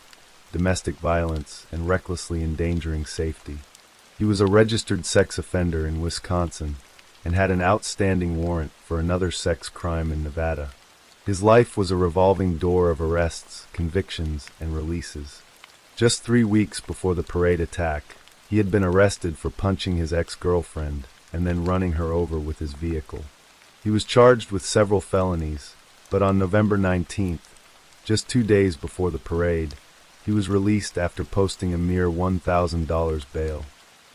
domestic violence, and recklessly endangering safety. He was a registered sex offender in Wisconsin and had an outstanding warrant for another sex crime in Nevada. His life was a revolving door of arrests, convictions, and releases. Just 3 weeks before the parade attack, he had been arrested for punching his ex-girlfriend and then running her over with his vehicle. He was charged with several felonies, but on November 19th, just 2 days before the parade, he was released after posting a mere $1,000 bail.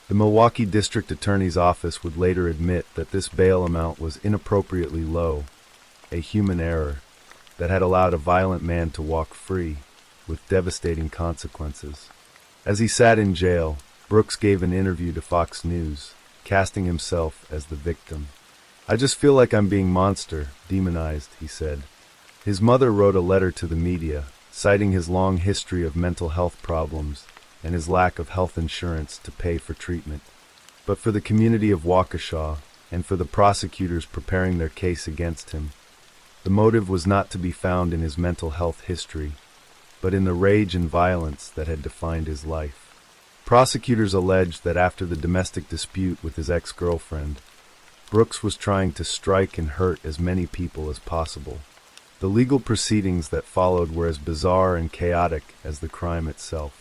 The Milwaukee District Attorney's Office would later admit that this bail amount was inappropriately low, a human error that had allowed a violent man to walk free, with devastating consequences. As he sat in jail, Brooks gave an interview to Fox News, casting himself as the victim. "I just feel like I'm being demonized," he said. His mother wrote a letter to the media, citing his long history of mental health problems and his lack of health insurance to pay for treatment. But for the community of Waukesha, and for the prosecutors preparing their case against him, the motive was not to be found in his mental health history, but in the rage and violence that had defined his life. Prosecutors alleged that after the domestic dispute with his ex-girlfriend, Brooks was trying to strike and hurt as many people as possible. The legal proceedings that followed were as bizarre and chaotic as the crime itself.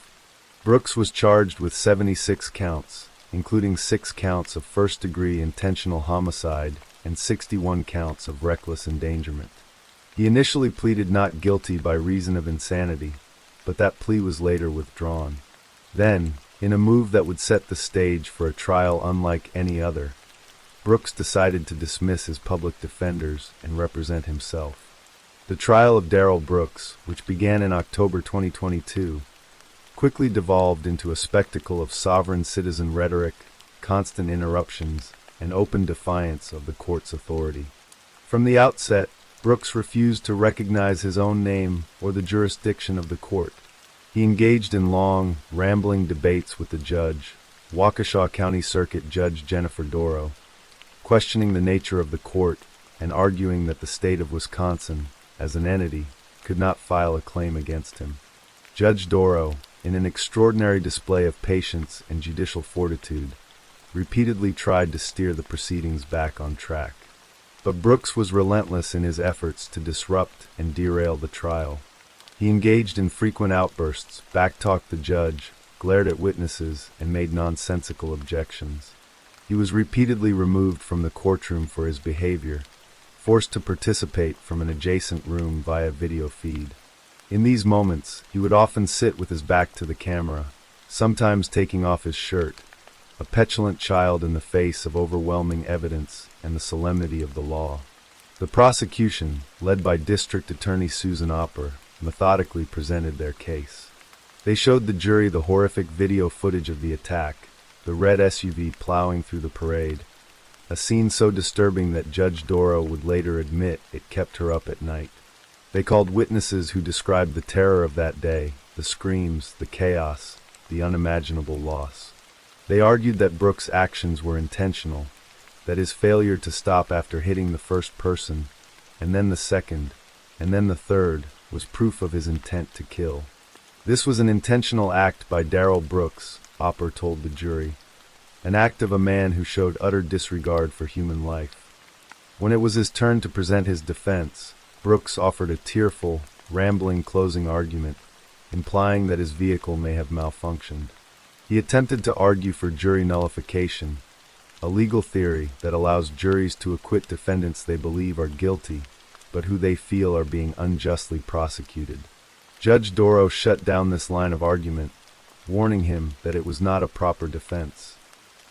Brooks was charged with 76 counts, including 6 counts of first-degree intentional homicide and 61 counts of reckless endangerment. He initially pleaded not guilty by reason of insanity, but that plea was later withdrawn. Then, in a move that would set the stage for a trial unlike any other, Brooks decided to dismiss his public defenders and represent himself. The trial of Darrell Brooks, which began in October 2022, quickly devolved into a spectacle of sovereign citizen rhetoric, constant interruptions, and open defiance of the court's authority. From the outset, Brooks refused to recognize his own name or the jurisdiction of the court. He engaged in long, rambling debates with the judge, Waukesha County Circuit Judge Jennifer Doro, questioning the nature of the court and arguing that the state of Wisconsin, as an entity, could not file a claim against him. Judge Doro, in an extraordinary display of patience and judicial fortitude, repeatedly tried to steer the proceedings back on track. But Brooks was relentless in his efforts to disrupt and derail the trial. He engaged in frequent outbursts, backtalked the judge, glared at witnesses, and made nonsensical objections. He was repeatedly removed from the courtroom for his behavior, forced to participate from an adjacent room via video feed. In these moments, he would often sit with his back to the camera, sometimes taking off his shirt, a petulant child in the face of overwhelming evidence and the solemnity of the law. The prosecution, led by District Attorney Susan Opper, methodically presented their case. They showed the jury the horrific video footage of the attack, the red SUV plowing through the parade, a scene so disturbing that Judge Doro would later admit it kept her up at night. They called witnesses who described the terror of that day, the screams, the chaos, the unimaginable loss. They argued that Brooks' actions were intentional, that his failure to stop after hitting the first person, and then the second, and then the third, was proof of his intent to kill. This was an intentional act by Darrell Brooks, Opper told the jury, an act of a man who showed utter disregard for human life. When it was his turn to present his defense, Brooks offered a tearful, rambling closing argument, implying that his vehicle may have malfunctioned. He attempted to argue for jury nullification, a legal theory that allows juries to acquit defendants they believe are guilty, but who they feel are being unjustly prosecuted. Judge Doro shut down this line of argument, warning him that it was not a proper defense.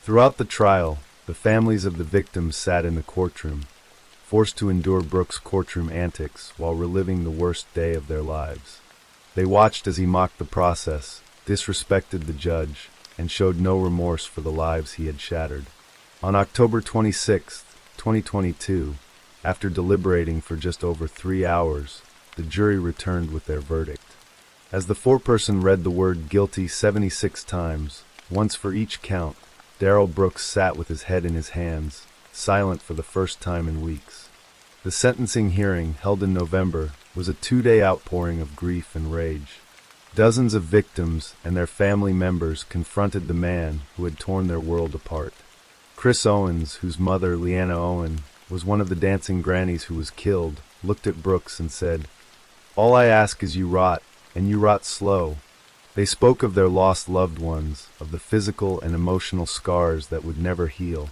Throughout the trial, the families of the victims sat in the courtroom, forced to endure Brooks' courtroom antics while reliving the worst day of their lives. They watched as he mocked the process, disrespected the judge, and showed no remorse for the lives he had shattered. On October 26, 2022, after deliberating for just over 3 hours, the jury returned with their verdict. As the foreperson read the word guilty 76 times, once for each count, Darrell Brooks sat with his head in his hands, silent for the first time in weeks. The sentencing hearing, held in November, was a 2-day outpouring of grief and rage. Dozens of victims and their family members confronted the man who had torn their world apart. Chris Owens, whose mother, Leanna Owen, was one of the dancing grannies who was killed, looked at Brooks and said, "All I ask is you rot, and you rot slow." They spoke of their lost loved ones, of the physical and emotional scars that would never heal,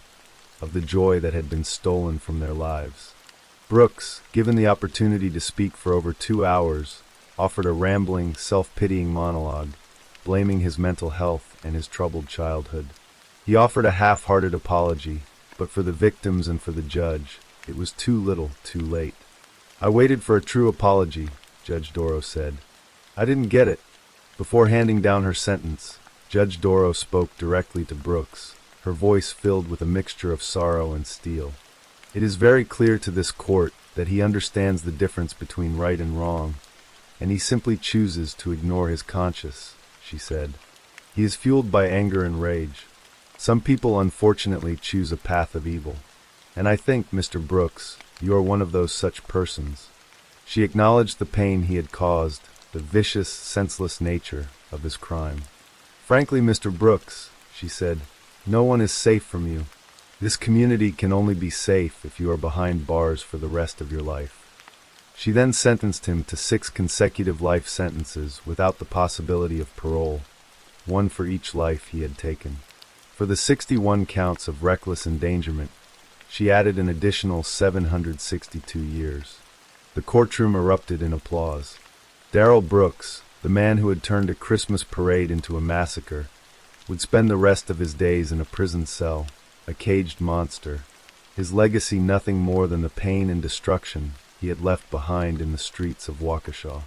of the joy that had been stolen from their lives. Brooks, given the opportunity to speak for over 2 hours, offered a rambling, self-pitying monologue, blaming his mental health and his troubled childhood. He offered a half-hearted apology, but for the victims and for the judge, it was too little, too late. "I waited for a true apology," Judge Doro said. "I didn't get it." Before handing down her sentence, Judge Doro spoke directly to Brooks, her voice filled with a mixture of sorrow and steel. "It is very clear to this court that he understands the difference between right and wrong, and he simply chooses to ignore his conscience," she said. "He is fueled by anger and rage. Some people unfortunately choose a path of evil. And I think, Mr. Brooks, you are one of those such persons." She acknowledged the pain he had caused, the vicious, senseless nature of his crime. "Frankly, Mr. Brooks," she said, "no one is safe from you. This community can only be safe if you are behind bars for the rest of your life." She then sentenced him to 6 consecutive life sentences without the possibility of parole, one for each life he had taken. For the 61 counts of reckless endangerment, she added an additional 762 years. The courtroom erupted in applause. Darrell Brooks, the man who had turned a Christmas parade into a massacre, would spend the rest of his days in a prison cell, a caged monster, his legacy nothing more than the pain and destruction he had left behind in the streets of Waukesha.